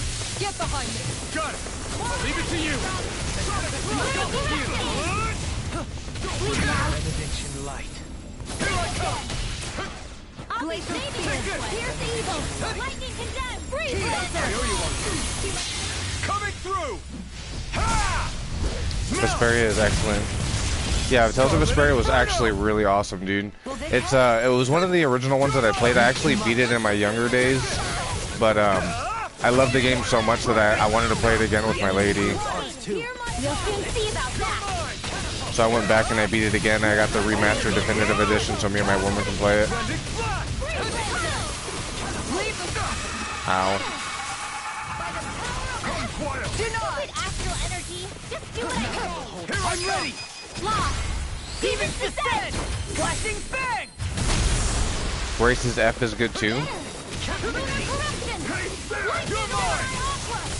Get behind me. Got it. I'll leave it to you. Benediction light. Here I come. I'll be saving this. Pierce evil. Lightning condemn. Freeze laser. Coming through. Ha! Vesperia is excellent. Yeah, Tales of Vesperia was actually really awesome, dude. It was one of the original ones that I played. I actually beat it in my younger days, but I loved the game so much that I wanted to play it again with my lady. You'll soon see about that. So I went back and I beat it again. I got the remastered definitive edition so me and my woman can play it. Ow. Stupid astral energy. Just do what I say. I'm ready. Lost. Demons descend. Flashing bang. Grace's F is good too.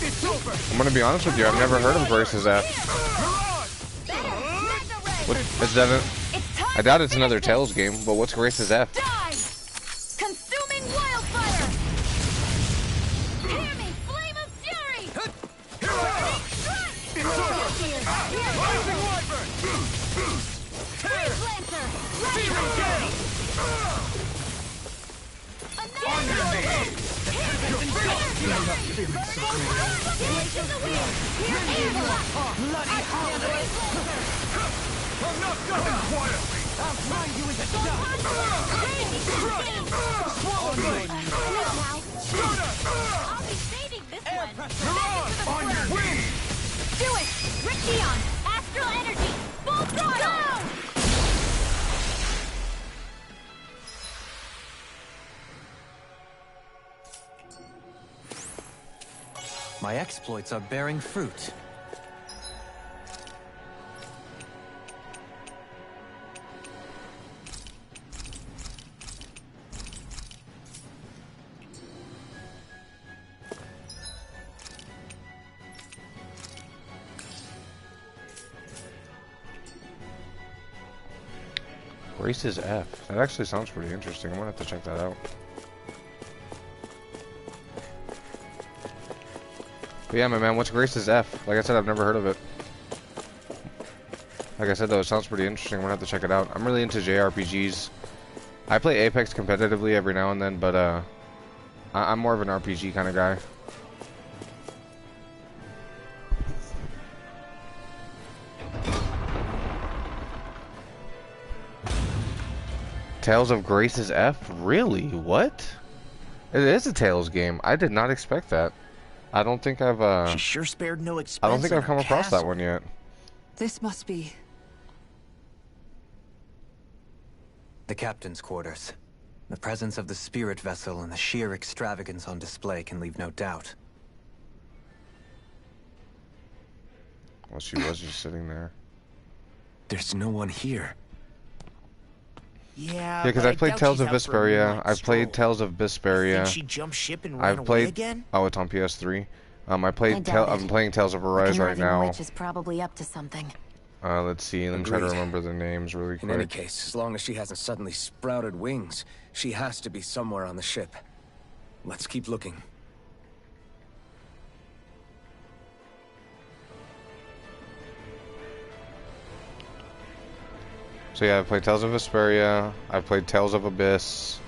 It's over. I'm gonna be honest with you, I've never heard of Grace's F. What is that? I doubt it's another Tales game, but what's Grace's F? Die. Consuming wildfire. Hear me, flame of fury. It's over. Rising Wyvern. Freeze lancer. Searing gale. I'm not done quietly. I'll find you with a Swallow blade. I'll be saving this one. On your wings. Do it! Rixion! Astral energy! Full throttle! My exploits are bearing fruit. Grace's F. That actually sounds pretty interesting. I'm gonna have to check that out. But yeah, my man, what's Grace's F? Like I said, I've never heard of it. Like I said, though, it sounds pretty interesting. I'm gonna have to check it out. I'm really into JRPGs. I play Apex competitively every now and then, but I'm more of an RPG kind of guy. Tales of Grace's F? Really? What? It is a Tales game. I did not expect that. I don't think I've She sure spared no expense. I don't think on I've her come across that castle. one yet. This must be... The captain's quarters. The presence of the spirit vessel and the sheer extravagance on display can leave no doubt. Well, she was just sitting there. There's no one here. Yeah, Yeah, because but I've played doubt Tales she's of out for a Vesperia. moonlight I've played stroll. Tales of Vesperia. Think she jumped ship and ran I've away played. again? Oh, it's on PS3. I I played. doubt I'm it. playing Tales of The Arise right Conniving now. Witch is probably up to something. Let's see. Let me try to Agreed. remember the names really In any quick. case, as long as she hasn't suddenly sprouted wings, she has to be somewhere on the ship. Let's keep looking. So yeah, I played Tales of Vesperia. I played Tales of Abyss.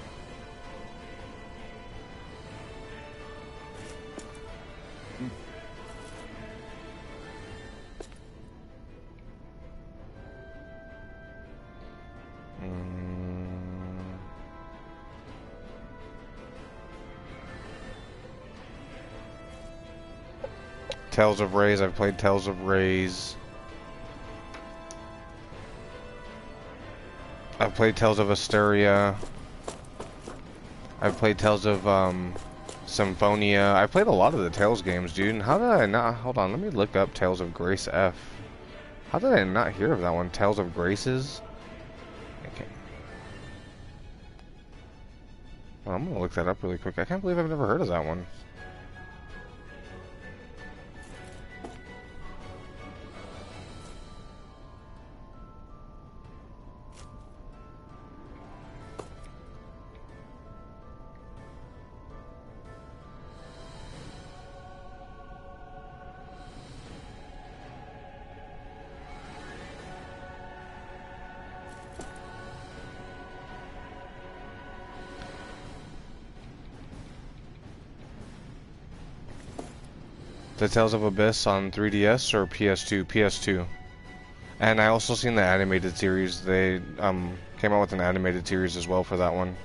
Tales of Rays. I've played Tales of Rays. I've played Tales of Asteria. I've played Tales of Symphonia. I played a lot of the Tales games, dude. And how did I not? Hold on, let me look up Tales of Grace F. How did I not hear of that one? Tales of Graces? Okay. Well, I'm gonna look that up really quick. I can't believe I've never heard of that one. The Tales of Abyss on 3DS or PS2? PS2. And I also seen the animated series. They came out with an animated series as well for that one.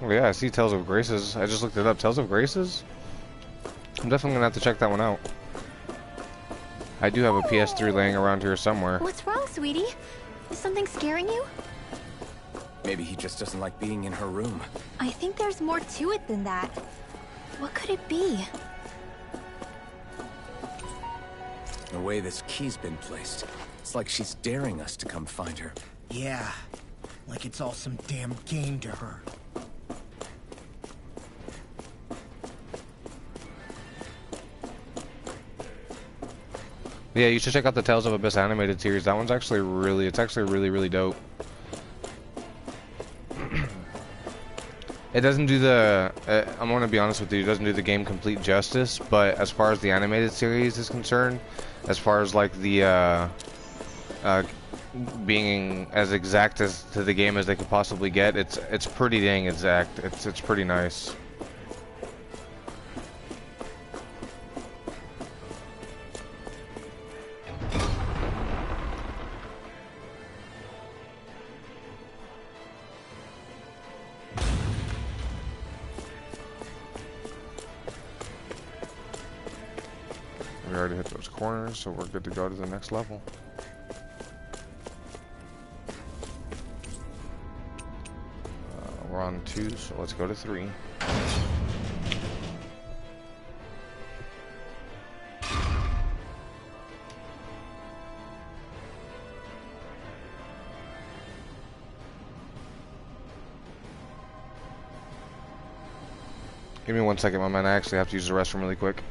Oh yeah, I see Tales of Graces. I just looked it up. Tales of Graces? I'm definitely gonna have to check that one out. I do have a PS3 laying around here somewhere. What's wrong, sweetie? Is something scaring you? Maybe he just doesn't like being in her room. I think there's more to it than that. What could it be? The way this key's been placed. It's like she's daring us to come find her. Yeah, like it's all some damn game to her. Yeah, you should check out the Tales of Abyss animated series. That one's actually really, it's actually really, really dope. It doesn't do the, I'm gonna be honest with you, it doesn't do the game complete justice, but as far as the animated series is concerned, as far as like the, being as exact as to the game as they could possibly get, it's pretty dang exact. It's pretty nice. We already hit those corners, so we're good to go to the next level. We're on 2, so let's go to 3. Give me 1 second, my man. I actually have to use the restroom really quick.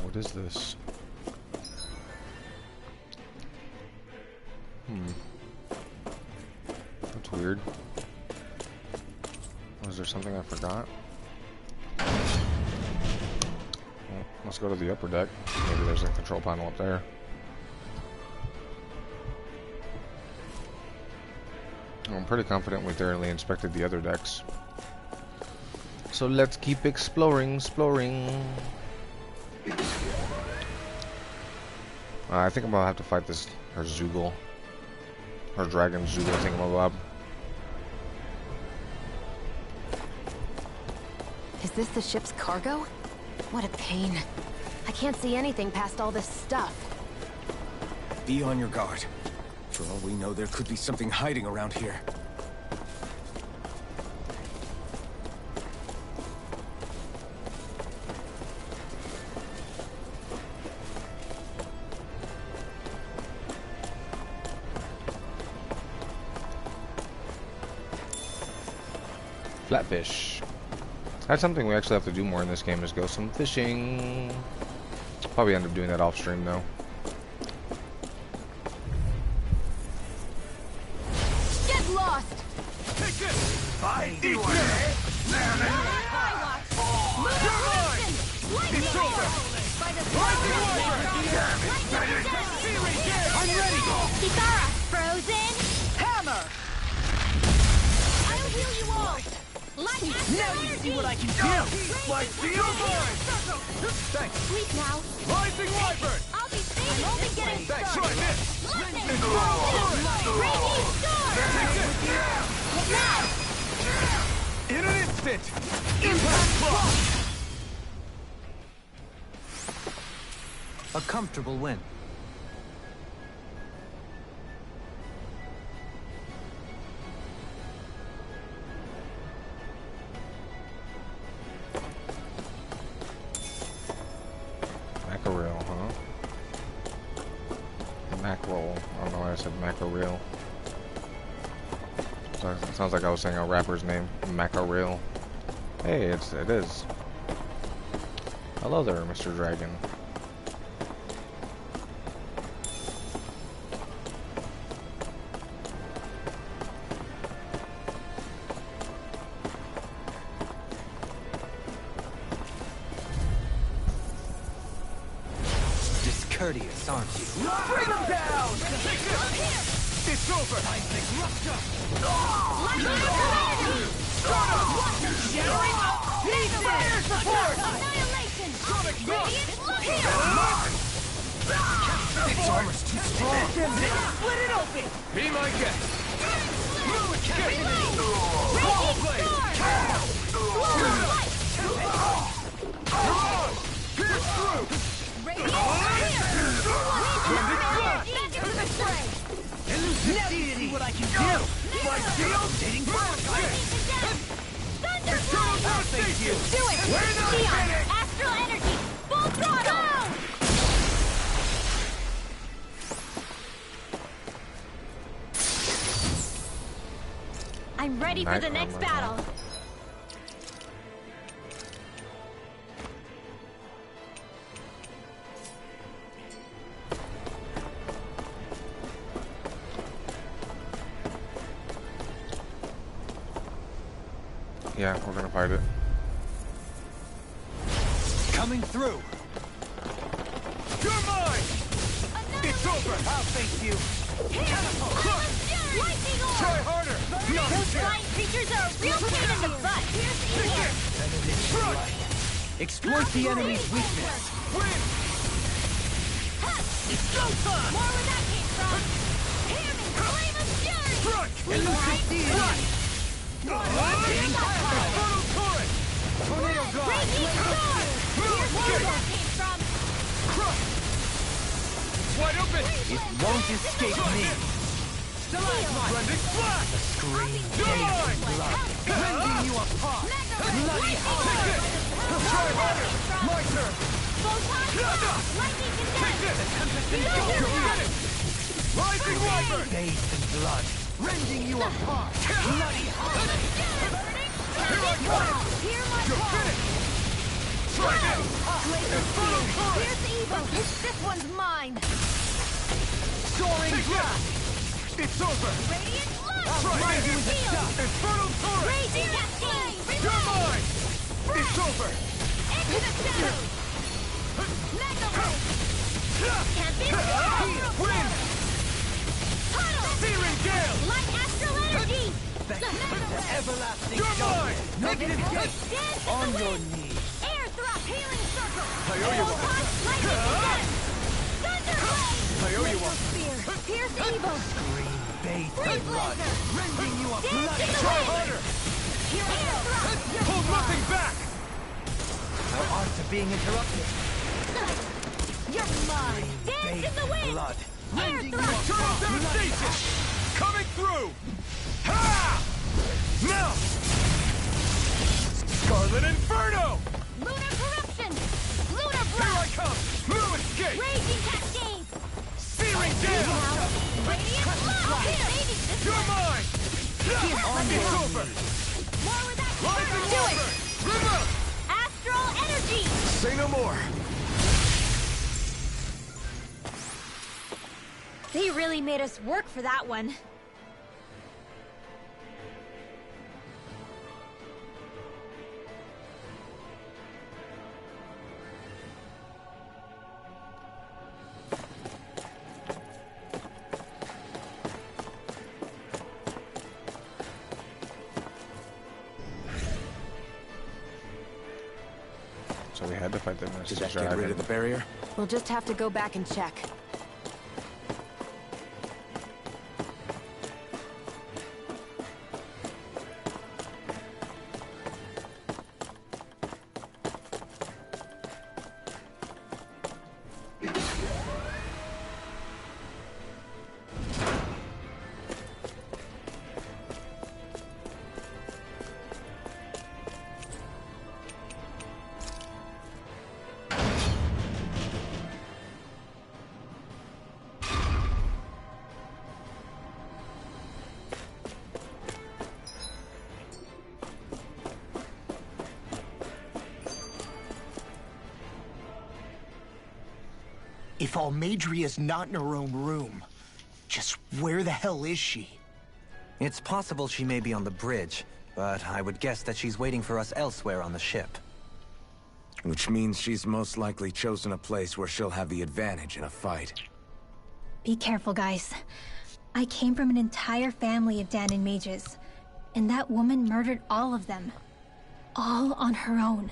What is this? That's weird. Was there something I forgot? Well, let's go to the upper deck. Maybe there's a control panel up there. I'm pretty confident we thoroughly inspected the other decks. So let's keep exploring. I think I'm gonna have to fight this, her Zoogle. Her dragon Zoogle thingamabob. Is this the ship's cargo? What a pain. I can't see anything past all this stuff. Be on your guard. For all we know, there could be something hiding around here. Flatfish. That's something we actually have to do more in this game, is go some fishing. Probably end up doing that off stream though. Get lost! Take it! By the way! It's over! I'm ready! Kitara, frozen! Hammer! I'll heal you all! Light Now you see what I can do! My shield line! Thanks! Sleep now! Rising Wyvern! I'll be safe! I'm only getting Thanks! started! Try this! Lightning! Raging storm! Now! In an instant! Impact block! A comfortable win. Mackerel, huh? Mackerel. I don't know why I said mackerel. Sounds like I was saying a rapper's name. Mackerel. Hey, it is. Hello there, Mr. Dragon. Discourteous, aren't you? Bring them down! It's over! Fire support! Annihilation! Its armor's too strong. Split it open! Be my guest! Now you see what I can do! My shield! Dating I'll face you! Do it! We're not Neon! finished! Astral energy! Full throttle! I'm ready for the next battle. Yeah, we're gonna fight it. Coming through! You're mine! It's over! I'll face you! Lightning orb! Try harder! Those flying creatures are a real pain in the butt! Exploit the enemy's weakness! Win! It's go time! More where that came from! Hammond, flame of fury! Front! Infernal Torrent! Tornado God! Raging storm! Here's where that came from! It's wide open! It won't escape me! Blending Flash! Scream You're mine! rending you apart! Bloody hell! Try harder! My turn! Lightning Take this! Rising Wyvern! Bathed in blood, rending you apart! Bloody hell! Here I come! Hear my You're call! finished! Try this! Infernal Torrent! Here's the evil! This one's mine! Soaring Blast! It's over! Radiant Light! Try Right this! shield! Infernal Torrent! Raging Cascade! You're mine! It's over! Into the shadows! Mega Ray! Can't be stopped! Win! Tunnel! Searing Gale! Light Astral Energy! Everlasting You're mine! Negative Gate! Dance in On the your wind! knees! Air Thrust! Healing Circle! I owe you Full one. touch, lightning defense! Thunder Blade! I owe you one. Spear! Pierce evil! Bathe Freeze laser! Rending you a Dance in bloody the Try wind! harder! Air Thrust! Hold nothing back! Our arts are being interrupted. You're mine! Dance in the wind! Blood. Air Thrust! Eternal devastation! Coming through! Ha! Now! Scarlet Inferno! Lunar Corruption! Lunar Here I Blast! come! No escape! Raging Cascade! Searing Gale! Radiant Blast! Baby, this You're one! mine! It's over! More with that Rising do it! Warper! Remote! Astral Energy! Say no more. They really made us work for that one. So we had to fight the Did Message that get Dragon. rid of the barrier? We'll just have to go back and check. If Almadria's not in her own room, just where the hell is she? It's possible she may be on the bridge, but I would guess that she's waiting for us elsewhere on the ship. Which means she's most likely chosen a place where she'll have the advantage in a fight. Be careful, guys. I came from an entire family of Danon mages, and that woman murdered all of them. All on her own.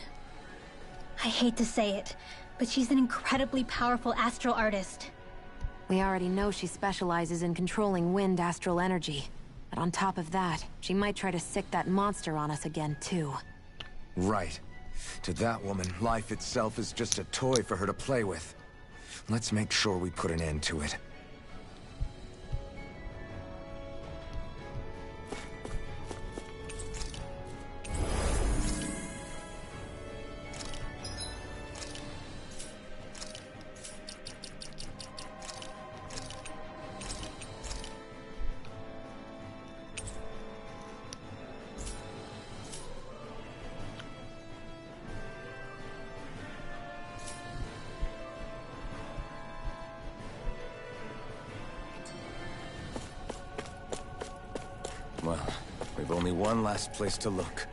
I hate to say it, but she's an incredibly powerful astral artist. We already know she specializes in controlling wind astral energy. But on top of that, she might try to sick that monster on us again, too. Right. To that woman, life itself is just a toy for her to play with. Let's make sure we put an end to it. Well, we've only one last place to look.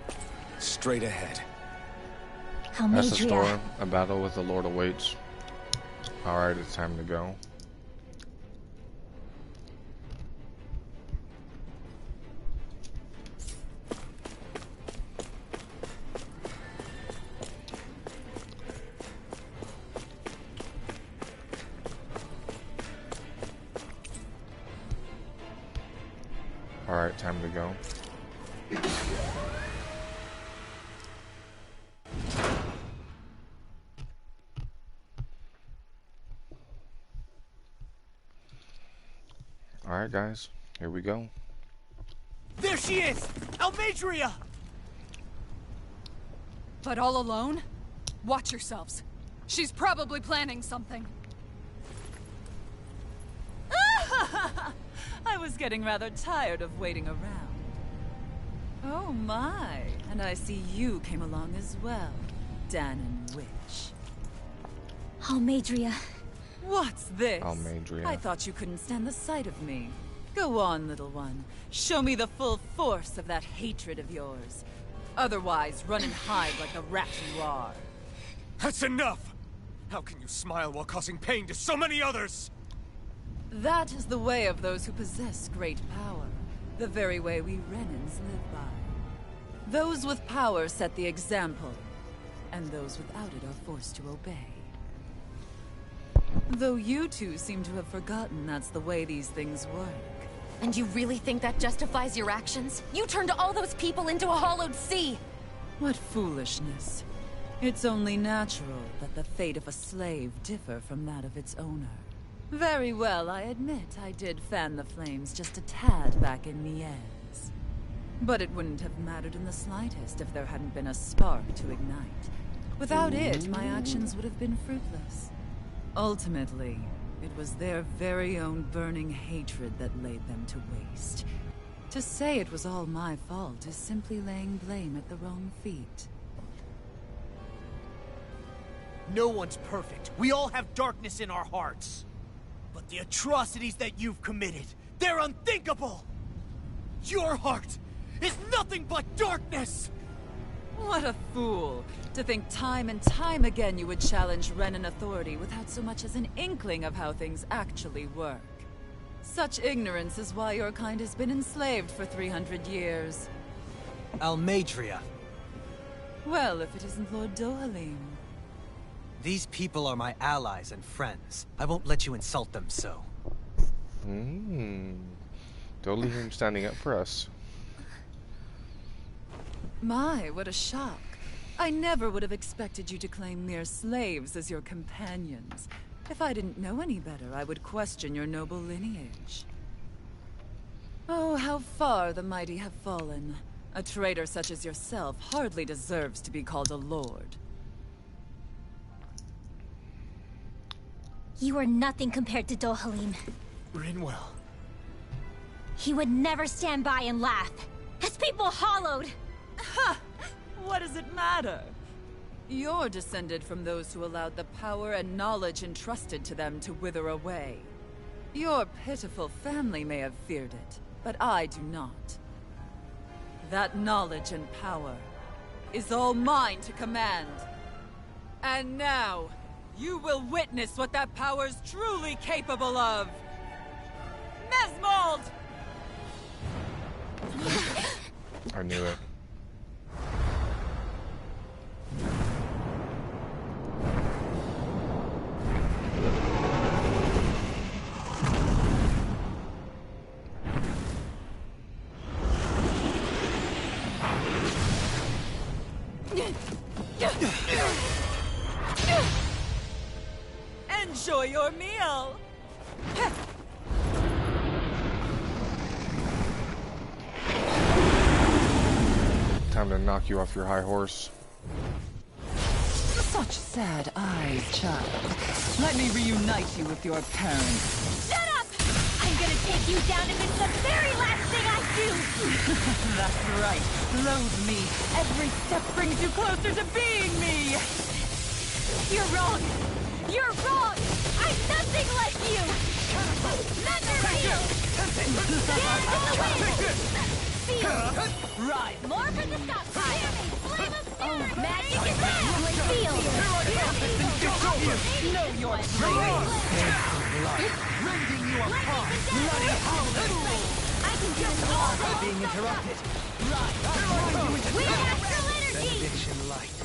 Straight ahead. That's the storm. A battle with the Lord awaits. Alright, it's time to go. Alright, time to go. Alright guys, here we go. There she is! Almadria! But all alone? Watch yourselves. She's probably planning something. I was getting rather tired of waiting around. Oh my, and I see you came along as well. Dahnan witch. Almeidrea. What's this? Almeidrea. I thought you couldn't stand the sight of me. Go on, little one. Show me the full force of that hatred of yours. Otherwise, run and hide like the rat you are. That's enough! How can you smile while causing pain to so many others? That is the way of those who possess great power. The very way we Renans live by. Those with power set the example, and those without it are forced to obey. Though you two seem to have forgotten that's the way these things work. And you really think that justifies your actions? You turned all those people into a hollowed sea! What foolishness. It's only natural that the fate of a slave differ from that of its owner. Very well, I admit I did fan the flames just a tad back in Miennes. But it wouldn't have mattered in the slightest if there hadn't been a spark to ignite. Without it, my actions would have been fruitless. Ultimately, it was their very own burning hatred that laid them to waste. To say it was all my fault is simply laying blame at the wrong feet. No one's perfect. We all have darkness in our hearts. But the atrocities that you've committed, they're unthinkable! Your heart is nothing but darkness! What a fool! To think time and time again you would challenge Renan authority without so much as an inkling of how things actually work. Such ignorance is why your kind has been enslaved for 300 years. Almeidrea. Well, if it isn't Lord Dohalim. These people are my allies and friends. I won't let you insult them so. Don't leave him standing up for us. My, what a shock. I never would have expected you to claim mere slaves as your companions. If I didn't know any better, I would question your noble lineage. Oh, how far the mighty have fallen. A traitor such as yourself hardly deserves to be called a lord. You are nothing compared to Dohalim. Rinwell. He would never stand by and laugh. His people hollowed! Ha! What does it matter? You're descended from those who allowed the power and knowledge entrusted to them to wither away. Your pitiful family may have feared it, but I do not. That knowledge and power is all mine to command. And now, you will witness what that power's truly capable of! Mesmold! I knew it. Enjoy your meal! Time to knock you off your high horse. Such sad eyes, child. Let me reunite you with your parents. Shut up! I'm gonna take you down if it's the very last thing I do! That's right. Loathe me. Every step brings you closer to being me! You're wrong! You're wrong! I'm nothing like you! Thunder field! Stand in the wind! Feel! Right. More for the stop time! Flame of spirit! Magic is out! Feel! Know your Rending you apart! Bloody fool! I can do this all day! Being interrupted. With astral energy! Benediction light.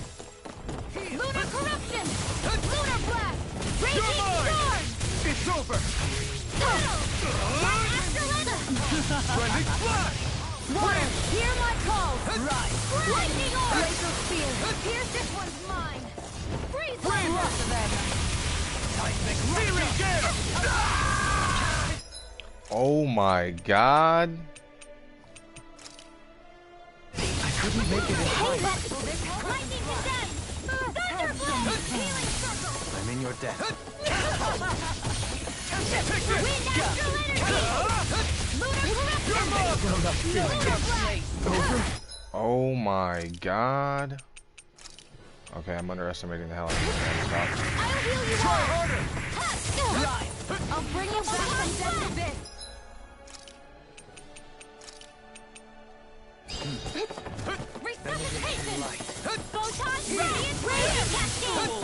Lunar corruption! Lunar blast! Raging storm! It's over! Tunnel! Astral energy! Flash! Water! Hear my calls! Right! Lightning orb! Laser spear! Here's this one's mine! Freeze them! Searing gale! Oh my god. I couldn't make it in time. Lightning descends! Thunderblade! Healing circle! I'm in your debt. Wind astral energy! Lunar corruption! Lunar blast! Oh my god. Okay, I'm underestimating the hell out of this man. I'll heal you Try all! harder! I'll bring you back from dead to bit! Resuscitation! Photon radiant cascade!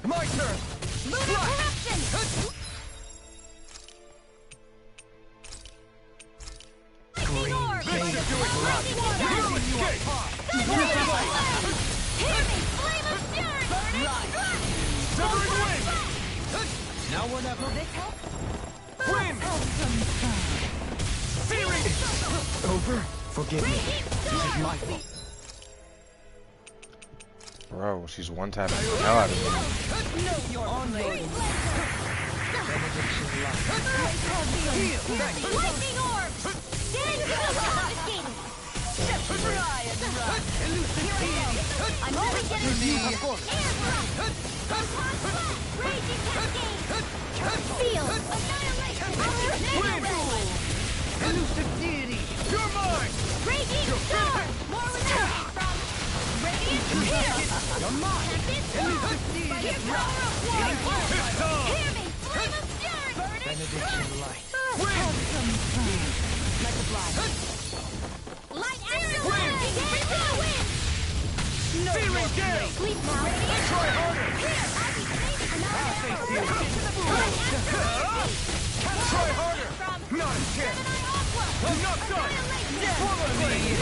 My turn! Lunar corruption! Lightning orb! Lightning water! Hear me! Flame of fury! Burning strike! Severing wind! Now or never. Will this help? Wind! Searing! Over? Forgive me. This is my fault. Bro, she's one tapping the hell out of me. Know your place! Lightning orb! Stand to the confiscated! Try and run! Here I go! I'm only getting air thrust! Photon blast! Raging cascade! Field! Annihilation! Wind! Elusive deity! You're mine! Raging storm! More with that from Radiant Spear! You're mine! Elusive deity! By your power of war! It's on! Hear me! Flame of fury! Burning Benediction light. Wind! Like a fly. Light astral energy! Into the wind! Searing gale! Sleep now! Radiant! Try harder! Here! I'll be safe! Another face arrow! you. Light astral energy! Try harder! From Not a chance! Gemini Aqua! I'm not done! Annihilation! Swallow me!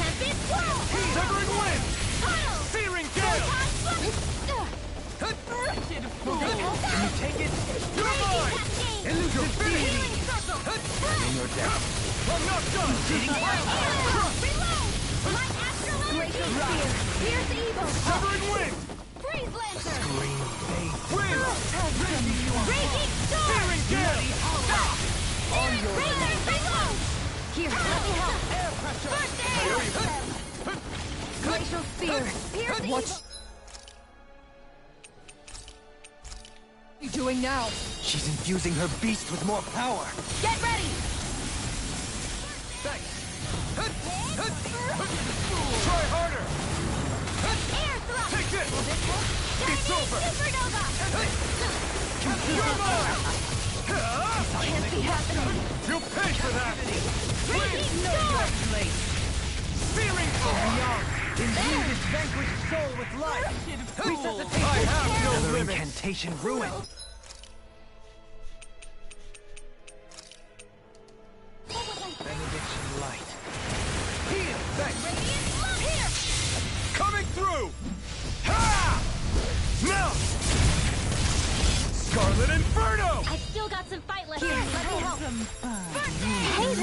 Tempest Swirl! Severing wind! Tile! Searing gale! Can you take it? You're mine! Elusive deity! Healing circle! In your death. I'm not done! Reload! Light astral energy! Pierce evil! Severing wind! Freeze lancer! Green fade. Wind! Raging storm! Searing gale! Razor reload! Here, let me help! Air pressure! First aid! Glacial spear! Pierce evil! What are you doing now? She's infusing her beast with more power. Get ready! Thanks! Try harder! Air thrust! Take this! Will this help? It's Chinese over! supernova! You're mine! Can't be happening! You'll pay for that! Raging storm! Searing Beyond, imbue this vanquished soul with life. I have no Another limits! incantation ruined. Benediction light. Here! Thanks! Radiant love here! Coming through! Ha! Now! Scarlet Inferno! I've still got some fight left. Here, let me help. First aid! Hey,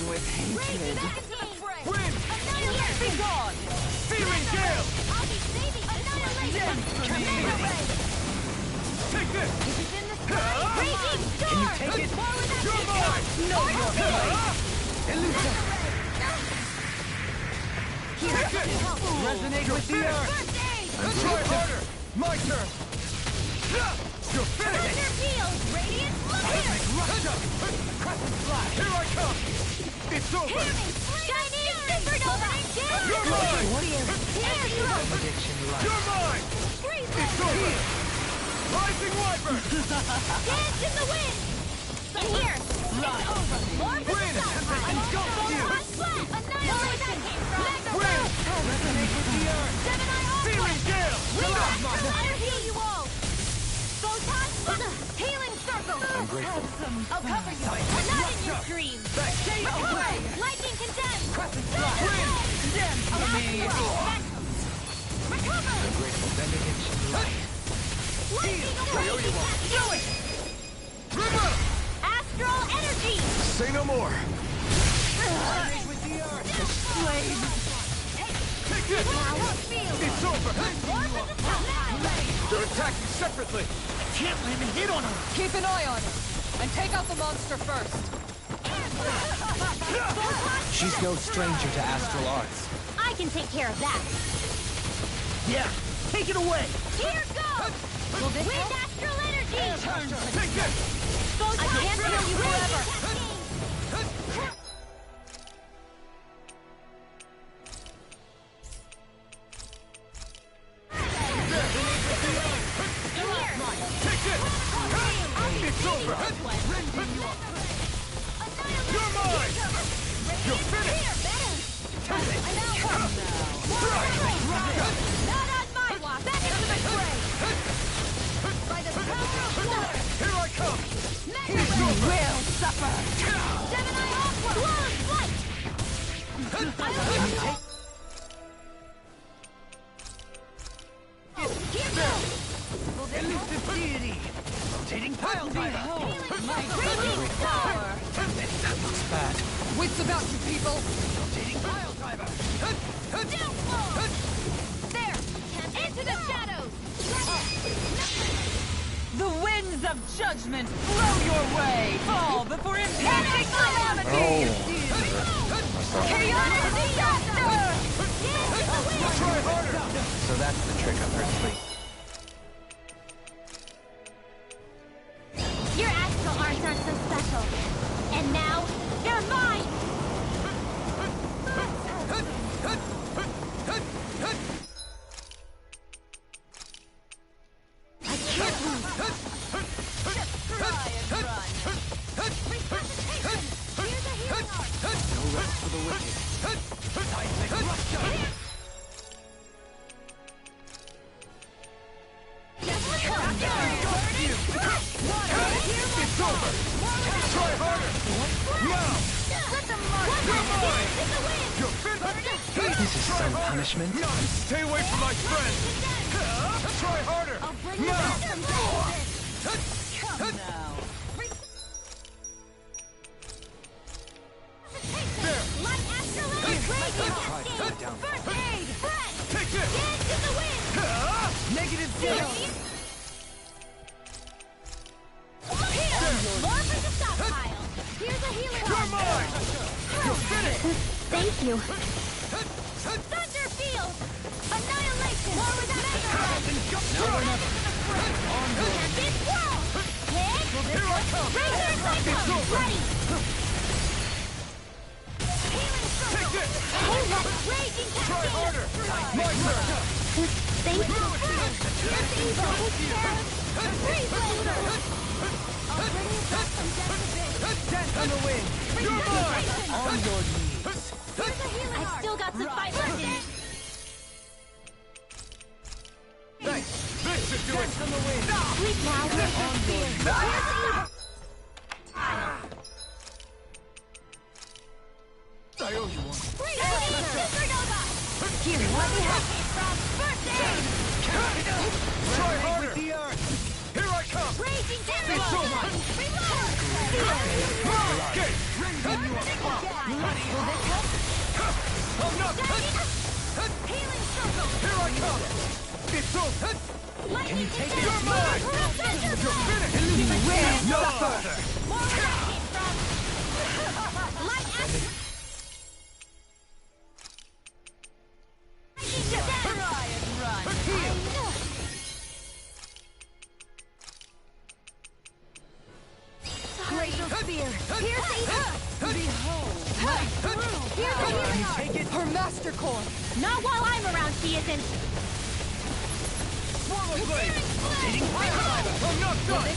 With hatred. Wind! Annihilate! Be gone! Searing gale! I'll be saving! Annihilate! Mega ray! Take this! Is it in the sky? Raging storm! Can you take it? Forward You're mine! Know your place. Elusive. Here, let me help. Resonate with the earth. First aid! Try harder! My turn! You're finished! Thunder peels! Radiant look here! Russia! Crescent flash! Here I come! It's over! Hear me! Chinese supernova! You're mine! Air thrust! Benediction light. You're mine! Freeze It's over! Rising Wyvern! Dance in the wind! In here! It's over! More for the Wind! sun! Engulf you! Annihilation! Mega Wind! Resonate with the earth. Gemini Aqua! Searing gale! Wind Astral! I'll heal you all! Photon Healing circle! I'm grateful. I'll cover you! Not in your dreams! Recover! Lightning condemned! Crescent flash! Wind! Condemned! Recover! I'm grateful. Benediction light. Lightning away! Do it! River! Astral energy! Say no more! Resonate with the earth. Take this! It's over! They're attacking separately! Can't land a hit on her! Keep an eye on him, and take out the monster first. She's no stranger to astral arts. I can take care of that. Yeah, take it away! Here goes! Wind astral energy! Take this! I can't heal you forever! You're mine! You're finished! Not on my watch! Back into the fray! By the power of blood! Here I come! You will suffer! Gemini Aqua! Flawless flight! Here goes! Elusive deity! Rotating pile driver! My raging power! That looks bad. Wits about you, people! Rotating pile driver! Downfall! There! Into the shadows! The winds of judgment blow your way! Fall before impending calamity! Chaotic disaster! Try harder! So that's the trick up her sleeve. Your astral arts aren't so special. And now, they're mine! I can't lose! Try and run! Resuscitation! Here's a healing art! No rest for the wicked. Seismic rupture! It's over! Try harder! Now! You're mine! You're finished! This is some punishment. Stay away from my friend! Try harder! Now! Come now! There! Light astral radiant cascade! First aid! Breath! Take this! Dance in the wind! Negative Here! More for the stockpile! Here's a healing You're art! mine! You're finished! Thank you! Thunder field! Annihilation! More with that Tempest whirl! Hit! Here I come! Razor cycle! Ready! Healing circle! Take this! Raging cascade! Try harder! My turn! Thank you! Here's evil! Freeze laser! I'll bring you back from death to bit! Dance on the wind! You're mine! On your knees. Here's a healing art! I've still got some fight left in it! Thanks! This should do it! Dance on the wind! Sleep now! Here's evil! I owe you one. Supernova! Here, let me help you from first aid! Try harder! Here I come! Raging tempest! It's over! Reload! Okay! I'm not! Healing circle! Here I come! It's over! Can you take it? You're mine! You're finished! You will No suffer! further! More where that came from! Light action! Try and run! Glacial spear! Pierce evil! Behold! Here's the healing art! Her master core! Not while I'm around, she isn't! Swallow blade! I'm not done!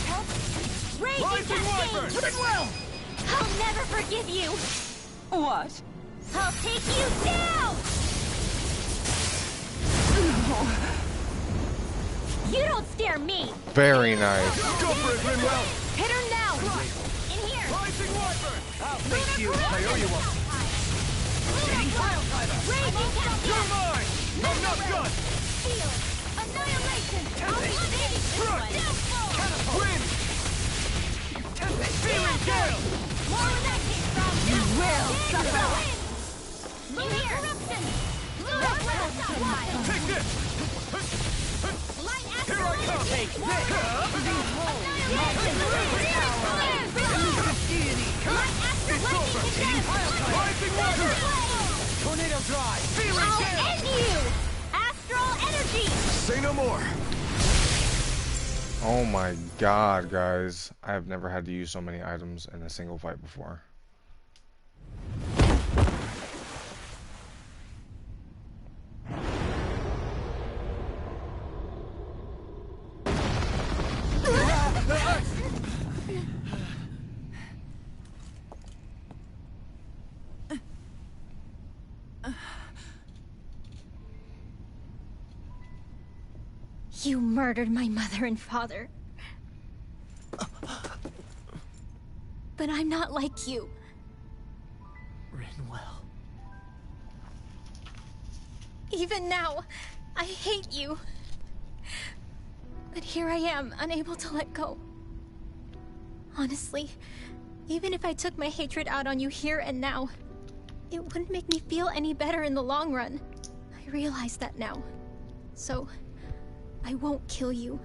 Raging Rising wyvern! cascade! Goodwill! I'll never forgive you! What? I'll take you down! You don't scare me! Very nice. Go for it, Rinwell! Hit her now! In here! Rising wyvern! I'll face you. I owe you one. Raging You're cascade! mine! I'm not done! Shield! Annihilation! I'll be this Crush! one! Downfall! Wind! Feeling gale! More where that came from! You will suffer! In here! Corruption! Lunar blast! Wild! Take this! Light Here I come! Take this! It's over! Rising wyvern! Tornado drive! Feeling I'll gale! end you! Astral energy! Say no more! Oh my god, guys. I have never had to use so many items in a single fight before. You murdered my mother and father. But I'm not like you. Rinwell. Even now, I hate you. But here I am, unable to let go. Honestly, even if I took my hatred out on you here and now, it wouldn't make me feel any better in the long run. I realize that now. So, I won't kill you.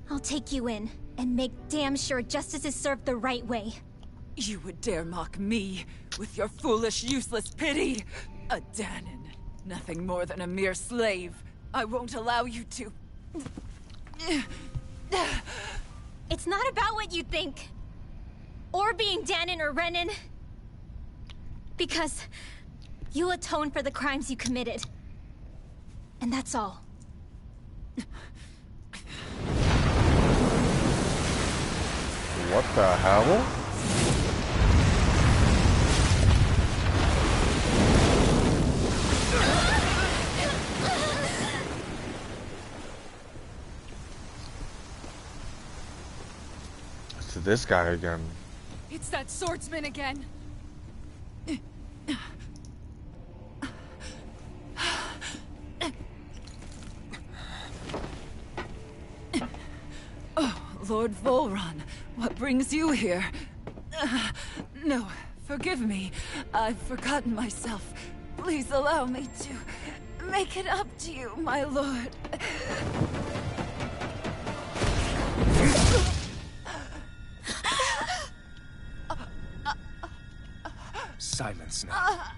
I'll take you in and make damn sure justice is served the right way. You would dare mock me with your foolish, useless pity? A Dahnan, nothing more than a mere slave. I won't allow you to... It's not about what you think. Or being Dahnan or Renan. Because you'll atone for the crimes you committed. And that's all. What the hell? To this guy again. It's that swordsman again. Oh, Lord Volron, what brings you here? No, forgive me. I've forgotten myself. Please allow me to make it up to you, my lord. Silence now,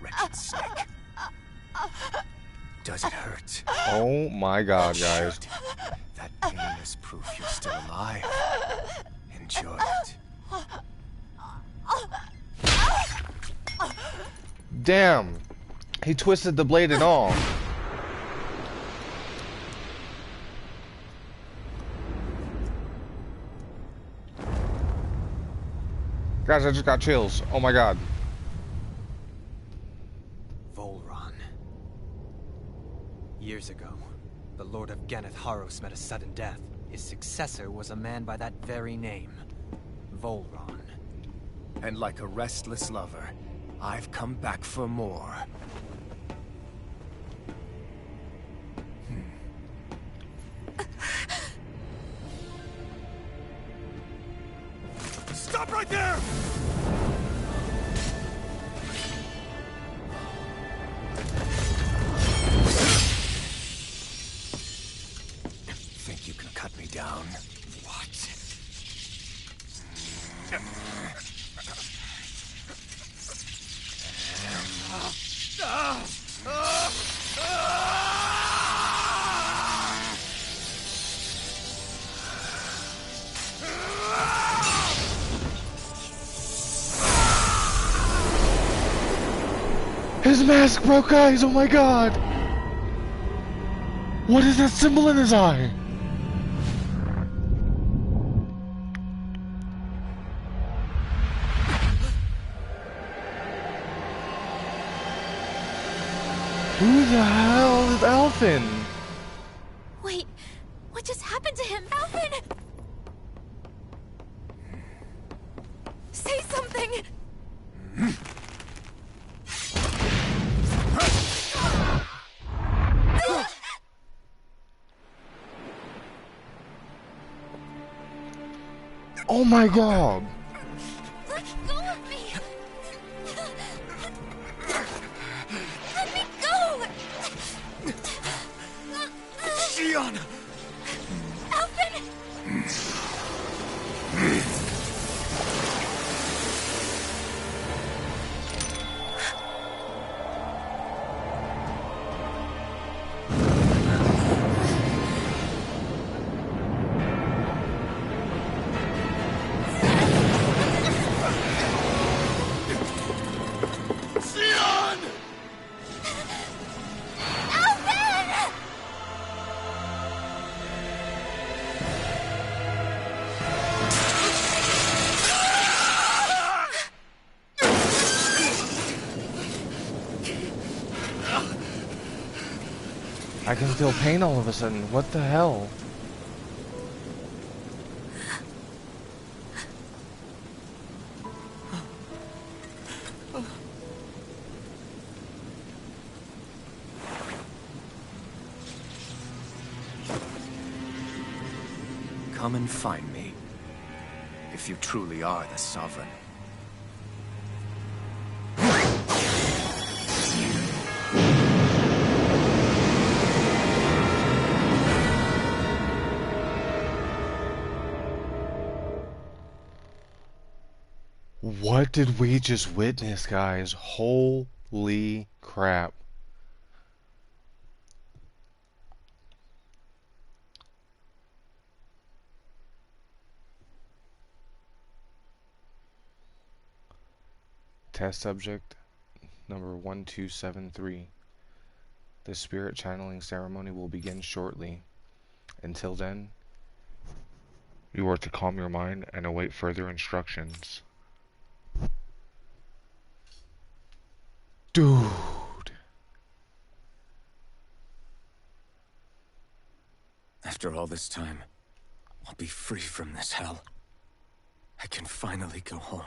wretched snake. Does it hurt? Oh my god, guys. That pain is proof you're still alive. Enjoy it. Damn. He twisted the blade and all. Guys, I just got chills. Oh my god. Volron. Years ago, the Lord of Ganath Haros met a sudden death. His successor was a man by that very name, Volron. And like a restless lover, I've come back for more. Stop right there! Think you can cut me down? What? His mask broke, guys! Oh my god! What is that symbol in his eye? Who the hell is Alphen? Wait, what just happened to him? Alphen! Say something! Oh my god! Let go of me! Let me go! Shionne! Alphen! I can feel pain all of a sudden. What the hell? Come and find me, if you truly are the Sovereign. What did we just witness, guys? Holy crap. Test subject number 1273. The spirit channeling ceremony will begin shortly. Until then, you are to calm your mind and await further instructions. Dude. After all this time, I'll be free from this hell. I can finally go home.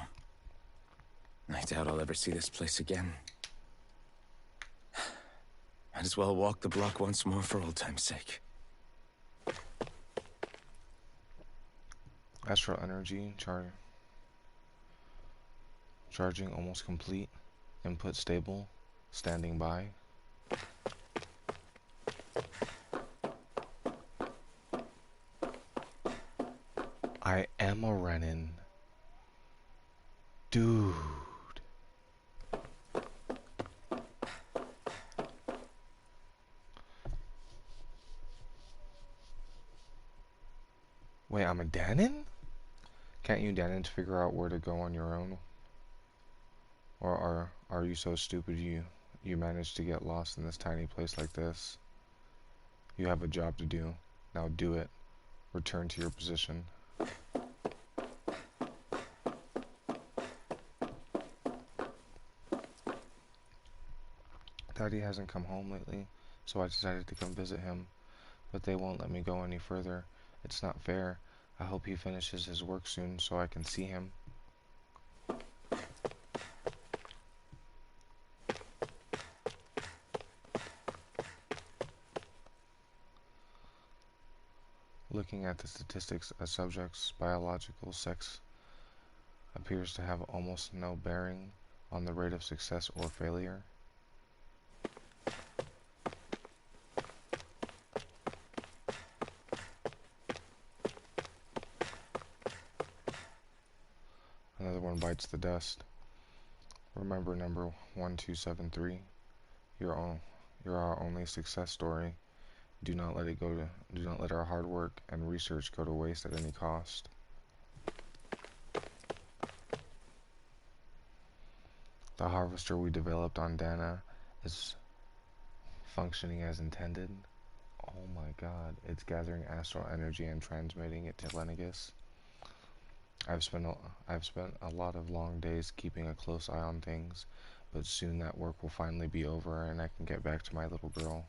I doubt I'll ever see this place again. Might as well walk the block once more for old time's sake. Astral energy charging almost complete. Input stable. Standing by. I am a Renin. Dude. Wait, I'm a Danon? Can't you Danon figure out where to go on your own? Or are you so stupid you managed to get lost in this tiny place like this? You have a job to do. Now do it. Return to your position. Daddy hasn't come home lately, so I decided to come visit him. But they won't let me go any further. It's not fair. I hope he finishes his work soon so I can see him. Looking at the statistics, a subject's biological sex appears to have almost no bearing on the rate of success or failure. Another one bites the dust. Remember number 1273. You're our only success story. Do not let our hard work and research go to waste at any cost. The harvester we developed on Dana is functioning as intended. Oh my god, it's gathering astral energy and transmitting it to Lenegis. I've spent a lot of long days keeping a close eye on things, but soon that work will finally be over and I can get back to my little girl.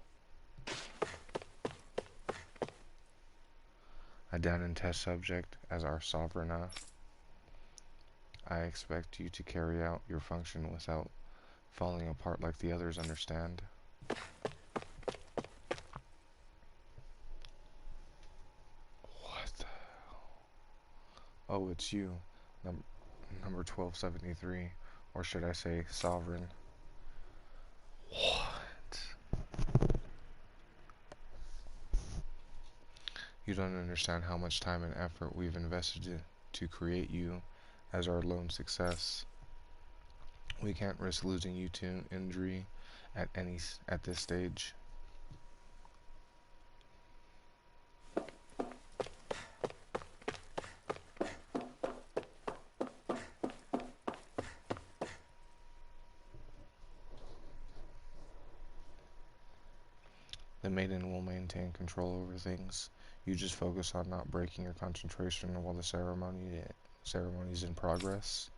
A Danon test subject as our Sovereigna. I expect you to carry out your function without falling apart like the others, understand? What the hell? Oh, it's you. Number 1273. Or should I say, Sovereign. What? You don't understand how much time and effort we've invested to create you as our lone success. We can't risk losing you to injury at this stage. The maiden will maintain control over things. You just focus on not breaking your concentration while the ceremony's in progress.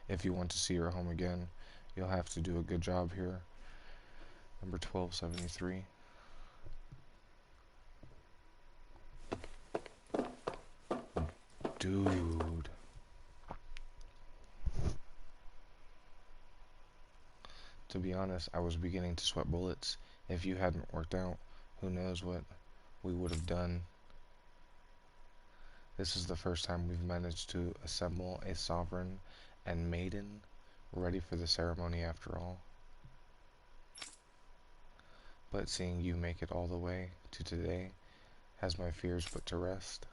If you want to see her home again, you'll have to do a good job here. Number 1273. Dude. To be honest, I was beginning to sweat bullets. If you hadn't worked out, who knows what we would have done. This is the first time we've managed to assemble a sovereign and maiden ready for the ceremony after all. But seeing you make it all the way to today has my fears put to rest.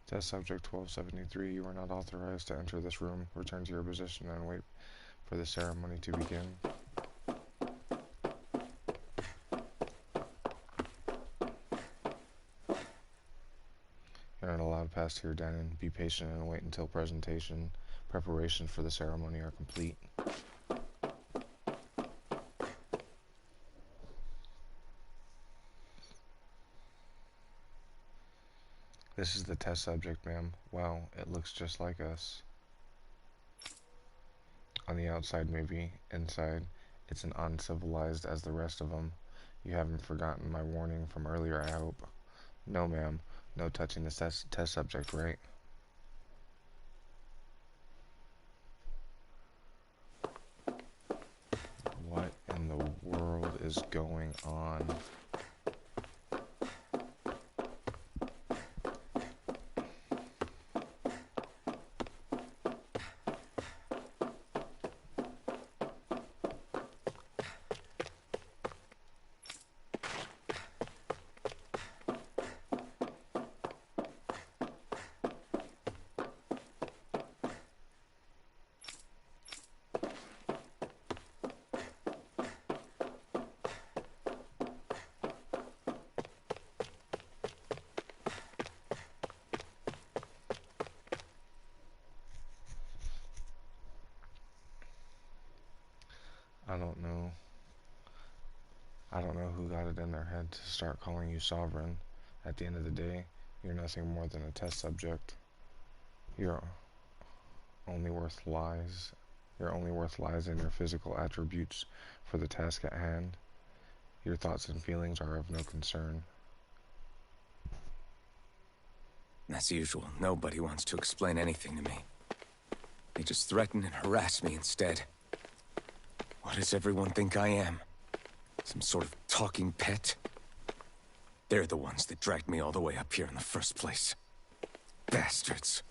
Test subject 1273, you are not authorized to enter this room. Return to your position and wait for the ceremony to begin. You're not allowed past here, Danon. Be patient and wait until preparations for the ceremony are complete. This is the test subject, ma'am. Wow, it looks just like us. On the outside, maybe. Inside, it's as uncivilized as the rest of them. You haven't forgotten my warning from earlier, I hope. No, ma'am. No touching this test subject, right? What in the world is going on? I don't know who got it in their head to start calling you sovereign. At the end of the day, you're nothing more than a test subject. Your only worth lies in your physical attributes for the task at hand. Your thoughts and feelings are of no concern. As usual, nobody wants to explain anything to me. They just threaten and harass me instead. What does everyone think I am? Some sort of talking pet? They're the ones that dragged me all the way up here in the first place. Bastards.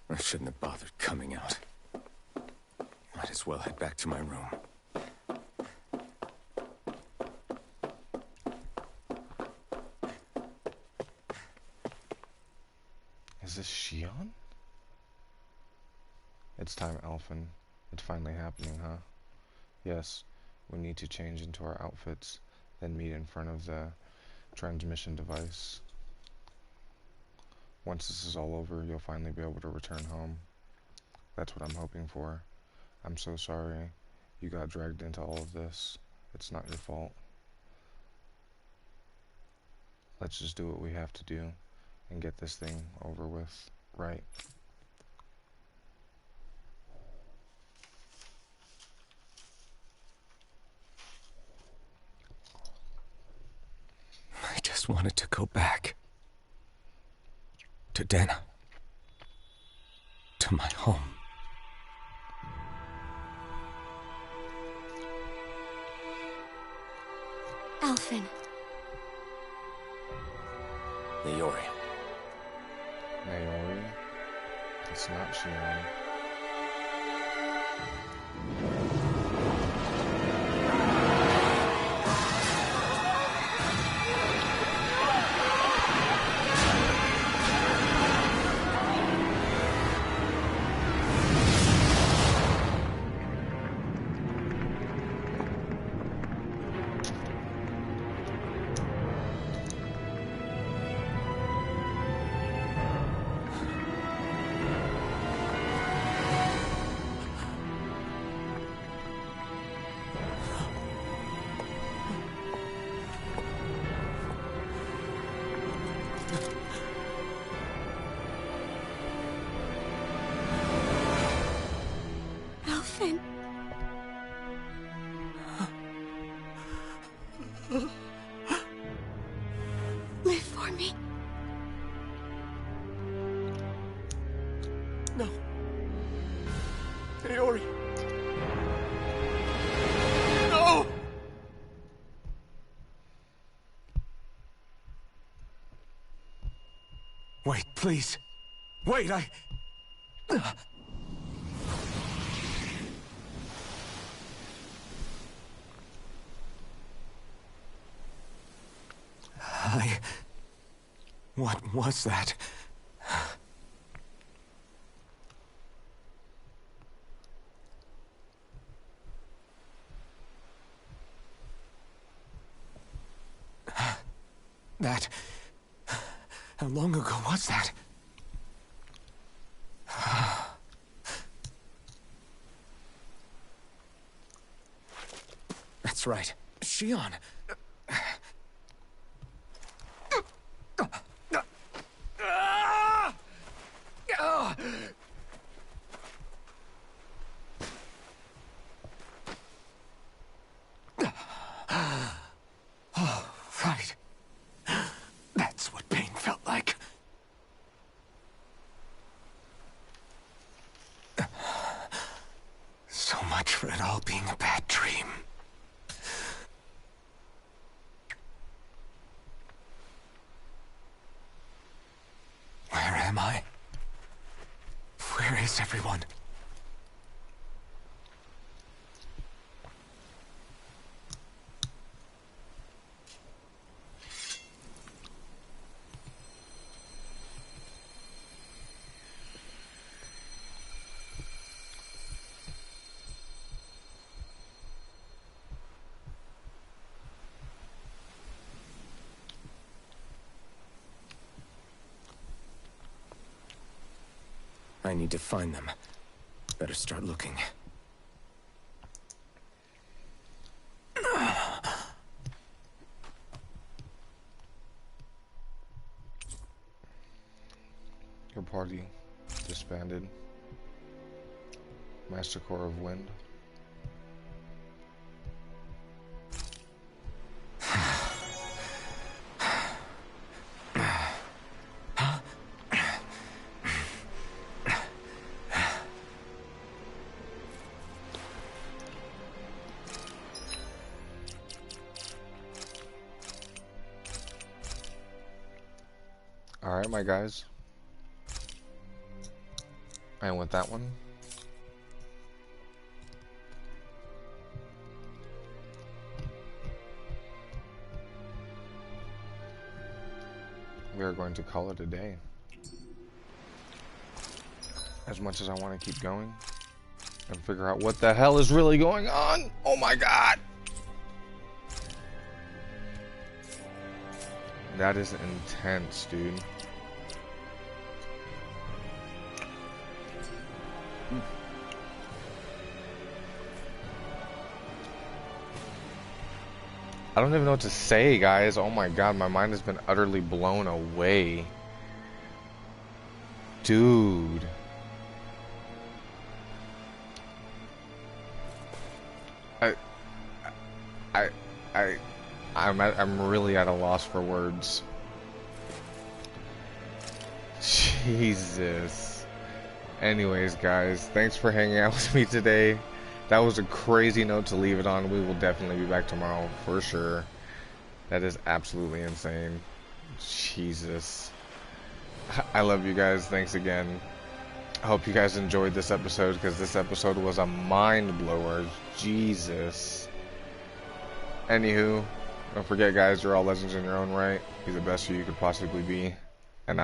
I shouldn't have bothered coming out. Might as well head back to my room. Is this Shionne? It's time, Alphen. It's finally happening, huh? Yes, we need to change into our outfits, then meet in front of the transmission device. Once this is all over, you'll finally be able to return home. That's what I'm hoping for. I'm so sorry you got dragged into all of this. It's not your fault. Let's just do what we have to do and get this thing over with, right? I just wanted to go back. To Dana. To my home. Alphen. Naori. Naori? It's not Shionne. for me? No. Aori. No! Wait, please. Wait, What was that? That... How long ago was that? That's right. Shion. Oh, right. That's what pain felt like. So much for it all being a bad dream. Where am I? Where is everyone? I need to find them. Better start looking. Your party disbanded. Master Core of Wind. Alright, my guys. And with that one, we are going to call it a day. As much as I want to keep going and figure out what the hell is really going on. Oh my god! That is intense, dude. I don't even know what to say, guys. Oh my god, my mind has been utterly blown away. Dude. I'm really at a loss for words. Jesus. Anyways, guys, thanks for hanging out with me today. That was a crazy note to leave it on. We will definitely be back tomorrow for sure. That is absolutely insane. Jesus. I love you guys. Thanks again. I hope you guys enjoyed this episode, because this episode was a mind blower. Jesus. Anywho, don't forget, guys, you're all legends in your own right. Be the best you could possibly be.